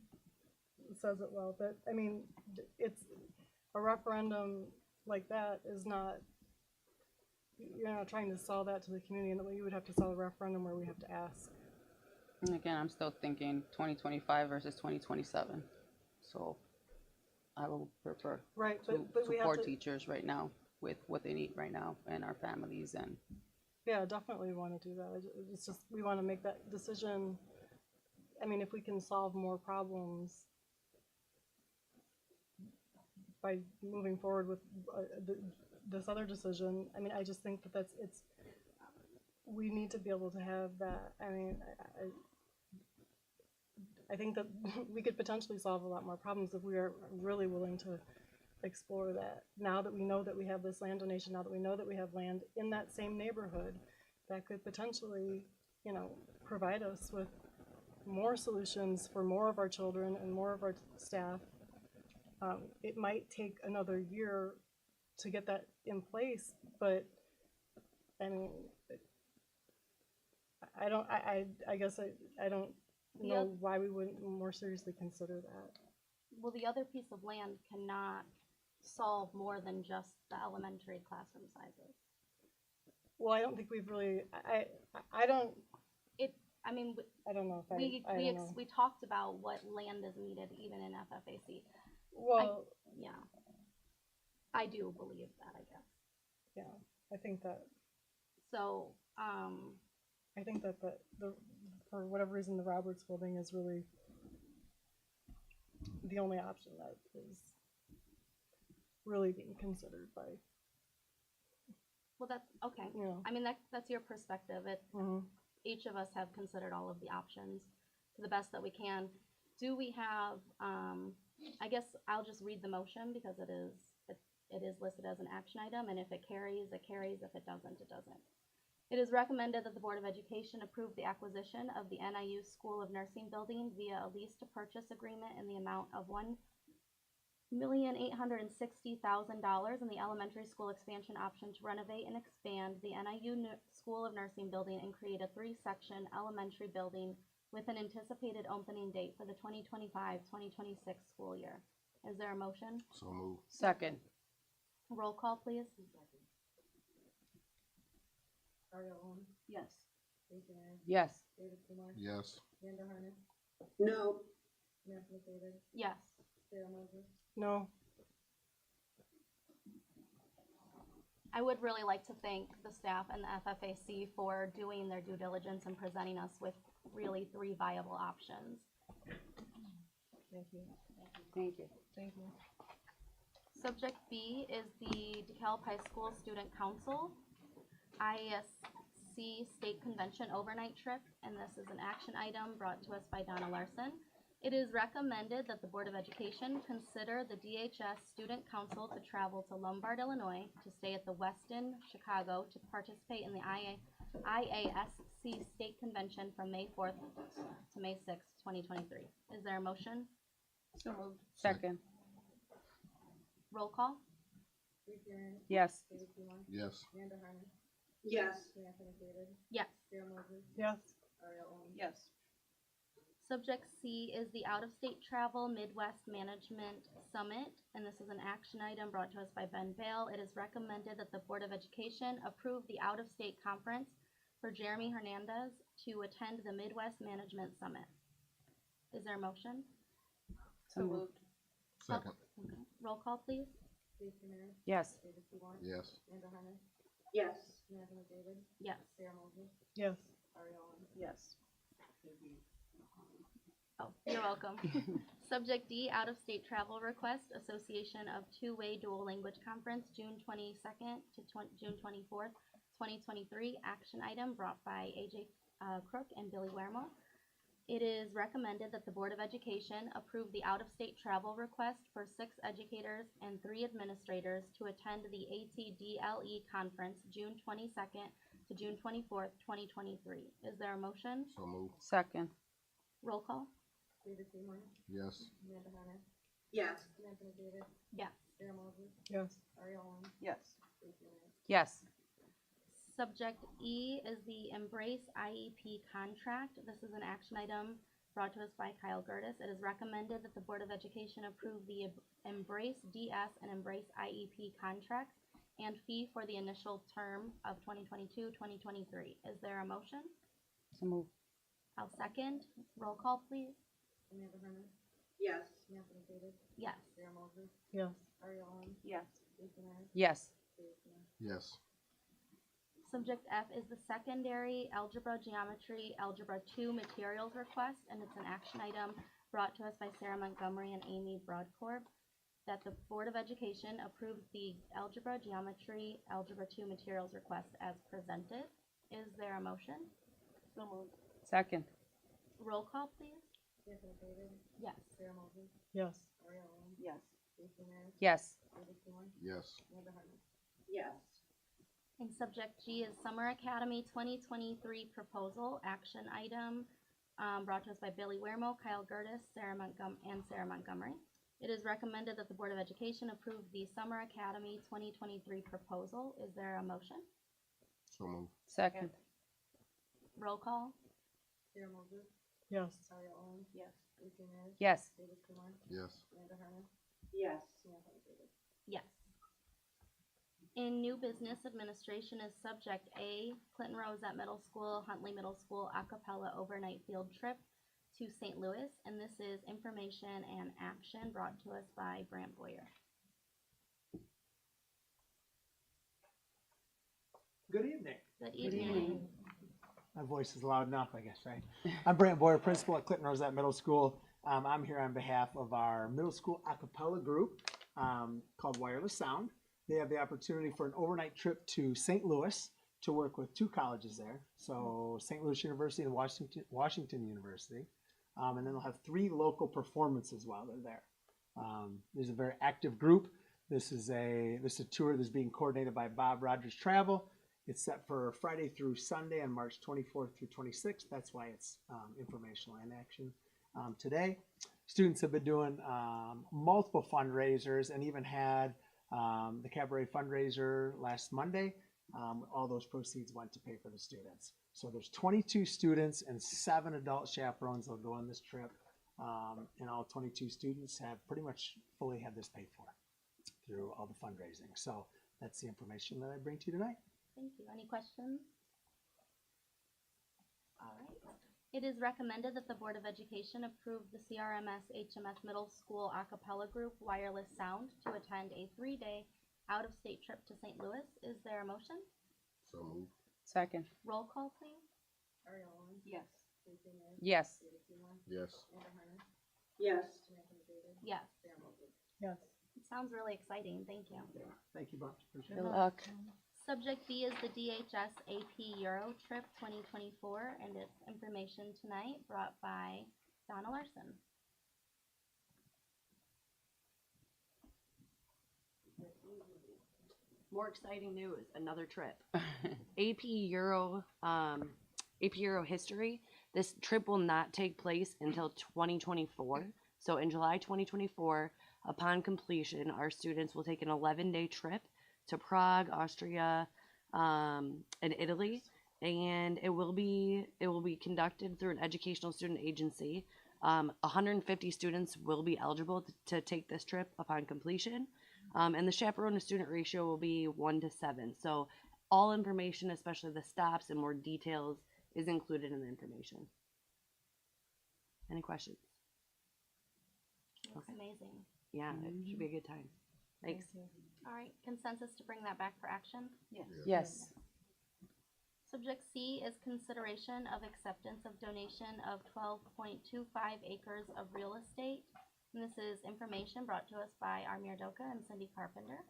says it well, but I mean, it's a referendum like that is not, you're not trying to sell that to the community in the way you would have to sell a referendum where we have to ask. And again, I'm still thinking 2025 versus 2027. So I will prefer right, to but we have support to, teachers right now with what they need right now and our families. And yeah, definitely want to do that. It's just, we want to make that decision. I mean, if we can solve more problems by moving forward with this other decision, I mean, I just think that we need to be able to have that. I mean, I think that we could potentially solve a lot more problems if we are really willing to explore that. Now that we know that we have this land donation, now that we know that we have land in that same neighborhood, that could potentially, you know, provide us with more solutions for more of our children and more of our staff. It might take another year to get that in place, but I mean, I guess I don't know why we wouldn't more seriously consider that. Well, the other piece of land cannot solve more than just the elementary classroom sizes. Well, I don't think we've really, I don't. I mean, I don't know if we talked about what land is needed even in FFAC. Well, yeah, I do believe that, I guess. Yeah, I think that. So, I think that for whatever reason, the Roberts building is really the only option that is really being considered by. Well, that's okay. Yeah. I mean, that's your perspective. Each of us have considered all of the options to the best that we can. Do we have, I guess I'll just read the motion because it is listed as an action item, and if it carries, it carries. If it doesn't, it doesn't. It is recommended that the Board of Education approve the acquisition of the NIU School of Nursing building via a lease to purchase agreement in the amount of $1,860,000 in the elementary school expansion option to renovate and expand the NIU School of Nursing building and create a 3-section elementary building with an anticipated opening date for the 2025-2026 school year. Is there a motion? So moved. Second. Roll call, please. Yes. Yes. Yes. No. Yes. No. I would really like to thank the staff and the FFAC for doing their due diligence and presenting us with really 3 viable options. Thank you. Thank you. Thank you. Subject B is the DeKalb High School Student Council ISC State Convention overnight trip, and this is an action item brought to us by Donna Larson. It is recommended that the Board of Education consider the DHS Student Council to travel to Lombard, Illinois, to stay at the Westin Chicago to participate in the IASC State Convention from May 4th to May 6th, 2023. Is there a motion? So moved. Second. Roll call? Yes. Yes. Yes. Yes. Yes. Yes. Subject C is the Out-of-State Travel Midwest Management Summit, and this is an action item brought to us by Ben Bale. It is recommended that the Board of Education approve the out-of-state conference for Jeremy Hernandez to attend the Midwest Management Summit. Is there a motion? So moved. Second. Okay. Roll call, please. Yes. Yes. Yes. Yes. Yes. Yes. Oh, you're welcome. Subject D, out-of-state travel request, Association of Two-Way Dual Language Conference, June 22nd to June 24th, 2023. Action item brought by AJ Crook and Billy Wermo. It is recommended that the Board of Education approve the out-of-state travel request for 6 educators and 3 administrators to attend the ATDLE conference, June 22nd to June 24th, 2023. Is there a motion? So moved. Second. Roll call? Yes. Yes. Yes. Yes. Yes. Yes. Subject E is the Embrace IEP contract. This is an action item brought to us by Kyle Gertis. It is recommended that the Board of Education approve the Embrace DS and Embrace IEP contracts and fee for the initial term of 2022-2023. Is there a motion? So moved. I'll second. Roll call, please. Yes. Yes. Yes. Yes. Yes. Yes. Subject F is the secondary algebra, geometry, algebra 2 materials request, and it's an action item brought to us by Sarah Montgomery and Amy Broadcorp, that the Board of Education approves the algebra, geometry, algebra 2 materials request as presented. Is there a motion? So moved. Second. Roll call, please. Yes. Yes. Yes. Yes. Yes. Yes. And subject G is Summer Academy 2023 proposal, action item brought to us by Billy Wermo, Kyle Gertis, and Sarah Montgomery. It is recommended that the Board of Education approve the Summer Academy 2023 proposal. Is there a motion? So moved. Second. Roll call? Yes. Yes. Yes. Yes. Yes. Yes. In new business, administration is subject A, Clinton Rosette Middle School, Huntley Middle School a cappella overnight field trip to St. Louis, and this is information and action brought to us by Brant Boyer. Good evening. Good evening. My voice is loud enough, I guess, right? I'm Brant Boyer, principal at Clinton Rosette Middle School. I'm here on behalf of our middle school a cappella group called Wireless Sound. They have the opportunity for an overnight trip to St. Louis to work with 2 colleges there. So St. Louis University and Washington University. And then they'll have 3 local performances while they're there. There's a very active group. This is a tour that's being coordinated by Bob Rogers Travel. It's set for Friday through Sunday on March 24th through 26th. That's why it's informational and action today. Students have been doing multiple fundraisers and even had the cabaret fundraiser last Monday. All those proceeds went to pay for the students. So there's 22 students and 7 adult chaperones that'll go on this trip. And all 22 students have pretty much fully had this paid for through all the fundraising. So that's the information that I bring to you tonight. Thank you. Any questions? All right. It is recommended that the Board of Education approve the CRMS HMS Middle School a cappella group Wireless Sound to attend a 3-day out-of-state trip to St. Louis. Is there a motion? So moved. Second. Roll call, please. Yes. Yes. Yes. Yes. Yes. Yes. It sounds really exciting. Thank you. Thank you, Bob. Appreciate Good it. luck. Subject B is the DHS AP Euro Trip 2024, and it's information tonight brought by Donna Larson. More exciting news, another trip. AP Euro history. This trip will not take place until 2024. So in July 2024, upon completion, our students will take an 11-day trip to Prague, Austria, and Italy, and it will be conducted through an educational student agency. 150 students will be eligible to take this trip upon completion, and the chaperone to student ratio will be 1 to 7. So all information, especially the stops and more details, is included in the information. Any questions? Looks amazing. Yeah, it should be a good time. Thanks. All right, consensus to bring that back for action? Yes. Yes. Subject C is consideration of acceptance of donation of 12.25 acres of real estate. And this is information brought to us by Amir Doka and Cindy Carpenter.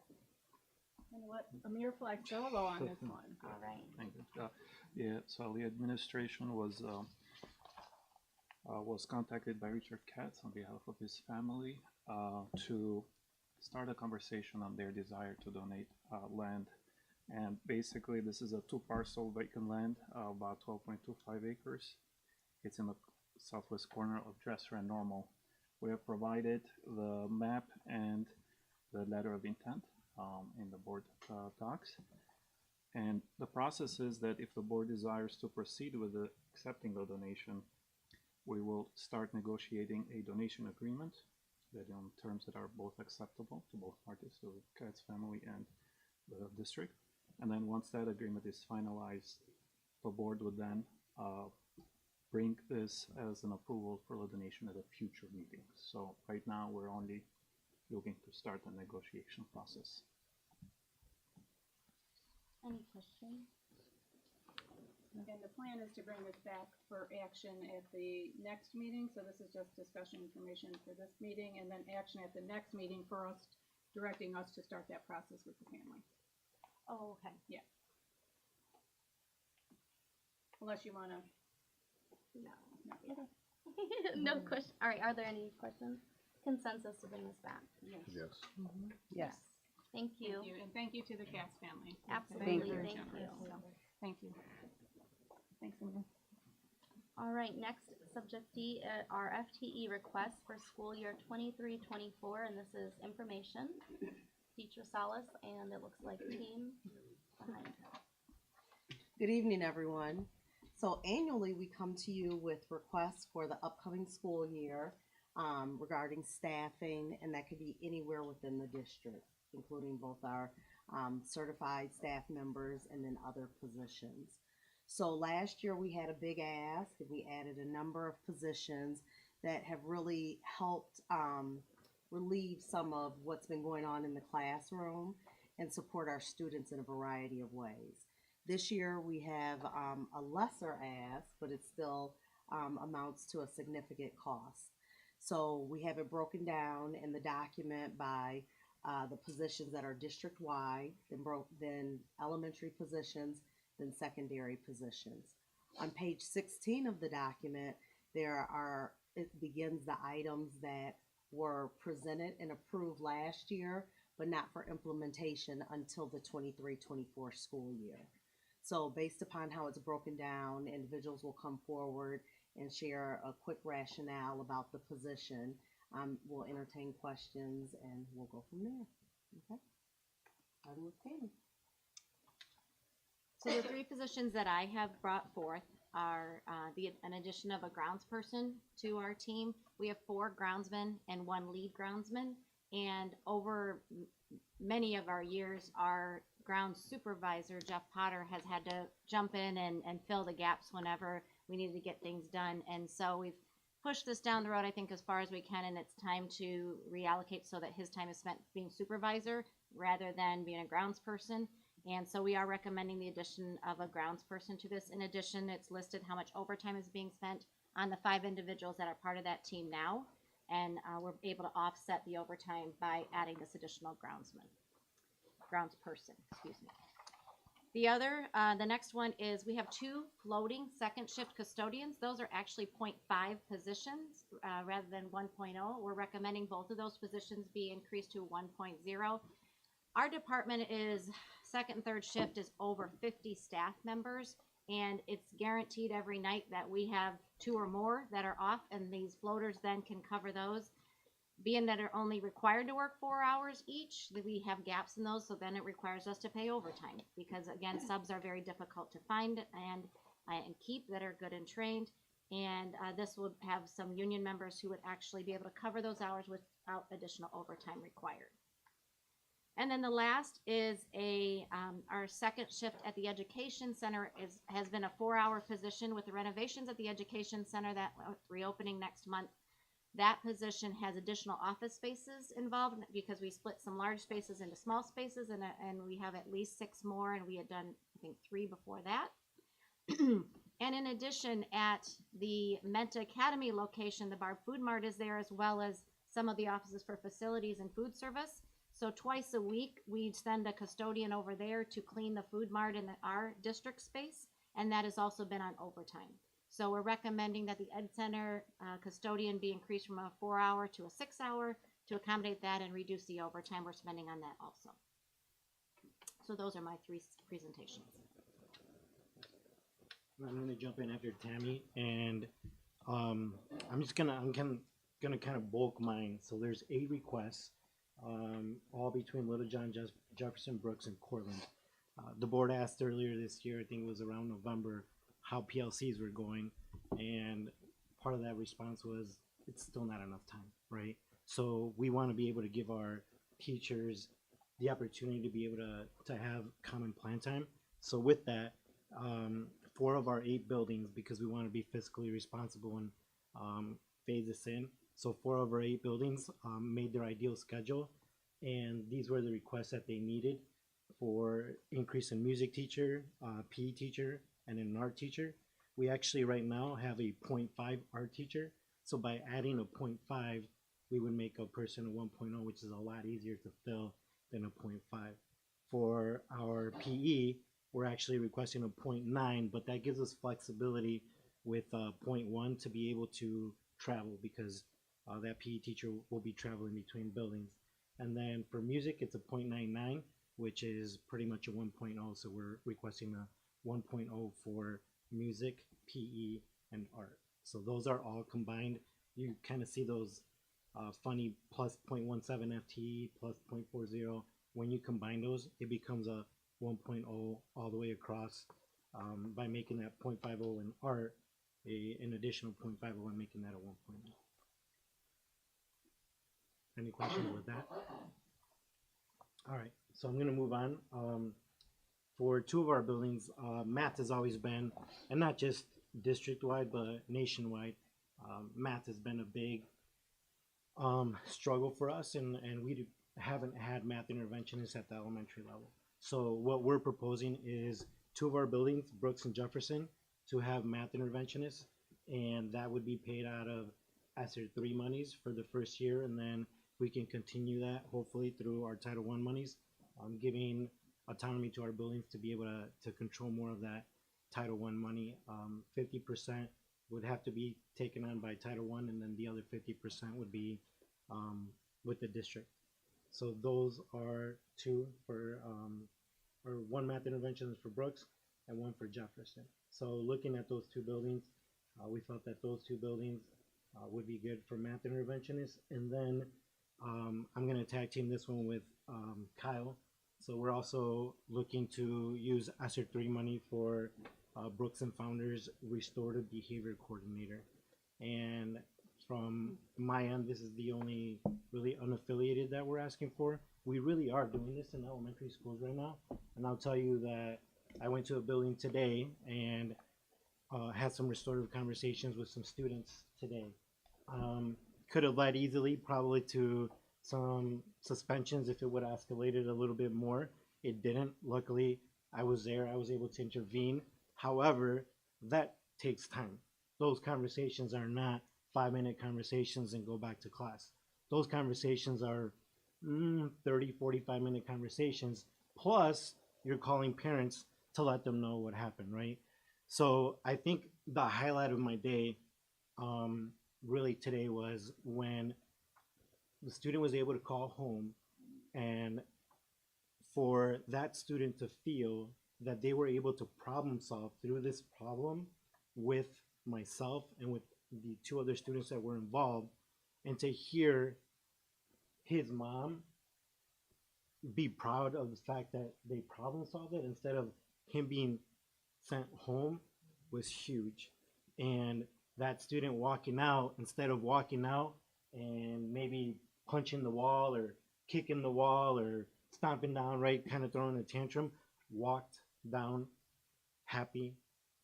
And let Amir flag solo on this one. All right. Thank you. Yeah, so the administration was contacted by Richard Katz on behalf of his family to start a conversation on their desire to donate land. And basically, this is a 2-parcel vacant land, about 12.25 acres. It's in the southwest corner of Dresser and Normal. We have provided the map and the letter of intent in the board docs. And the process is that if the board desires to proceed with accepting the donation, we will start negotiating a donation agreement that on terms that are both acceptable to both parties, so the Katz family and the district. And then once that agreement is finalized, the board would then bring this as an approval for the donation at a future meeting. So right now, we're only looking to start the negotiation process. Any questions? And the plan is to bring this back for action at the next meeting, so this is just discussion information for this meeting, and then action at the next meeting for us, directing us to start that process with the family. Oh, okay. Yeah. Unless you wanna. No. No question. All right, are there any questions? Consensus to bring this back? Yes. Yes. Yes. Thank you. And thank you to the Katz family. Absolutely, Very thank generous. you. So, thank you. Thanks, Amir. All right, next, subject D, our FTE request for school year 23-24, and this is information. Teacher Salas, and it looks like team behind her. Good evening, everyone. So annually, we come to you with requests for the upcoming school year regarding staffing, and that could be anywhere within the district, including both our certified staff members and then other positions. So last year we had a big ask, and we added a number of positions that have really helped relieve some of what's been going on in the classroom and support our students in a variety of ways. This year we have a lesser ask, but it still amounts to a significant cost. So we have it broken down in the document by the positions that are district-wide, then elementary positions, then secondary positions. On page 16 of the document, it begins the items that were presented and approved last year, but not for implementation until the 23-24 school year. So based upon how it's broken down, individuals will come forward and share a quick rationale about the position. We'll entertain questions and we'll go from there. Okay? Starting with Tammy. So the three positions that I have brought forth are an addition of a grounds person to our team. We have 4 groundsmen and 1 lead groundsman, and over many of our years, our grounds supervisor, Jeff Potter, has had to jump in and fill the gaps whenever we needed to get things done. And so we've pushed this down the road, I think, as far as we can, and it's time to reallocate so that his time is spent being supervisor rather than being a grounds person. And so we are recommending the addition of a grounds person to this. In addition, it's listed how much overtime is being spent on the 5 individuals that are part of that team now. And we're able to offset the overtime by adding this additional grounds person, excuse me. The next one is we have 2 floating second shift custodians. Those are actually 0.5 positions rather than 1.0. We're recommending both of those positions be increased to 1.0. Our department is second and third shift is over 50 staff members, and it's guaranteed every night that we have 2 or more that are off, and these floaters then can cover those. Being that are only required to work 4 hours each, we have gaps in those, so then it requires us to pay overtime because, again, subs are very difficult to find and keep that are good and trained. And this would have some union members who would actually be able to cover those hours without additional overtime required. And then the last is our second shift at the Education Center has been a 4-hour position with the renovations at the Education Center that reopening next month. That position has additional office spaces involved because we split some large spaces into small spaces, and we have at least 6 more, and we had done, I think, 3 before that. And in addition, at the Menta Academy location, the Barb Food Mart is there, as well as some of the offices for facilities and food service. So twice a week, we send a custodian over there to clean the food mart in our district space, and that has also been on overtime. So we're recommending that the Ed Center custodian be increased from a 4-hour to a 6-hour to accommodate that and reduce the overtime we're spending on that also. So those are my 3 presentations. I'm gonna jump in after Tammy, and I'm gonna kind of bulk mine. So there's 8 requests. All between Little John, Jefferson, Brooks, and Cortland. The board asked earlier this year, I think it was around November, how PLCs were going, and part of that response was it's still not enough time, right? So we want to be able to give our teachers the opportunity to be able to have common plan time. So with that, 4 of our 8 buildings, because we want to be fiscally responsible and phase this in. So 4 of our 8 buildings made their ideal schedule, and these were the requests that they needed for increase in music teacher, PE teacher, and an art teacher. We actually right now have a 0.5 art teacher, so by adding a 0.5, we would make a person a 1.0, which is a lot easier to fill than a 0.5. For our PE, we're actually requesting a 0.9, but that gives us flexibility with 0.1 to be able to travel because that PE teacher will be traveling between buildings. And then for music, it's a 0.99, which is pretty much a 1.0. So we're requesting a 1.0 for music, PE, and art. So those are all combined. You kind of see those funny plus 0.17 FTE, plus 0.40. When you combine those, it becomes a 1.0 all the way across by making that 0.50 in art, an additional 0.50 and making that a 1.0. Any questions with that? All right, so I'm gonna move on. For 2 of our buildings, math has always been, and not just district-wide, but nationwide, math has been a big struggle for us, and we haven't had math interventionists at the elementary level. So what we're proposing is two of our buildings, Brooks and Jefferson, to have math interventionists, and that would be paid out of ESSER 3 monies for the first year, and then we can continue that hopefully through our Title I monies, giving autonomy to our buildings to be able to control more of that Title I money. 50% would have to be taken on by Title I, and then the other 50% would be with the district. So those are two for, or one math intervention is for Brooks and one for Jefferson. So looking at those two buildings, we felt that those two buildings would be good for math interventionists. And then I'm going to tag team this one with Kyle. So we're also looking to use ESSER 3 money for Brooks and Founders Restorative Behavior Coordinator. And from my end, this is the only really unaffiliated that we're asking for. We really are doing this in elementary schools right now. And I'll tell you that I went to a building today and had some restorative conversations with some students today. Could have led easily probably to some suspensions if it would have escalated a little bit more. It didn't. Luckily, I was there. I was able to intervene. However, that takes time. Those conversations are not 5-minute conversations and go back to class. Those conversations are 30, 45-minute conversations. Plus, you're calling parents to let them know what happened, right? So I think the highlight of my day really today was when the student was able to call home, and for that student to feel that they were able to problem solve through this problem with myself and with the two other students that were involved, and to hear his mom be proud of the fact that they problem solved it instead of him being sent home was huge. And that student walking out, instead of walking out and maybe punching the wall or kicking the wall or stomping down, right, kind of throwing a tantrum, walked down happy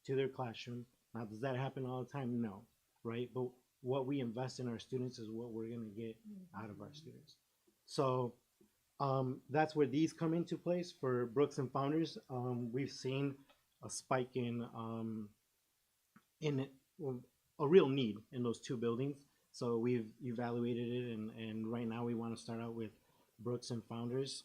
to their classroom. Now, does that happen all the time? No, right? But what we invest in our students is what we're going to get out of our students. So that's where these come into place for Brooks and Founders. We've seen a spike in a real need in those two buildings. So we've evaluated it, and right now we want to start out with Brooks and Founders.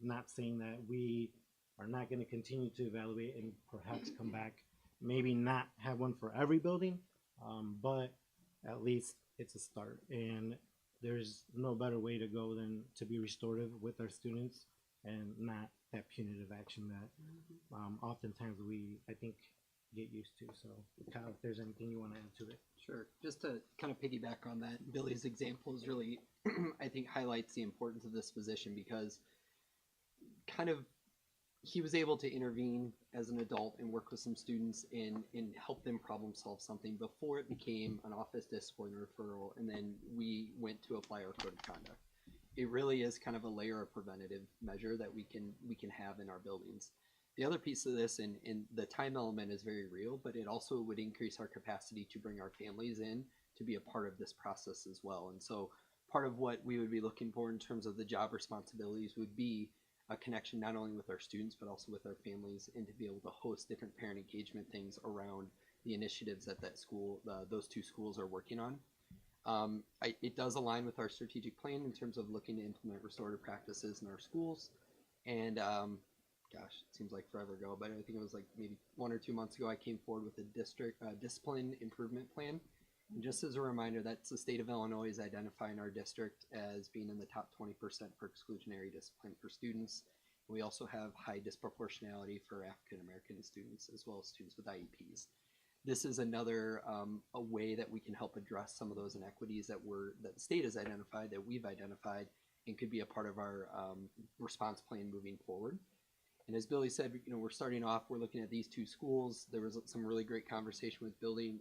Not saying that we are not going to continue to evaluate and perhaps come back, maybe not have one for every building, but at least it's a start. And there's no better way to go than to be restorative with our students and not that punitive action that oftentimes we, I think, get used to. So Kyle, if there's anything you want to add to it. Sure. Just to kind of piggyback on that, Billy's example is really, I think, highlights the importance of this position, because kind of he was able to intervene as an adult and work with some students and help them problem solve something before it became an office discipline referral, and then we went to apply our code of conduct. It really is kind of a layer of preventative measure that we can have in our buildings. The other piece of this, and the time element is very real, but it also would increase our capacity to bring our families in to be a part of this process as well. And so part of what we would be looking for in terms of the job responsibilities would be a connection not only with our students, but also with our families, and to be able to host different parent engagement things around the initiatives that school, those two schools are working on. It does align with our strategic plan in terms of looking to implement restorative practices in our schools. And gosh, it seems like forever ago, but I think it was like maybe 1 or 2 months ago, I came forward with a district discipline improvement plan. And just as a reminder, that's the state of Illinois is identifying our district as being in the top 20% for exclusionary discipline for students. We also have high disproportionality for African American students, as well as students with IEPs. This is another a way that we can help address some of those inequities that the state has identified, that we've identified, and could be a part of our response plan moving forward. And as Billy said, we're starting off, we're looking at these two schools. There was some really great conversation with building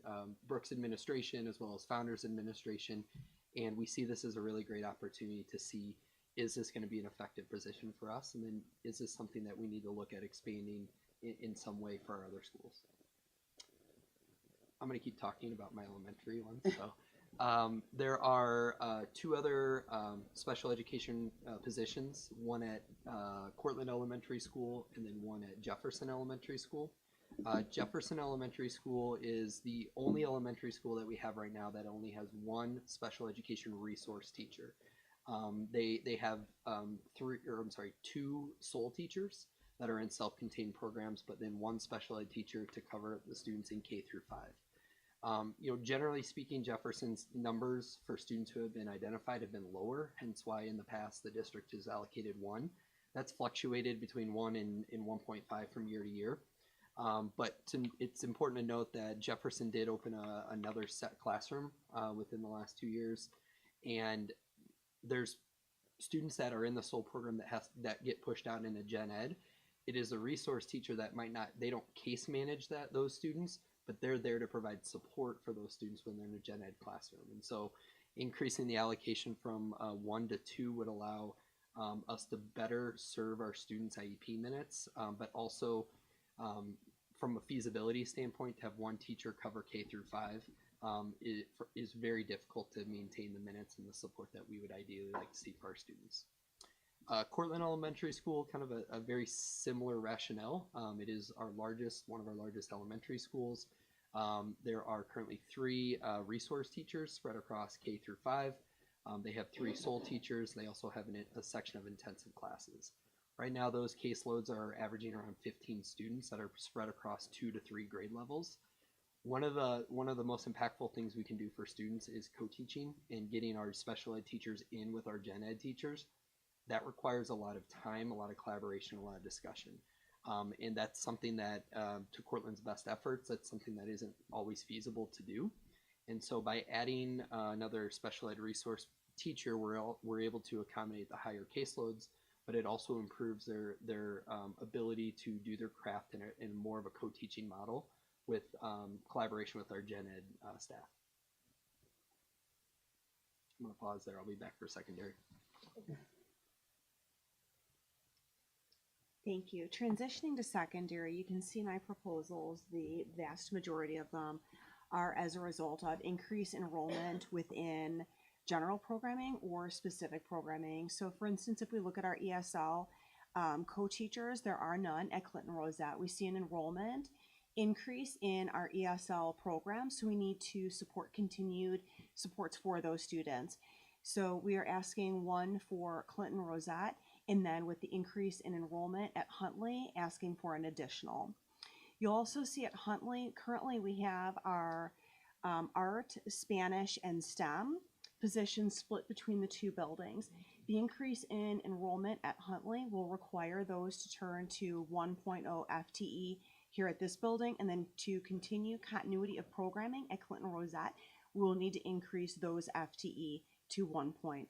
Brooks administration as well as Founders administration. And we see this as a really great opportunity to see, is this going to be an effective position for us? And then is this something that we need to look at expanding in some way for our other schools? I'm going to keep talking about my elementary ones. So There are two other special education positions, one at Cortland Elementary School and then one at Jefferson Elementary School. Jefferson Elementary School is the only elementary school that we have right now that only has one special education resource teacher. They have two sole teachers that are in self-contained programs, but then one special ed teacher to cover the students in K through 5. Generally speaking, Jefferson's numbers for students who have been identified have been lower, hence why in the past the district has allocated one. That's fluctuated between 1 and 1.5 from year to year. It's important to note that Jefferson did open another set classroom within the last 2 years, and there's students that are in the SOL program that get pushed out into gen ed. It is a resource teacher that they don't case manage those students, but they're there to provide support for those students when they're in a gen ed classroom. And so increasing the allocation from 1 to 2 would allow us to better serve our students' IEP minutes, but also from a feasibility standpoint, to have one teacher cover K through 5 is very difficult to maintain the minutes and the support that we would ideally like to see for our students. Cortland Elementary School, kind of a very similar rationale. It is one of our largest elementary schools. There are currently 3 resource teachers spread across K through 5. They have 3 sole teachers. They also have a section of intensive classes. Right now, those caseloads are averaging around 15 students that are spread across 2 to 3 grade levels. One of the most impactful things we can do for students is co-teaching and getting our special ed teachers in with our gen ed teachers. That requires a lot of time, a lot of collaboration, a lot of discussion. And that's something that, to Cortland's best efforts, that's something that isn't always feasible to do. And so by adding another special ed resource teacher, we're able to accommodate the higher caseloads, but it also improves their ability to do their craft in more of a co-teaching model with collaboration with our gen ed staff. I'm going to pause there. I'll be back for secondary. Thank you. Transitioning to secondary, you can see my proposals, the vast majority of them are as a result of increased enrollment within general programming or specific programming. So for instance, if we look at our ESL co-teachers, there are none at Clinton Rosette. We see an enrollment increase in our ESL program, so we need to support continued supports for those students. So we are asking one for Clinton Rosette, and then with the increase in enrollment at Huntley, asking for an additional. You'll also see at Huntley, currently we have our art, Spanish, and STEM positions split between the 2 buildings. The increase in enrollment at Huntley will require those to turn to 1.0 FTE here at this building, and then to continue continuity of programming at Clinton Rosette, we will need to increase those FTE to 1.0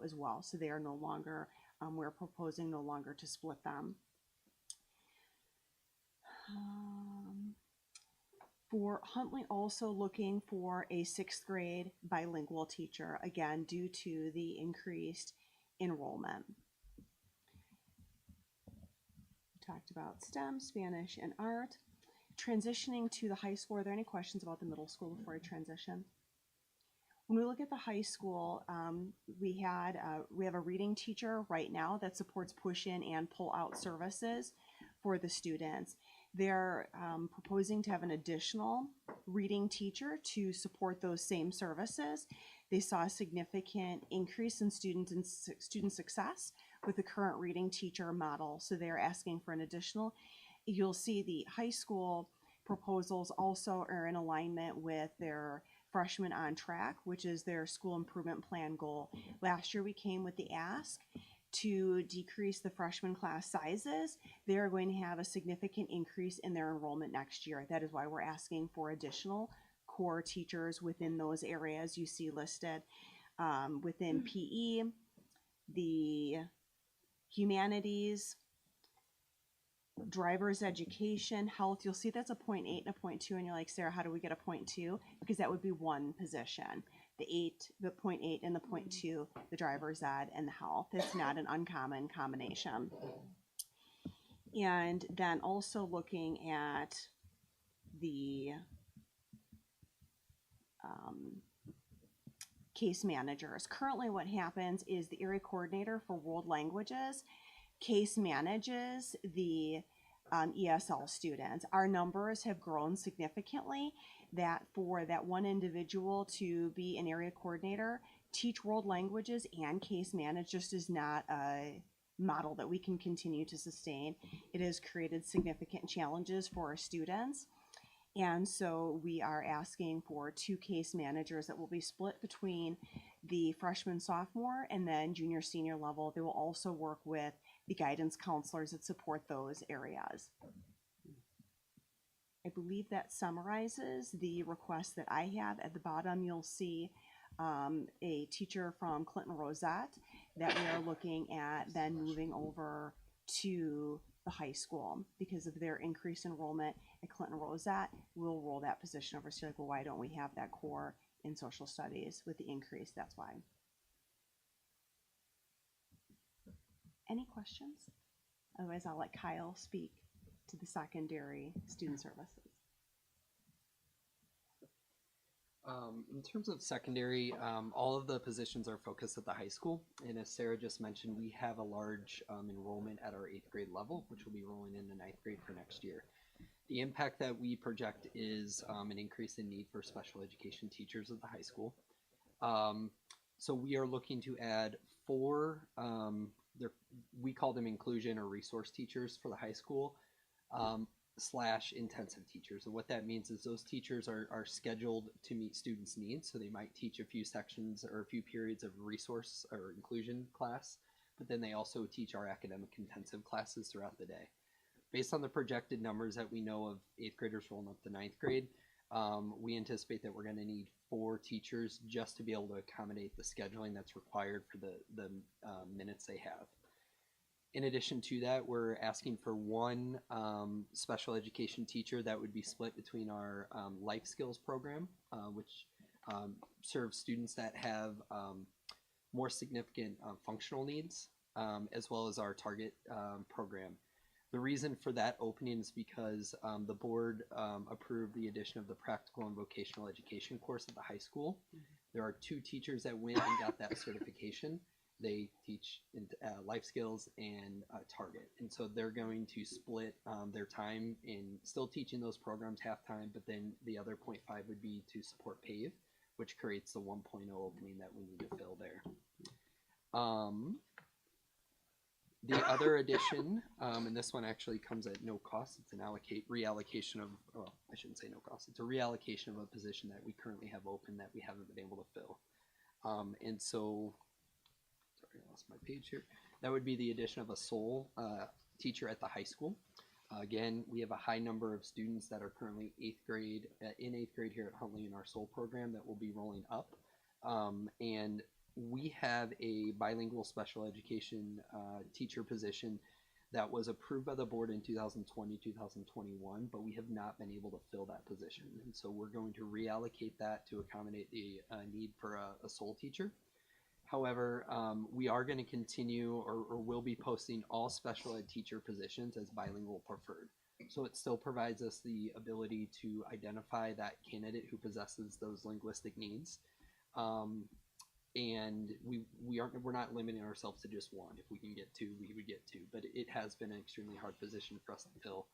as well. So they are no longer, we're proposing no longer to split them. For Huntley, also looking for a 6th grade bilingual teacher, again, due to the increased enrollment. Talked about STEM, Spanish, and art. Transitioning to the high school, are there any questions about the middle school before I transition? When we look at the high school, we have a reading teacher right now that supports push-in and pull-out services for the students. They're proposing to have an additional reading teacher to support those same services. They saw a significant increase in student success with the current reading teacher model, so they're asking for an additional. You'll see the high school proposals also are in alignment with their Freshman on Track, which is their school improvement plan goal. Last year we came with the ask to decrease the freshman class sizes. They are going to have a significant increase in their enrollment next year. That is why we're asking for additional core teachers within those areas you see listed. Within PE, the humanities, driver's education, health, you'll see that's a 0.8 and a 0.2, and you're like, Sarah, how do we get a 0.2? Because that would be one position. The 0.8 and the 0.2, the driver's ed and the health. It's not an uncommon combination. And then also looking at the case managers. Currently what happens is the area coordinator for world languages case manages the ESL students. Our numbers have grown significantly, that for that one individual to be an area coordinator, teach world languages and case manage just is not a model that we can continue to sustain. It has created significant challenges for our students. And so we are asking for 2 case managers that will be split between the freshman, sophomore, and then junior, senior level. They will also work with the guidance counselors that support those areas. I believe that summarizes the request that I have. At the bottom, you'll see a teacher from Clinton Rosette that we are looking at then moving over to the high school because of their increased enrollment at Clinton Rosette. We'll roll that position over. So like, well, why don't we have that core in social studies with the increase? That's why. Any questions? Otherwise, I'll let Kyle speak to the secondary student services. In terms of secondary, all of the positions are focused at the high school. And as Sarah just mentioned, we have a large enrollment at our 8th grade level, which will be rolling into 9th grade for next year. The impact that we project is an increase in need for special education teachers at the high school. So we are looking to add 4, we call them inclusion or resource teachers for the high school. / intensive teachers. And what that means is those teachers are scheduled to meet students' needs. So they might teach a few sections or a few periods of resource or inclusion class, but then they also teach our academic intensive classes throughout the day. Based on the projected numbers that we know of 8th graders rolling up to 9th grade, we anticipate that we're going to need 4 teachers just to be able to accommodate the scheduling that's required for the minutes they have. In addition to that, we're asking for 1 special education teacher that would be split between our life skills program, which serves students that have more significant functional needs, as well as our target program. The reason for that opening is because the board approved the addition of the practical and vocational education course at the high school. There are 2 teachers that went and got that certification. They teach life skills and target. And so they're going to split their time in still teaching those programs half-time, but then the other 0.5 would be to support PAVE, which creates the 1.0 opening that we need to fill there. The other addition, and this one actually comes at no cost, it's an reallocation of, well, I shouldn't say no cost, it's a reallocation of a position that we currently have open that we haven't been able to fill. And so, sorry, I lost my page here. That would be the addition of a sole teacher at the high school. Again, we have a high number of students that are currently in 8th grade here at Huntley in our sole program that will be rolling up. And we have a bilingual special education teacher position that was approved by the board in 2020, 2021, but we have not been able to fill that position. And so we're going to reallocate that to accommodate the need for a sole teacher. However, we are going to continue or will be posting all special ed teacher positions as bilingual preferred. So it still provides us the ability to identify that candidate who possesses those linguistic needs. And we're not limiting ourselves to just 1. If we can get 2, we would get 2. But it has been an extremely hard position for us to fill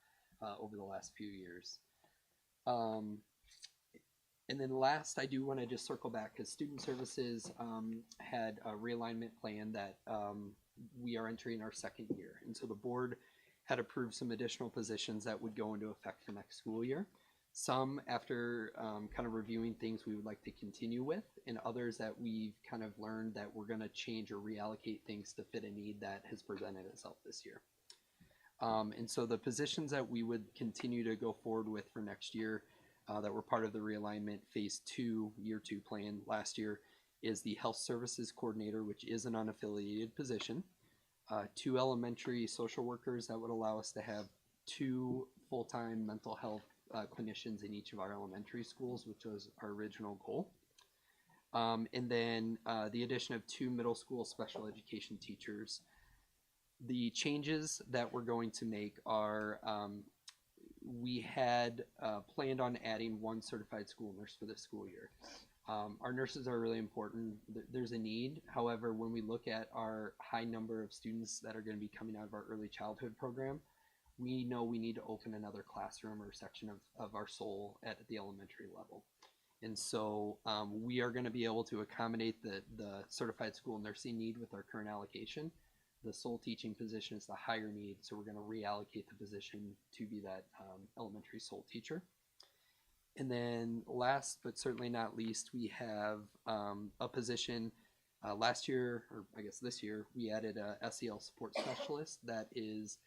over the last few years. And then last, I do want to just circle back because Student Services had a realignment plan that we are entering our 2nd year. And so the board had approved some additional positions that would go into effect for next school year. Some, after kind of reviewing things, we would like to continue with, and others that we've kind of learned that we're going to change or reallocate things to fit a need that has presented itself this year. And so the positions that we would continue to go forward with for next year that were part of the realignment phase 2, year 2 plan last year is the health services coordinator, which is an unaffiliated position, 2 elementary social workers that would allow us to have 2 full-time mental health clinicians in each of our elementary schools, which was our original goal. And then the addition of 2 middle school special education teachers. The changes that we're going to make are we had planned on adding 1 certified school nurse for this school year. Our nurses are really important. There's a need. However, when we look at our high number of students that are going to be coming out of our early childhood program, we know we need to open another classroom or section of our SOL at the elementary level. And so we are going to be able to accommodate the certified school nursing need with our current allocation. The SOL teaching position is the higher need, so we're going to reallocate the position to be that elementary SOL teacher. And then last but certainly not least, we have a position last year, or I guess this year, we added a SEL support specialist that is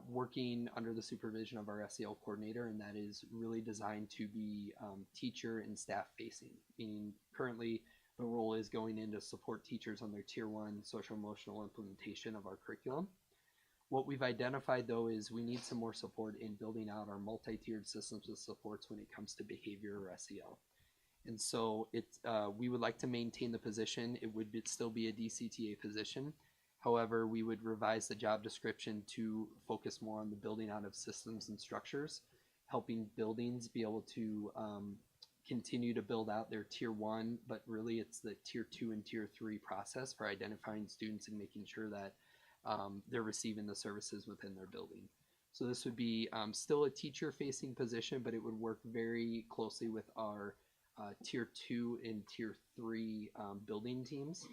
working under the supervision of our SEL coordinator, and that is really designed to be teacher and staff facing, meaning currently the role is going in to support teachers on their Tier 1 social emotional implementation of our curriculum. What we've identified though is we need some more support in building out our multi-tiered systems of supports when it comes to behavior or SEL. And so we would like to maintain the position. It would still be a DCTA position. However, we would revise the job description to focus more on the building out of systems and structures, helping buildings be able to continue to build out their Tier 1, but really it's the Tier 2 and Tier 3 process for identifying students and making sure that they're receiving the services within their building. So this would be still a teacher-facing position, but it would work very closely with our Tier 2 and Tier 3 building teams,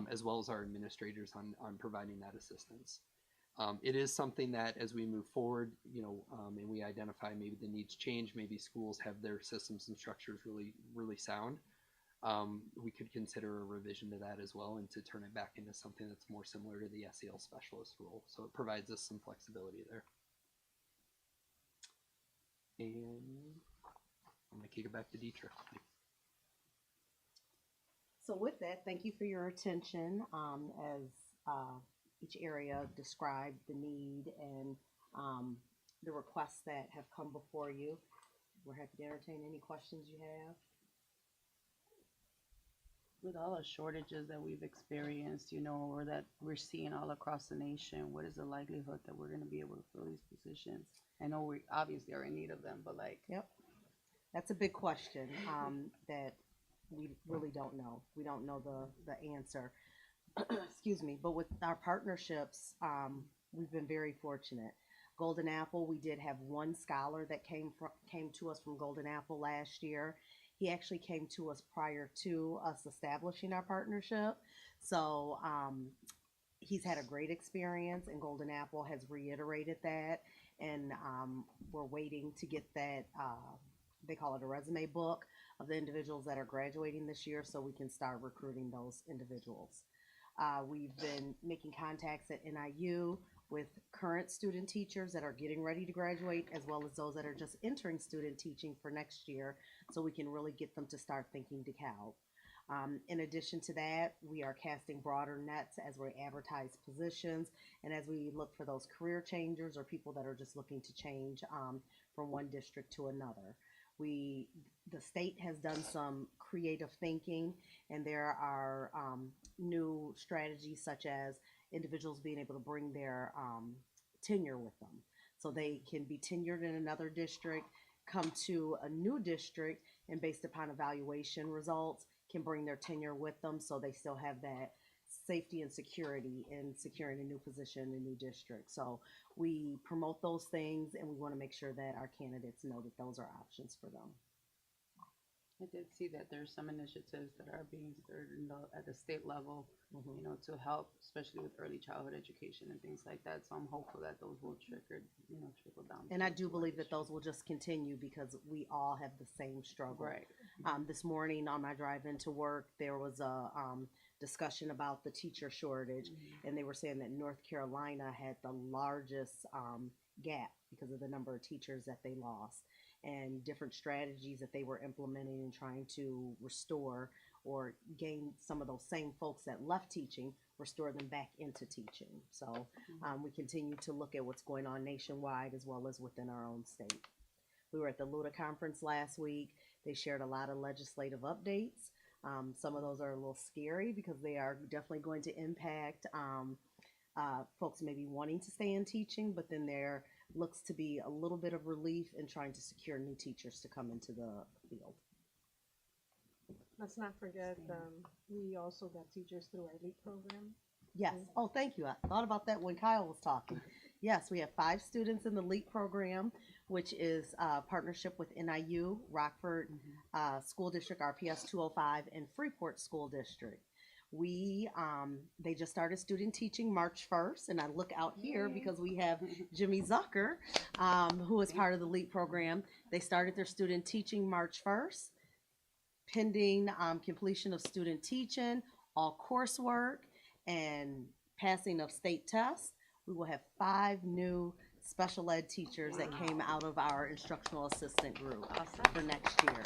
as well as our administrators on providing that assistance. It is something that as we move forward, and we identify maybe the needs change, maybe schools have their systems and structures really sound, we could consider a revision to that as well and to turn it back into something that's more similar to the SEL specialist role. So it provides us some flexibility there. And I'm going to kick it back to Deetra. So with that, thank you for your attention as each area described the need and the requests that have come before you. We're happy to entertain any questions you have. With all the shortages that we've experienced, or that we're seeing all across the nation, what is the likelihood that we're going to be able to fill these positions? I know we obviously are in need of them, but Yep. That's a big question that we really don't know. We don't know the answer. Excuse me. But with our partnerships, we've been very fortunate. Golden Apple, we did have one scholar that came to us from Golden Apple last year. He actually came to us prior to us establishing our partnership. So he's had a great experience, and Golden Apple has reiterated that. And we're waiting to get that, they call it a resume book of the individuals that are graduating this year so we can start recruiting those individuals. We've been making contacts at NIU with current student teachers that are getting ready to graduate, as well as those that are just entering student teaching for next year, so we can really get them to start thinking DeKalb. In addition to that, we are casting broader nets as we advertise positions and as we look for those career changers or people that are just looking to change from one district to another. The state has done some creative thinking, and there are new strategies such as individuals being able to bring their tenure with them. So they can be tenured in another district, come to a new district, and based upon evaluation results, can bring their tenure with them so they still have that safety and security in securing a new position in a new district. So we promote those things, and we want to make sure that our candidates know that those are options for them. I did see that there's some initiatives that are being started at the state level, to help, especially with early childhood education and things like that. So I'm hopeful that those will trickle down. And I do believe that those will just continue because we all have the same struggle. Right. This morning on my drive into work, there was a discussion about the teacher shortage, and they were saying that North Carolina had the largest gap because of the number of teachers that they lost, and different strategies that they were implementing and trying to restore or gain some of those same folks that left teaching, restore them back into teaching. So we continue to look at what's going on nationwide as well as within our own state. We were at the LUTA conference last week. They shared a lot of legislative updates. Some of those are a little scary because they are definitely going to impact folks maybe wanting to stay in teaching, but then there looks to be a little bit of relief in trying to secure new teachers to come into the field. Let's not forget, we also got teachers through our LEAP program. Yes. Oh, thank you. I thought about that when Kyle was talking. Yes, we have 5 students in the LEAP program, which is a partnership with NIU, Rockford School District, RPS 205, and Freeport School District. They just started student teaching March 1st, and I look out here because we have Jimmy Zucker, who is part of the LEAP program. They started their student teaching March 1st, pending completion of student teaching, all coursework, and passing of state tests. We will have 5 new special ed teachers that came out of our instructional assistant group for next year.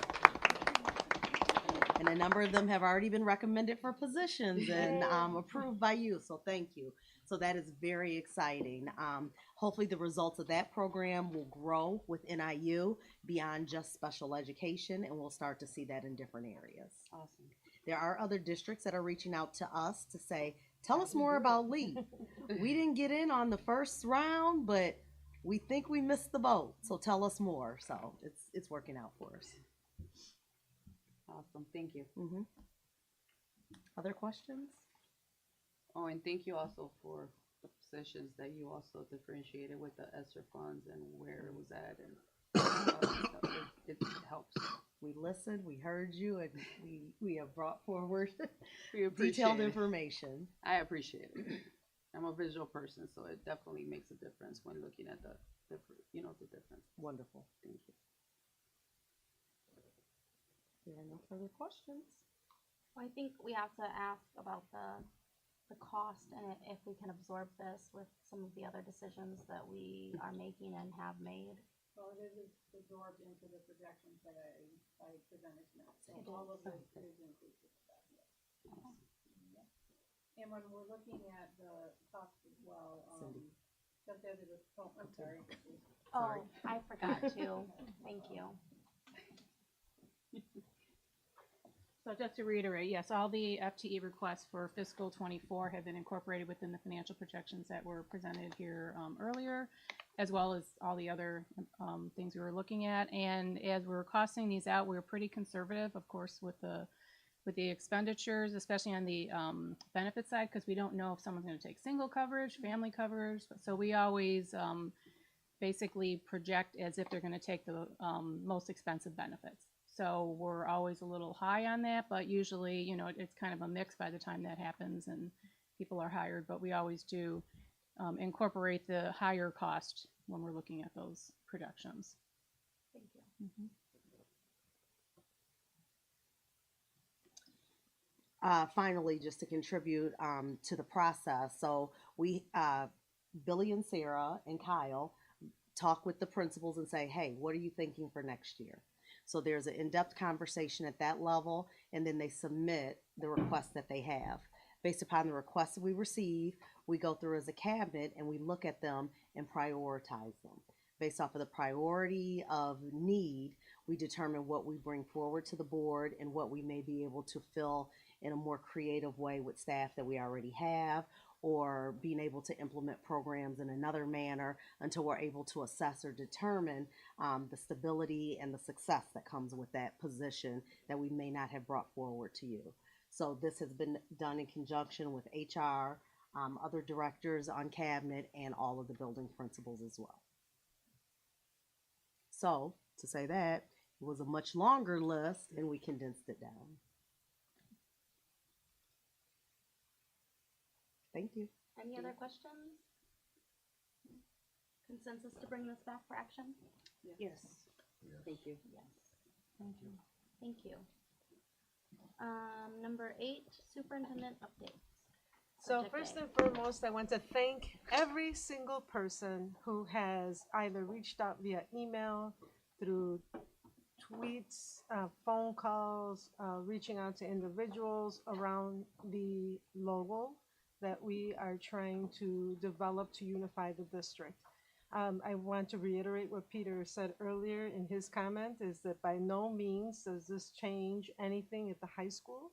And a number of them have already been recommended for positions and approved by you, so thank you. So that is very exciting. Hopefully the results of that program will grow with NIU beyond just special education, and we'll start to see that in different areas. Awesome. There are other districts that are reaching out to us to say, tell us more about LEAP. We didn't get in on the first round, but we think we missed the boat, so tell us more. So it's working out for us. Awesome, thank you. Other questions? Oh, and thank you also for the positions that you also differentiated with the ESSER funds and where it was at, and it helps. We listened, we heard you, and we have brought forward We appreciate detailed it. information. I appreciate it. I'm a visual person, so it definitely makes a difference when looking at the difference. Wonderful. Thank you. There are no further questions. Well, I think we have to ask about the cost and if we can absorb this with some of the other decisions that we are making and have made. Well, it is absorbed into the projections that I presented tonight, so It all is. of this is inclusive of that, yes. Yeah. And when we're looking at the cost as well, Cynthia did I'm sorry. Oh, I forgot to. Thank you. So just to reiterate, yes, all the FTE requests for fiscal '24 have been incorporated within the financial projections that were presented here earlier, as well as all the other things we were looking at. And as we were costing these out, we were pretty conservative, of course, with the expenditures, especially on the benefit side, because we don't know if someone's going to take single coverage, family coverage. So we always basically project as if they're going to take the most expensive benefits. So we're always a little high on that, but usually, it's kind of a mix by the time that happens and people are hired. But we always do incorporate the higher cost when we're looking at those projections. Thank you. Finally, just to contribute to the process, so we, Billy and Sarah and Kyle, talk with the principals and say, hey, what are you thinking for next year? So there's an in-depth conversation at that level, and then they submit the requests that they have. Based upon the requests we receive, we go through as a cabinet and we look at them and prioritize them. Based off of the priority of need, we determine what we bring forward to the board and what we may be able to fill in a more creative way with staff that we already have, or being able to implement programs in another manner until we're able to assess or determine the stability and the success that comes with that position that we may not have brought forward to you. So this has been done in conjunction with HR, other directors on cabinet, and all of the building principals as well. So to say that, it was a much longer list and we condensed it down. Thank you. Any other questions? Consensus to bring this back for action? Yes. Thank you. Yes. Thank you. Thank you. Number 8, superintendent updates. So first and foremost, I want to thank every single person who has either reached out via email, through tweets, phone calls, reaching out to individuals around the logo that we are trying to develop to unify the district. I want to reiterate what Peter said earlier in his comment, is that by no means does this change anything at the high school.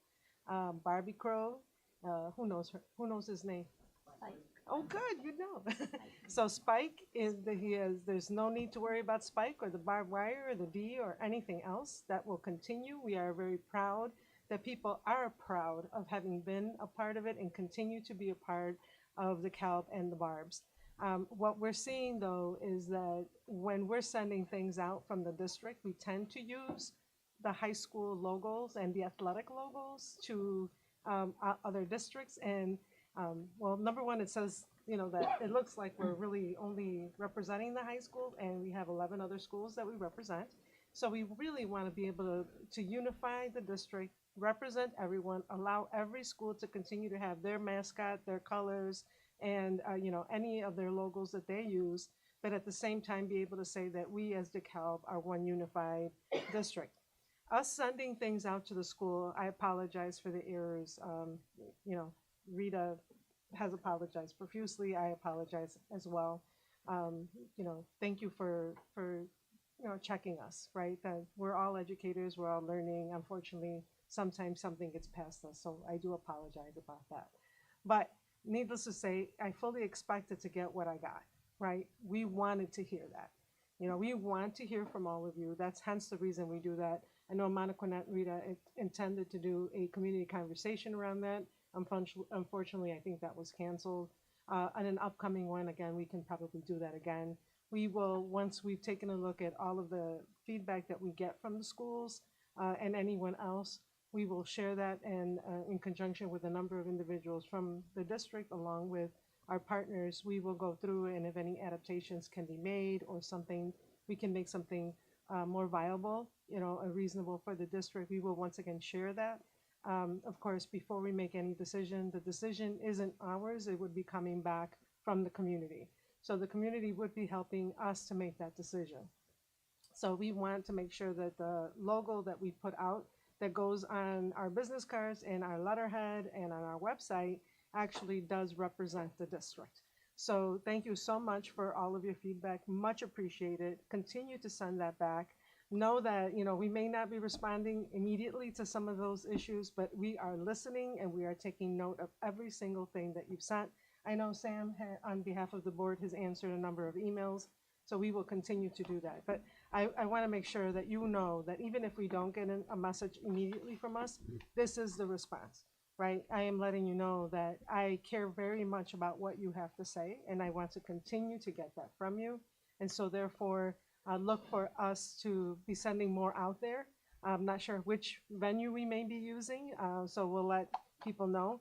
Barbie Crow, who knows his name? Spike. Oh, good, you know. So Spike there's no need to worry about Spike or the barbed wire or the D or anything else. That will continue. We are very proud that people are proud of having been a part of it and continue to be a part of the CALB and the Barbs. What we're seeing though is that when we're sending things out from the district, we tend to use the high school logos and the athletic logos to other districts. And well, number one, it says, you know, that it looks like we're really only representing the high school, and we have 11 other schools that we represent. So we really want to be able to unify the district, represent everyone, allow every school to continue to have their mascot, their colors, and you know, any of their logos that they use, but at the same time be able to say that we as DeKalb are one unified district. Us sending things out to the school, I apologize for the errors. You know, Rita has apologized profusely. I apologize as well. You know, thank you for you know, checking us, right? That we're all educators, we're all learning. Unfortunately, sometimes something gets past us, so I do apologize about that. But needless to say, I fully expected to get what I got, right? We wanted to hear that. You know, we want to hear from all of you. That's hence the reason we do that. I know Monica and Rita intended to do a community conversation around that. Unfortunately, I think that was canceled. On an upcoming one, again, we can probably do that again. We will, once we've taken a look at all of the feedback that we get from the schools and anyone else, we will share that, and in conjunction with a number of individuals from the district along with our partners, we will go through, and if any adaptations can be made or something, we can make something more viable, you know, reasonable for the district, we will once again share that. Of course, before we make any decision, the decision isn't ours, it would be coming back from the community. So the community would be helping us to make that decision. So we want to make sure that the logo that we put out that goes on our business cards and our letterhead and on our website actually does represent the district. So thank you so much for all of your feedback, much appreciated. Continue to send that back. Know that, you know, we may not be responding immediately to some of those issues, but we are listening and we are taking note of every single thing that you've sent. I know Sam, on behalf of the board, has answered a number of emails, so we will continue to do that. But I want to make sure that you know that even if we don't get a message immediately from us, this is the response, right? I am letting you know that I care very much about what you have to say, and I want to continue to get that from you. And so therefore, look for us to be sending more out there. I'm not sure which venue we may be using, so we'll let people know.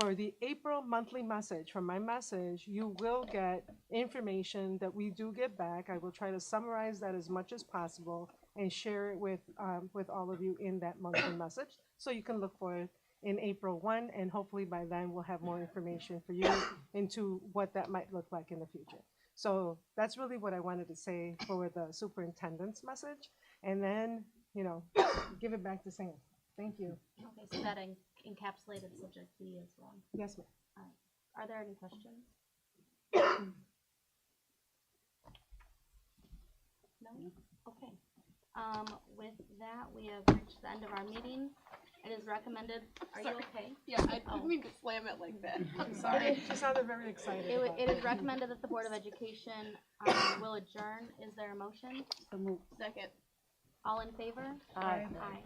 For the April monthly message, from my message, you will get information that we do get back. I will try to summarize that as much as possible and share it with all of you in that monthly message. So you can look for it in April 1, and hopefully by then we'll have more information for you into what that might look like in the future. So that's really what I wanted to say for the superintendent's message. And then, you know, give it back to Sam. Thank you. Okay, so that encapsulated subject B as well. Yes, ma'am. All right. Are there any questions? No? Okay. With that, we have reached the end of our meeting. It is recommended. Are you okay? Yeah, I didn't mean to slam it like that. I'm She sorry. sounded very excited. It is recommended that the Board of Education will adjourn. Is there a motion? So move. Second. All in favor? Aye. Aye.